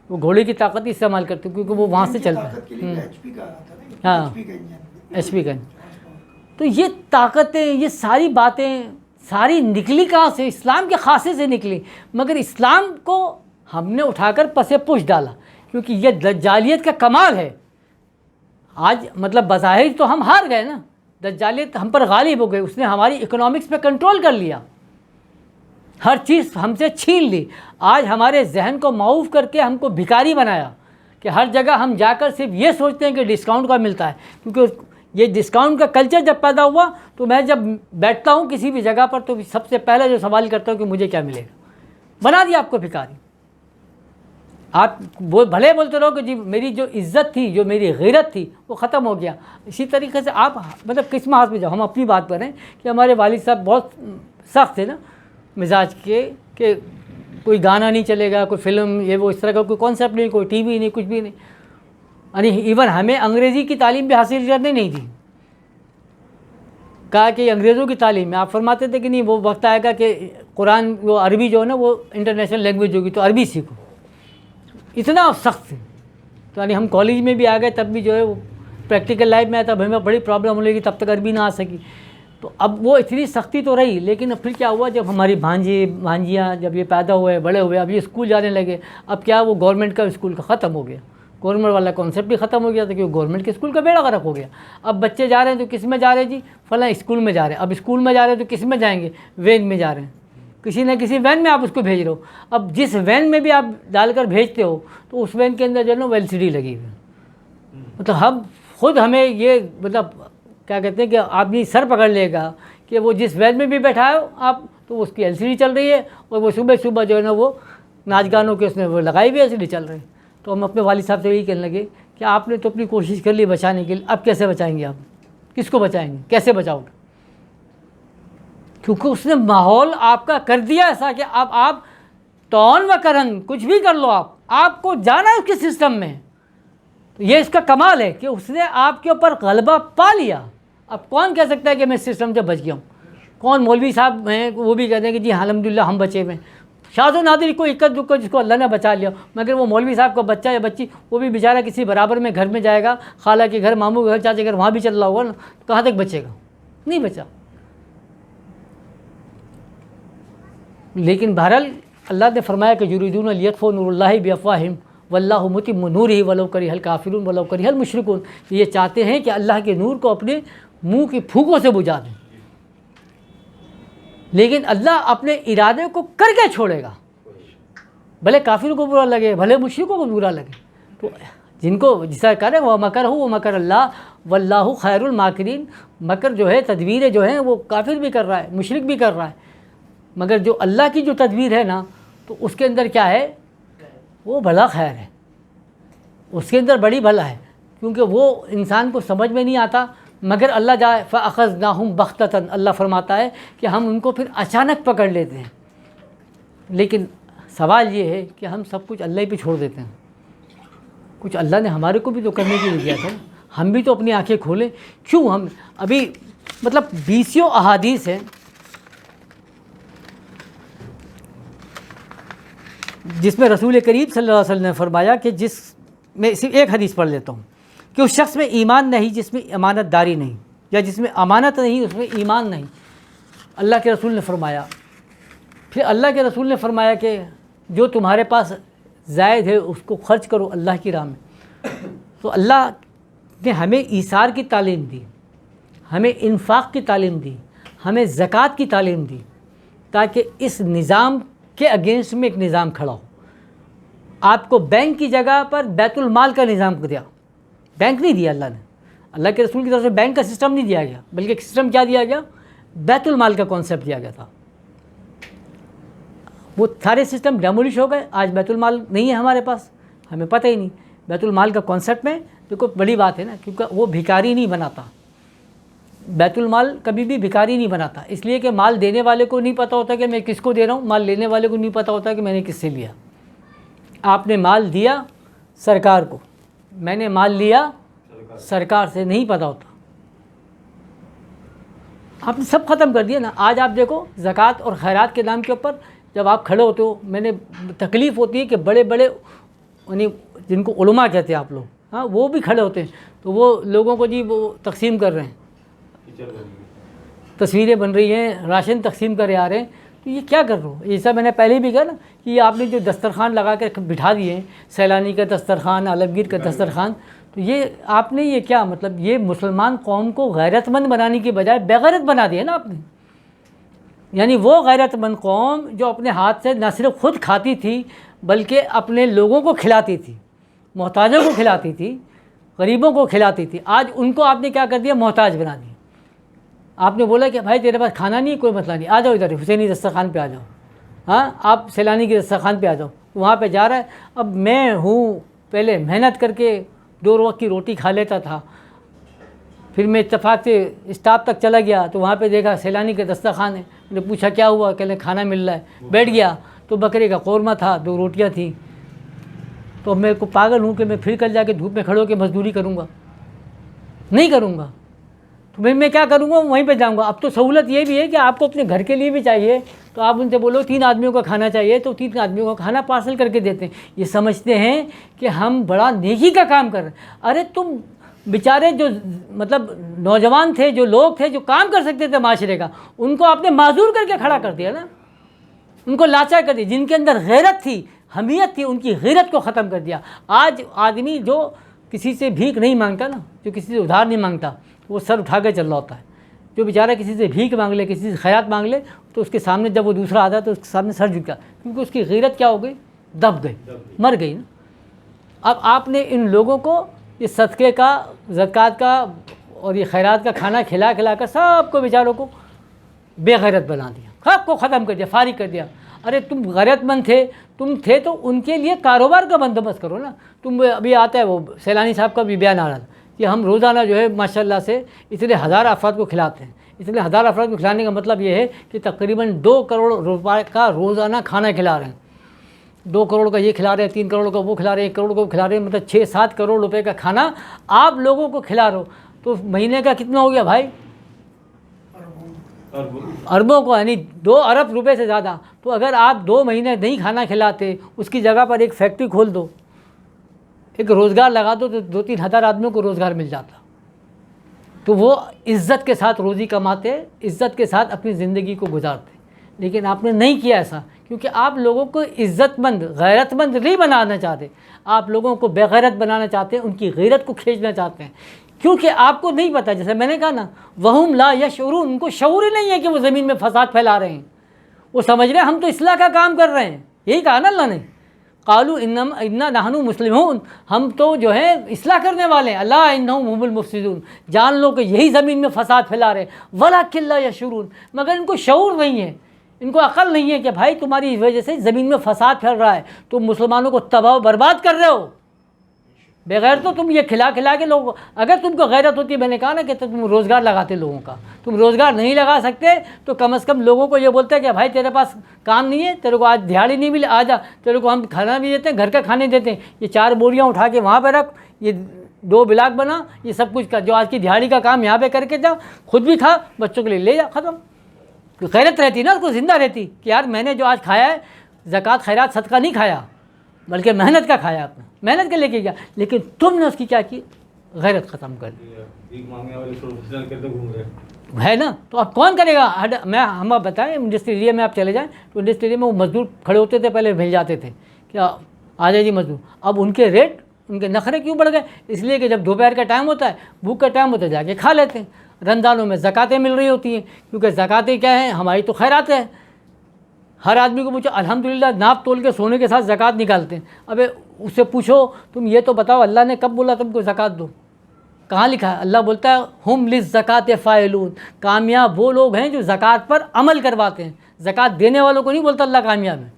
وہ گھوڑے کی طاقت استعمال کرتے ہیں کیونکہ وہ وہاں سے چلتا ہے. ہاں، ایچ پی کا. تو یہ طاقتیں، یہ ساری باتیں ساری نکلی کہاں سے، اسلام کے خاصے سے نکلی. مگر اسلام کو ہم نے اٹھا کر پس پش ڈالا کیونکہ یہ دجالیت کا کمال ہے. آج مطلب بظاہر تو ہم ہار گئے نا، دجالیت ہم پر غالب ہو گئی. اس نے ہماری اکنامکس پہ کنٹرول کر لیا، ہر چیز ہم سے چھین لی. آج ہمارے ذہن کو معوف کر کے ہم کو بھکاری بنایا کہ ہر جگہ ہم جا کر صرف یہ سوچتے ہیں کہ ڈسکاؤنٹ کا ملتا ہے. کیونکہ یہ ڈسکاؤنٹ کا کلچر جب پیدا ہوا تو میں جب بیٹھتا ہوں کسی بھی جگہ پر تو سب سے پہلے جو سوال کرتا ہوں کہ مجھے کیا ملے گا. بنا دیا آپ کو بھکاری. آپ وہ بھلے بولتے رہو کہ جی میری جو عزت تھی، جو میری غیرت تھی وہ ختم ہو گیا. اسی طریقے سے آپ مطلب کس محاذ پہ جاؤ، ہم اپنی بات کریں کہ ہمارے والد صاحب بہت سخت تھے نا مزاج کے، کہ کوئی گانا نہیں چلے گا، کوئی فلم یہ وہ اس طرح کا کوئی کانسیپٹ نہیں، کوئی ٹی وی نہیں، کچھ بھی نہیں. یعنی ایون ہمیں انگریزی کی تعلیم بھی حاصل کرنے نہیں دی. کہا کہ انگریزوں کی تعلیم میں آپ فرماتے تھے کہ نہیں وہ وقت آئے گا کہ قرآن وہ عربی جو ہے نا وہ انٹرنیشنل لینگویج ہوگی تو عربی سیکھو. اتنا سخت تھے. تو یعنی ہم کالج میں بھی آ گئے تب بھی جو ہے وہ پریکٹیکل لائف میں آیا تب ہمیں بڑی پرابلم ہونے لگی، تب تک عربی نہ آ سکی. تو اب وہ اتنی سختی تو رہی، لیکن پھر کیا ہوا جب ہماری بھانجیاں جب یہ پیدا ہوئے، بڑے ہوئے، اب یہ اسکول جانے لگے. اب کیا وہ گورنمنٹ کا اسکول کا ختم ہو گیا، گورنمنٹ والا کانسیپٹ بھی ختم ہو گیا تھا کیونکہ گورنمنٹ کے اسکول کا بیڑا غرق ہو گیا. اب بچے جا رہے ہیں تو کس میں جا رہے ہیں جی، فلاں اسکول میں جا رہے ہیں. اب اسکول میں جا رہے ہیں تو کس میں جائیں گے، وین میں جا رہے ہیں. کسی نہ کسی وین میں آپ اس کو بھیج رہے ہو. اب جس وین میں بھی آپ ڈال کر بھیجتے ہو تو اس وین کے اندر جو ہے نا وہ LCD لگی ہوئی. مطلب ہم خود ہمیں یہ مطلب کیا کہتے ہیں کہ آدمی سر پکڑ لے گا کہ وہ جس وین میں بھی بیٹھا ہو آپ تو اس کی LCD چل رہی ہے اور وہ صبح صبح جو ہے نا وہ ناچ گانوں کے اس نے وہ لگائی ہوئی LCD چل رہی ہے. تو ہم اپنے والد صاحب سے یہی کہنے لگے کہ آپ نے تو اپنی کوشش کر لی بچانے کے لیے، اب کیسے بچائیں گے، آپ کس کو بچائیں گے، کیسے بچاؤ گے. کیونکہ اس نے ماحول آپ کا کر دیا ایسا کہ اب آپ ٹون و کرن کچھ بھی کر لو، آپ کو جانا ہے اس کے سسٹم میں. تو یہ اس کا کمال ہے کہ اس نے آپ کے اوپر غلبہ پا لیا. اب کون کہہ سکتا ہے کہ میں سسٹم سے بچ گیا ہوں. کون مولوی صاحب ہیں وہ بھی کہتے ہیں کہ جی الحمدللہ ہم بچے ہوئے ہیں. شاذ و نادر کوئی اکت دکھ جس کو اللہ نے بچا لیا، مگر وہ مولوی صاحب کا بچہ یا بچی وہ بھی بیچارہ کسی برابر میں گھر میں جائے گا، خالہ کے گھر، ماموں کے گھر، چاچے کے گھر، وہاں بھی چل رہا ہوگا نا، کہاں تک بچے گا، نہیں بچا. لیکن بہرحال اللہ نے فرمایا کہ یریدون لیطفئوا نور اللہ بافواہہم واللہ متم نورہ ولو کرہ الکافرون ولو کرہ المشرکون. یہ چاہتے ہیں کہ اللہ کے نور کو اپنے منہ کی پھوکوں سے بجھا دیں، لیکن اللہ اپنے ارادے کو کر کے چھوڑے گا، بھلے کافروں کو برا لگے، بھلے مشرکوں کو برا لگے. تو جن کو جسا کرے وہ مکر ہو وہ مکر اللہ واللہ خیر الماکرین. مکر جو ہے تدبیریں جو ہیں وہ کافر بھی کر رہا ہے, مشرک بھی کر رہا ہے, مگر جو اللہ کی جو تدبیر ہے نا تو اس کے اندر کیا ہے, وہ بھلا خیر ہے, اس کے اندر بڑی بھلا ہے, کیونکہ وہ انسان کو سمجھ میں نہیں آتا. مگر اللہ جائے فَأَخَذْنَاهُمْ بَغْتَةً, اللہ فرماتا ہے کہ ہم ان کو پھر اچانک پکڑ لیتے ہیں. لیکن سوال یہ ہے کہ ہم سب کچھ اللہ پہ چھوڑ دیتے ہیں. کچھ اللہ نے ہمارے کو بھی تو کرنے کے لیے دیا تھا, ہم بھی تو اپنی آنکھیں کھولیں. کیوں ہم ابھی مطلب 20 احادیث ہیں جس میں رسول کریم صلی اللہ علیہ وسلم نے فرمایا کہ جس میں صرف ایک حدیث پڑھ لیتا ہوں کہ اس شخص میں ایمان نہیں جس میں امانت داری نہیں, یا جس میں امانت نہیں اس میں ایمان نہیں. اللہ کے رسول نے فرمایا. پھر اللہ کے رسول نے فرمایا کہ جو تمہارے پاس زائد ہے اس کو خرچ کرو اللہ کی راہ میں. تو اللہ نے ہمیں ایثار کی تعلیم دی, ہمیں انفاق کی تعلیم دی, ہمیں زکوٰۃ کی تعلیم دی, تاکہ اس نظام کے اگینسٹ میں ایک نظام کھڑا ہو. آپ کو بینک کی جگہ پر بیت المال کا نظام دیا. بینک نہیں دیا اللہ نے, اللہ کے رسول کی طرف سے بینک کا سسٹم نہیں دیا گیا, بلکہ سسٹم کیا دیا گیا, بیت المال کا کانسیپٹ دیا گیا تھا. وہ سارے سسٹم ڈیمولش ہو گئے. آج بیت المال نہیں ہے ہمارے پاس, ہمیں پتہ ہی نہیں. بیت المال کا کانسیپٹ میں دیکھو بڑی بات ہے نا, کیونکہ وہ بھکاری نہیں بناتا. بیت المال کبھی بھی بھکاری نہیں بناتا, اس لیے کہ مال دینے والے کو نہیں پتہ ہوتا کہ میں کس کو دے رہا ہوں, مال لینے والے کو نہیں پتہ ہوتا کہ میں نے کس سے لیا. آپ نے مال دیا سرکار کو, میں نے مال لیا سرکار سے, نہیں پتہ ہوتا. آپ نے سب ختم کر دیا نا. آج آپ دیکھو زکوٰۃ اور خیرات کے نام کے اوپر جب آپ کھڑے ہوتے ہو, میں نے تکلیف ہوتی ہے کہ بڑے بڑے یعنی جن کو علماء کہتے ہیں آپ لوگ, ہاں وہ بھی کھڑے ہوتے ہیں تو وہ لوگوں کو جی وہ تقسیم کر رہے ہیں, تصویریں بن رہی ہیں, راشن تقسیم کرے آ رہے ہیں. تو یہ کیا کر رہے ہو؟ ایسا میں نے پہلے بھی کہا نا کہ یہ آپ نے جو دسترخوان لگا کے بٹھا دیے ہیں, سیلانی کا دسترخوان, عالمگیر کا دسترخوان, تو یہ آپ نے یہ کیا مطلب یہ مسلمان قوم کو غیرت مند بنانے کی بجائے بے غیرت بنا دیا نا آپ نے. یعنی وہ غیرت مند قوم جو اپنے ہاتھ سے نہ صرف خود کھاتی تھی بلکہ اپنے لوگوں کو کھلاتی تھی, محتاجوں کو کھلاتی تھی, غریبوں کو کھلاتی تھی, آج ان کو آپ نے کیا کر دیا, محتاج بنا دیا. آپ نے بولا کہ بھائی تیرے پاس کھانا نہیں, کوئی مسئلہ نہیں, آ جاؤ ادھر حسینی دسترخوان پہ آ جاؤ, ہاں آپ سیلانی کی دسترخوان پہ آ جاؤ. وہاں پہ جا رہا ہے. اب میں ہوں پہلے محنت کر کے 2 وقت کی روٹی کھا لیتا تھا, پھر میں اتفاق سے اسٹاف تک چلا گیا تو وہاں پہ دیکھا سیلانی کا دسترخوان ہے. میں نے پوچھا کیا ہوا, کہ کھانا مل رہا ہے. بیٹھ گیا تو بکرے کا قورمہ تھا, 2 روٹیاں تھیں. تو میں کو پاگل ہوں کہ میں پھر کل جا کے دھوپ میں کھڑے ہو کے مزدوری کروں گا؟ نہیں کروں گا. تو میں کیا کروں گا, وہیں پہ جاؤں گا. اب تو سہولت یہ بھی ہے کہ آپ کو اپنے گھر کے لیے بھی چاہیے تو آپ ان سے بولو 3 آدمیوں کا کھانا چاہیے تو 3 آدمیوں کا کھانا پارسل کر کے دیتے ہیں. یہ سمجھتے ہیں کہ ہم بڑا نیکی کا کام کر رہے ہیں. ارے تم بیچارے جو مطلب نوجوان تھے, جو لوگ تھے جو کام کر سکتے تھے معاشرے کا, ان کو آپ نے معذور کر کے کھڑا کر دیا نا, ان کو لاچار کر دیا. جن کے اندر غیرت تھی, حمیت تھی, ان کی غیرت کو ختم کر دیا. آج آدمی جو کسی سے بھیک نہیں مانگتا نا, جو کسی سے ادھار نہیں مانگتا, وہ سر اٹھا کے چل رہا ہوتا ہے. جو بیچارہ کسی سے بھیک مانگ لے, کسی سے خیرات مانگ لے, تو اس کے سامنے جب وہ دوسرا آتا ہے تو اس کے سامنے سر جھکا, کیونکہ اس کی غیرت کیا ہو گئی, دب گئی, مر گئی نا. اب آپ نے ان لوگوں کو یہ صدقے کا, زکوٰۃ کا اور یہ خیرات کا کھانا کھلا کھلا کر سب کو بیچاروں کو بے غیرت بنا دیا, سب کو ختم کر دیا, فارغ کر دیا. ارے تم غیرت مند تم تھے تو ان کے لیے کاروبار کا بندوبست کرو نا. تم ابھی آتا ہے وہ سیلانی صاحب کا بھی بیان آ رہا تھا کہ ہم روزانہ جو ہے ماشاءاللہ سے اتنے 1000 افراد کو کھلاتے ہیں. اتنے 1000 افراد کو کھلانے کا مطلب یہ ہے کہ تقریباً 2 کروڑ روپے کا روزانہ کھانا کھلا رہے ہیں. 2 کروڑ کا یہ کھلا رہے ہیں, 3 کروڑ کا وہ کھلا رہے ہیں, 1 کروڑ کو کھلا رہے ہیں, مطلب 6-7 کروڑ روپے کا کھانا آپ لوگوں کو کھلا رہے ہو. تو مہینے کا کتنا ہو گیا بھائی, اربوں کو, یعنی 2 ارب روپے سے زیادہ. تو اگر آپ 2 مہینے نہیں کھانا کھلاتے, اس کی جگہ پر ایک فیکٹری کھول دو, ایک روزگار لگا دو, تو 2-3 ہزار آدمیوں کو روزگار مل جاتا. تو وہ عزت کے ساتھ روزی کماتے, عزت کے ساتھ اپنی زندگی کو گزارتے. لیکن آپ نے نہیں کیا ایسا, کیونکہ آپ لوگوں کو عزت مند, غیرت مند نہیں بنانا چاہتے. آپ لوگوں کو بے غیرت بنانا چاہتے ہیں, ان کی غیرت کو کھینچنا چاہتے ہیں. کیونکہ آپ کو نہیں پتہ, جیسے میں نے کہا نا, وہم لا یشعرون, ان کو شعور ہی نہیں ہے کہ وہ زمین میں فساد پھیلا رہے ہیں. وہ سمجھ رہے ہیں ہم تو اصلاح کا کام کر رہے ہیں, یہی کہا نا اللہ نے, قالوا انا نحن مسلمون، ہم تو جو ہے اصلاح کرنے والے ہیں، الا انہم هم المفسدون، جان لو کہ یہی زمین میں فساد پھیلا رہے، ولکن لا یشعرون، مگر ان کو شعور نہیں ہے، ان کو عقل نہیں ہے کہ بھائی تمہاری وجہ سے زمین میں فساد پھیل رہا ہے، تم مسلمانوں کو تباہ و برباد کر رہے ہو، بغیر تو تم یہ کھلا کے لوگ، اگر تم کو غیرت ہوتی، میں نے کہا نا کہ تم روزگار لگاتے لوگوں کا، تم روزگار نہیں لگا سکتے تو کم از کم لوگوں کو یہ بولتے کہ بھائی تیرے پاس کام نہیں ہے، تیرے کو آج دیہاڑی نہیں ملی، آ جا، تیرے کو ہم کھانا بھی دیتے ہیں، گھر کا کھانے دیتے ہیں، یہ 4 بوریاں اٹھا کے وہاں پہ رکھ، یہ 2 بلاک بنا، یہ سب کچھ کر، جو آج کی دیہاڑی کا کام یہاں پہ کر کے جا، خود بھی کھا، بچوں کے لیے لے جا، ختم۔ غیرت رہتی نا، اس کو زندہ رہتی کہ یار میں نے جو آج کھایا ہے زکوٰۃ خیرات صدقہ نہیں کھایا، بلکہ محنت کا کھایا، آپ نے محنت کے لے کے گیا، لیکن تم نے اس کی کیا کی، غیرت ختم کر دی، بھیک مانگنے والے پروفیشنل کرتے گھوم رہے ہے نا۔ تو اب کون کرے گا؟ ہم آپ بتائیں، انڈسٹری ایریا میں آپ چلے جائیں تو انڈسٹری ایریا میں وہ مزدور کھڑے ہوتے تھے، پہلے مل جاتے تھے کہ آ جائے جی مزدور، اب ان کے ریٹ، ان کے نخرے کیوں بڑھ گئے؟ اس لیے کہ جب دوپہر کا ٹائم ہوتا ہے، بھوک کا ٹائم ہوتا ہے، جا کے کھا لیتے ہیں۔ رمضانوں میں زکاتیں مل رہی ہوتی ہیں، کیونکہ زکاتیں کیا ہیں، ہماری تو خیرات ہے، ہر آدمی کو پوچھو الحمدللہ ناپ تول کے سونے کے ساتھ زکوٰۃ نکالتے ہیں۔ ابے اس سے پوچھو تم یہ تو بتاؤ اللہ نے کب بولا تم کو زکوٰۃ دو؟ کہاں لکھا ہے؟ اللہ بولتا ہے ہم للزکوٰۃ فاعلون، کامیاب وہ لوگ ہیں جو زکوٰۃ پر عمل کرواتے ہیں، زکوٰۃ دینے والوں کو نہیں بولتا اللہ کامیاب ہے۔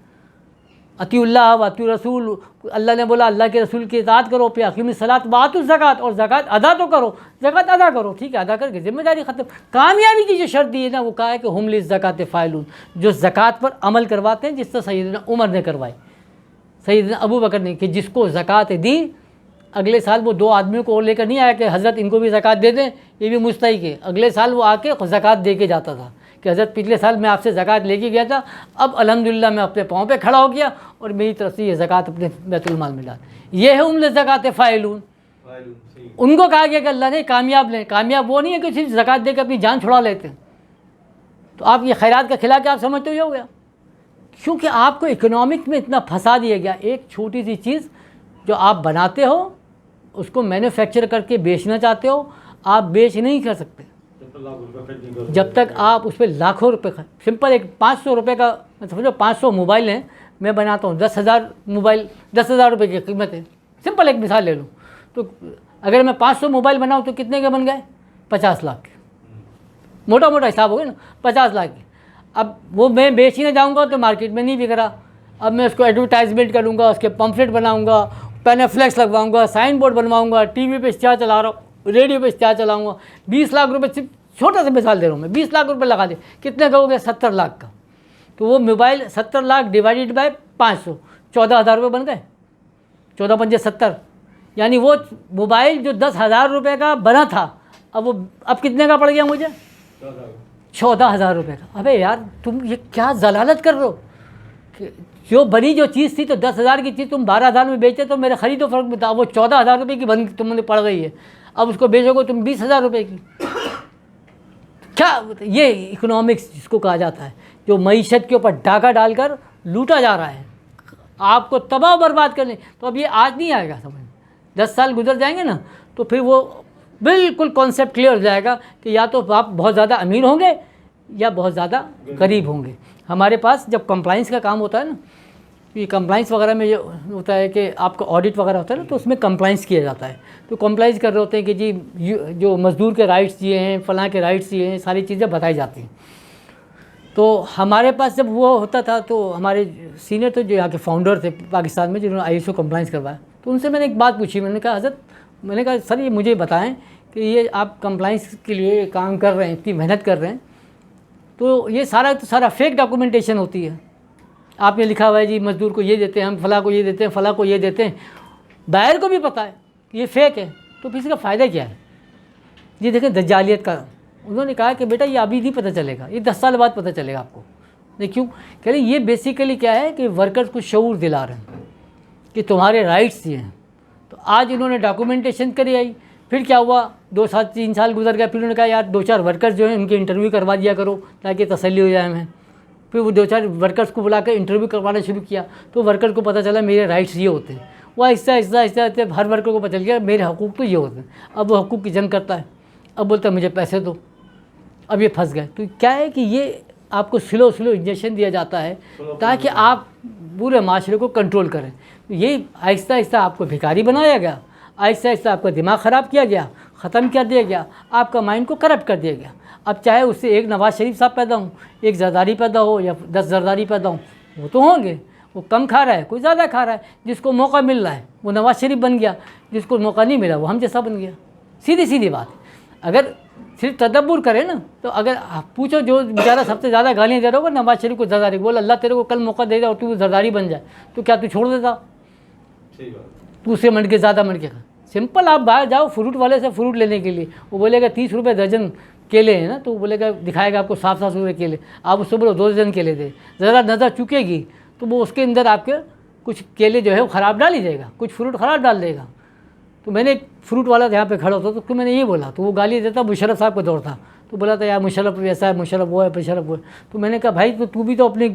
اطیع اللہ و اطیع رسول، اللہ نے بولا اللہ کے رسول کی اطاعت کرو، پہ اقیموا الصلاۃ وآتوا الزکوٰۃ، اور زکوٰۃ ادا تو کرو، زکوٰۃ ادا کرو، ٹھیک ہے، ادا کر کے ذمہ داری ختم۔ کامیابی کی جو شرط دی ہے نا، وہ کہا ہے کہ ہم للزکوٰۃ فاعلون، جو زکوٰۃ پر عمل کرواتے ہیں، جس طرح سیدنا عمر نے کروائی، سیدنا ابو بکر نے، کہ جس کو زکوٰۃ دی، اگلے سال وہ 2 آدمیوں کو اور لے کر نہیں آیا کہ حضرت ان کو بھی زکوٰۃ دے دیں، یہ بھی مستحق ہے، اگلے سال وہ آ کے زکوٰۃ دے کے جاتا تھا کہ حضرت پچھلے سال میں آپ سے زکوٰۃ لے کے گیا تھا، اب الحمدللہ میں اپنے پاؤں پہ کھڑا ہو گیا اور میری طرف سے یہ زکوٰۃ اپنے بیت المال میں ڈال۔ یہ ہے ہم للزکوٰۃ فاعلون۔ ان کو کہا گیا کہ اللہ نے کامیاب لیں، کامیاب وہ نہیں ہے کہ صرف زکوٰۃ دے کے اپنی جان چھڑا لیتے ہیں۔ تو آپ یہ خیرات کا کھلا کے آپ سمجھتے ہو گیا، کیونکہ آپ کو اکنامک میں اتنا پھنسا دیا گیا۔ ایک چھوٹی سی چیز جو آپ بناتے ہو، اس کو مینوفیکچر کر کے بیچنا چاہتے ہو، آپ بیچ نہیں کر سکتے جب تک آپ اس پہ لاکھوں روپے سمپل ایک 500 روپے کا، سمجھو 500 موبائل ہیں، میں بناتا ہوں 10,000 موبائل، 10,000 روپے کی قیمت ہے، سمپل ایک مثال لے لوں، تو اگر میں 500 موبائل بناؤں تو کتنے کے بن گئے؟ 50 لاکھ کے، موٹا موٹا حساب ہو گیا نا، 50 لاکھ کے۔ اب وہ میں بیچنے جاؤں گا تو مارکیٹ میں نہیں بک رہا، اب میں اس کو ایڈورٹائزمنٹ کروں گا، اس کے پمفلٹ بناؤں گا، پین فلیکس لگواؤں گا، سائن بورڈ بنواؤں گا، ٹی وی پہ اشتہار چلا رہا ہوں، ریڈیو پہ اشتہار چلاؤں گا، 20 لاکھ روپے، صرف چھوٹا سا مثال دے رہا ہوں میں، 20 لاکھ روپے لگا دے، کتنے کا ہو گیا؟ 70 لاکھ کا۔ تو وہ موبائل 70 لاکھ ڈیوائڈیڈ بائی 500، 14,000 روپے بن گئے، 14 پنجے 70، یعنی وہ موبائل جو 10,000 روپے کا بنا تھا، اب کتنے کا پڑ گیا مجھے؟ 14,000 روپے کا۔ ابے یار تم یہ کیا ضلالت کر رہے ہو کہ جو بنی جو چیز تھی تو 10,000 کی چیز تم 12,000 میں بیچتے تو میرے خرید و فروخت میں تھا، وہ 14,000 روپے کی بن تم نے پڑ گئی ہے، اب اس کو بیچو گے تم 20,000 روپے کی۔ کیا یہ اکنامکس جس کو کہا جاتا ہے، جو معیشت کے اوپر ڈاکہ ڈال کر لوٹا جا رہا ہے، آپ کو تباہ و برباد کرنے۔ تو اب یہ آج نہیں آئے گا سمجھ، 10 سال گزر جائیں گے نا تو پھر وہ بالکل کانسیپٹ کلیئر ہو جائے گا کہ یا تو آپ بہت زیادہ امیر ہوں گے یا بہت زیادہ غریب ہوں گے۔ ہمارے پاس جب کمپلائنس کا کام ہوتا ہے نا، یہ کمپلائنس وغیرہ میں یہ ہوتا ہے کہ آپ کا آڈٹ وغیرہ ہوتا ہے نا، تو اس میں کمپلائنس کیا جاتا ہے، تو کمپلائنس کر رہے ہوتے ہیں کہ جی جو مزدور کے رائٹس یہ ہیں، فلاں کے رائٹس یہ ہیں، ساری چیزیں بتائی جاتی ہیں۔ تو ہمارے پاس جب وہ ہوتا تھا تو ہمارے سینئر تو جو یہاں کے فاؤنڈر تھے پاکستان میں، جنہوں نے ISO کمپلائنس کروایا، تو ان سے میں نے ایک بات پوچھی، میں نے کہا حضرت، میں نے کہا سر یہ مجھے بتائیں کہ یہ آپ کمپلائنس کے لیے کام کر رہے ہیں، اتنی محنت کر رہے ہیں، تو یہ سارا فیک ڈاکومنٹیشن ہوتی ہے، آپ نے لکھا ہوا ہے جی مزدور کو یہ دیتے ہیں، ہم فلاں کو یہ دیتے ہیں، فلاں کو یہ دیتے ہیں، بائر کو بھی پتہ ہے کہ یہ فیک ہے، تو پھر اس کا فائدہ کیا ہے؟ یہ دیکھیں دجالیت کا۔ انہوں نے کہا کہ بیٹا یہ ابھی نہیں پتہ چلے گا، یہ 10 سال بعد پتہ چلے گا آپ کو۔ نہیں کیوں؟ کہہ رہے یہ بیسیکلی کیا ہے کہ ورکرز کو شعور دلا رہے ہیں کہ تمہارے رائٹس یہ ہیں۔ تو آج انہوں نے ڈاکومنٹیشن کری آئی، پھر کیا ہوا، 2 سال 3 سال گزر گیا، پھر انہوں نے کہا یار 2-4 ورکرز جو ہیں ان کے انٹرویو کروا دیا کرو تاکہ تسلی ہو جائے ہمیں۔ پھر وہ 2-4 ورکرز کو بلا کر انٹرویو کروانا شروع کیا، تو ورکر کو پتہ چلا میرے رائٹس یہ ہوتے ہیں۔ وہ آہستہ آہستہ ہر ورکر کو پتہ چل گیا میرے حقوق تو یہ ہوتے ہیں۔ اب وہ حقوق کی جنگ کرتا ہے، اب بولتا ہے مجھے پیسے دو، اب یہ پھنس گئے۔ تو کیا ہے کہ یہ آپ کو سلو انجیکشن دیا جاتا ہے تاکہ آپ پورے معاشرے کو کنٹرول کریں۔ یہ آہستہ آہستہ آپ کو بھکاری بنایا گیا، آہستہ آہستہ آپ کا دماغ خراب کیا گیا، ختم کر دیا گیا، آپ کا مائنڈ کو کرپٹ کر دیا گیا۔ اب چاہے اس سے ایک نواز شریف صاحب پیدا ہوں، ایک زرداری پیدا ہو یا 10 زرداری پیدا ہوں، وہ تو ہوں گے، وہ کم کھا رہا ہے، کوئی زیادہ کھا رہا ہے، جس کو موقع مل رہا ہے وہ نواز شریف بن گیا، جس کو موقع نہیں ملا وہ ہم جیسا بن گیا۔ سیدھی سیدھی بات ہے۔ اگر صرف تدبر کرے نا تو اگر پوچھو جو بیچارہ سب سے زیادہ گالیاں دے رہا ہوگا نواز شریف کو زرداری، بول اللہ تیرے کو کل موقع دے دے اور تو زرداری بن جائے تو کیا تو چھوڑ دیتا؟ تو اس سے منڈ کے زیادہ منڈ کے کھا۔ سمپل، آپ باہر جاؤ فروٹ والے سے فروٹ لینے کے لیے، وہ بولے گا 30 روپے درجن کیلے ہیں نا، تو وہ بولے گا دکھائے گا آپ کو 700 روپے کیلے، آپ اس سے بولو 2 درجن کیلے دے، ذرا نظر چکے گی تو وہ اس کے اندر آپ کے کچھ کیلے جو ہے وہ خراب ڈال ہی دے گا، کچھ فروٹ خراب ڈال دے گا۔ تو میں نے ایک فروٹ والا یہاں پہ کھڑا ہوتا تو میں نے یہ بولا، تو وہ گالی دیتا مشرف صاحب کو دوڑتا، تو بولا تھا یار مشرف ایسا ہے، مشرف وہ ہے، مشرف وہ ہے۔ تو میں نے کہا بھائی تو بھی تو اپنے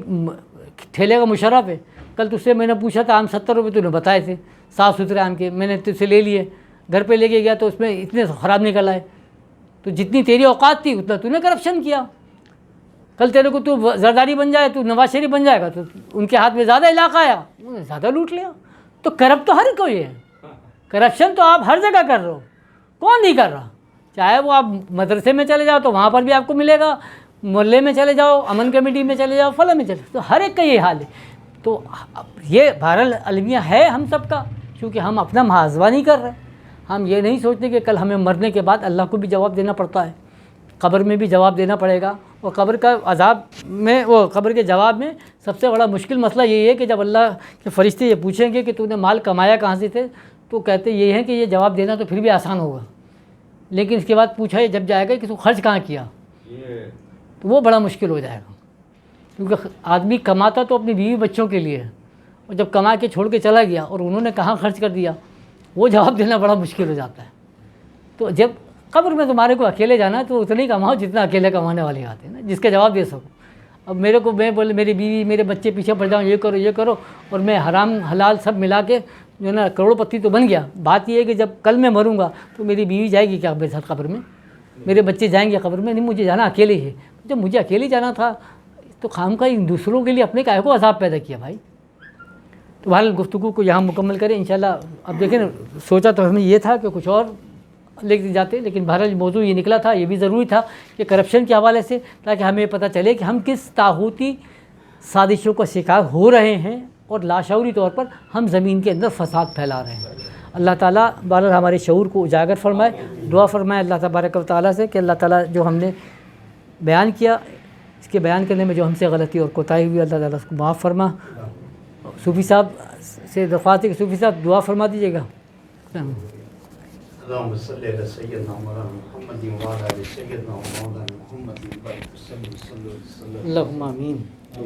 ٹھیلے کا مشرف ہے، کل تجھ سے میں نے پوچھا تھا آم 70 روپے تو نے بتائے تھے صاف ستھرے آم کے، میں نے تجھ سے لے لیے، گھر پہ لے کے گیا تو اس میں اتنے خراب نکل آئے۔ تو جتنی تیری اوقات تھی اتنا تو نے کرپشن کیا، کل تیرے کو تو زرداری بن جائے تو نواز شریف بن جائے گا تو ان کے ہاتھ میں زیادہ علاقہ آیا، انہوں نے زیادہ لوٹ لیا۔ تو کرپٹ تو ہر کوئی ہے، کرپشن تو آپ ہر جگہ کر رہے ہو، کون نہیں کر رہا؟ چاہے وہ آپ مدرسے میں چلے جاؤ تو وہاں پر بھی آپ کو ملے گا، محلے میں چلے جاؤ، امن کمیٹی میں چلے جاؤ، فلاں میں چلے جاؤ، تو ہر ایک کا یہ حال ہے۔ تو یہ بہرحال ہے ہم سب کا، کیونکہ ہم اپنا محاسبہ نہیں کر رہے، ہم یہ نہیں سوچتے کہ کل ہمیں مرنے کے بعد اللہ کو بھی جواب دینا پڑتا ہے، قبر میں بھی جواب دینا پڑے گا، اور قبر کا عذاب میں وہ قبر کے جواب میں سب سے بڑا مشکل مسئلہ یہی ہے کہ جب اللہ کے فرشتے یہ پوچھیں گے کہ تو نے مال کمایا کہاں سے تھے، تو کہتے یہ ہیں کہ یہ جواب دینا تو پھر بھی آسان ہوگا، لیکن اس کے بعد پوچھا جب جائے گا کہ تو خرچ کہاں کیا، تو وہ بڑا مشکل ہو جائے گا، کیونکہ آدمی کماتا تو اپنی بیوی بچوں کے لیے ہے، اور جب کما کے چھوڑ کے چلا گیا اور انہوں نے کہاں خرچ کر دیا وہ جواب دینا بڑا مشکل ہو جاتا ہے۔ تو جب قبر میں تمہارے کو اکیلے جانا ہے تو اتنا ہی کماؤ جتنا اکیلے کمانے والے آتے ہیں نا، جس کا جواب دے سکو۔ اب میرے کو میں بولے میری بیوی میرے بچے پیچھے پڑ جاؤں، یہ کرو اور میں حرام حلال سب ملا کے جو ہے نا کروڑ پتی تو بن گیا۔ بات یہ ہے کہ جب کل میں مروں گا تو میری بیوی جائے گی کیا میرے ساتھ قبر میں، میرے بچے جائیں گے قبر میں؟ نہیں، مجھے جانا اکیلے ہی ہے۔ جب مجھے اکیلے جانا تھا تو خام کا ان دوسروں کے لیے اپنے کائے کو عذاب پیدا کیا بھائی۔ تو بہرحال گفتگو کو یہاں مکمل کریں انشاءاللہ۔ اب دیکھیں نا، سوچا تو ہمیں یہ تھا کہ کچھ اور لے کے جاتے، لیکن بہرحال موضوع یہ نکلا تھا، یہ بھی ضروری تھا کہ کرپشن کے حوالے سے، تاکہ ہمیں پتہ چلے کہ ہم کس طاغوتی سازشوں کا شکار ہو رہے ہیں اور لاشعوری طور پر ہم زمین کے اندر فساد پھیلا رہے ہیں۔ اللہ تعالیٰ بہرحال ہمارے شعور کو اجاگر فرمائے، دعا فرمائے اللہ تبارک و تعالیٰ سے کہ اللہ تعالیٰ جو ہم نے بیان کیا، اس کے بیان کرنے میں جو ہم سے غلطی اور کوتاہی ہوئی اللہ تعالیٰ اس کو معاف فرما۔ صوفی صاحب سے درخواست ہے کہ صوفی صاحب دعا فرما دیجیے گا۔ اللهم صل على سيدنا مولانا محمد وعلى ال سيدنا مولانا محمد وبارك وسلم اللهم آمین۔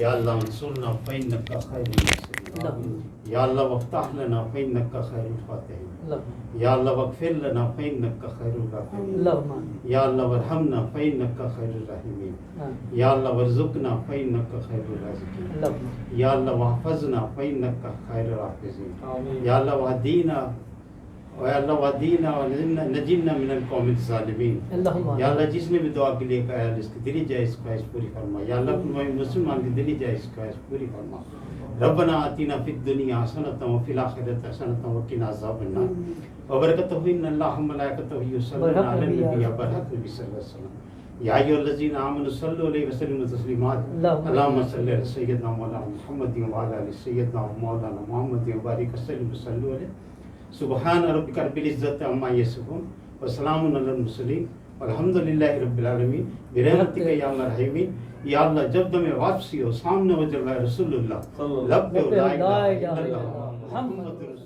یا اللہ انصرنا فإنك خير الناصرين، یا اللہ وافتح لنا فإنك خير الفاتحين، یا اللہ واغفر لنا فإنك خير الغافرين، اللهم آمین۔ یا اللہ وارحمنا فإنك خير الراحمين، یا اللہ وارزقنا فإنك خير الرازقين، یا اللہ واحفظنا فإنك خير الحافظين، یا اللہ واهدنا یا اللہ ودینا نجینا من القوم الظالمین، یا اللہ جس نے بھی دعا کے لیے کہا ہے اس کی دلی جائز خواہش پوری فرما، یا اللہ کوئی مسلمان کی دلی جائز خواہش پوری فرما۔ ربنا آتنا فی الدنیا حسنۃ وفی الآخرۃ حسنۃ وقنا عذاب النار، وبرکتہ ان اللہ وملائکتہ یصلون علی النبی برحق نبی صلی اللہ علیہ وسلم، یا ایھا الذین آمنوا صلوا علیہ وسلموا تسلیما، اللهم صل علی سیدنا مولانا محمد وعلی آل سیدنا مولانا محمد وبارک وسلم وصلوا علیہ۔ سبحان ربک رب العزت عما یصفون وسلام علی المرسلین والحمد للہ رب العالمین برحمتک یا ارحم الراحمین۔ یا اللہ جب دم واپسی ہو سامنے وجہ رسول اللہ لب لا الہ الا اللہ محمد رسول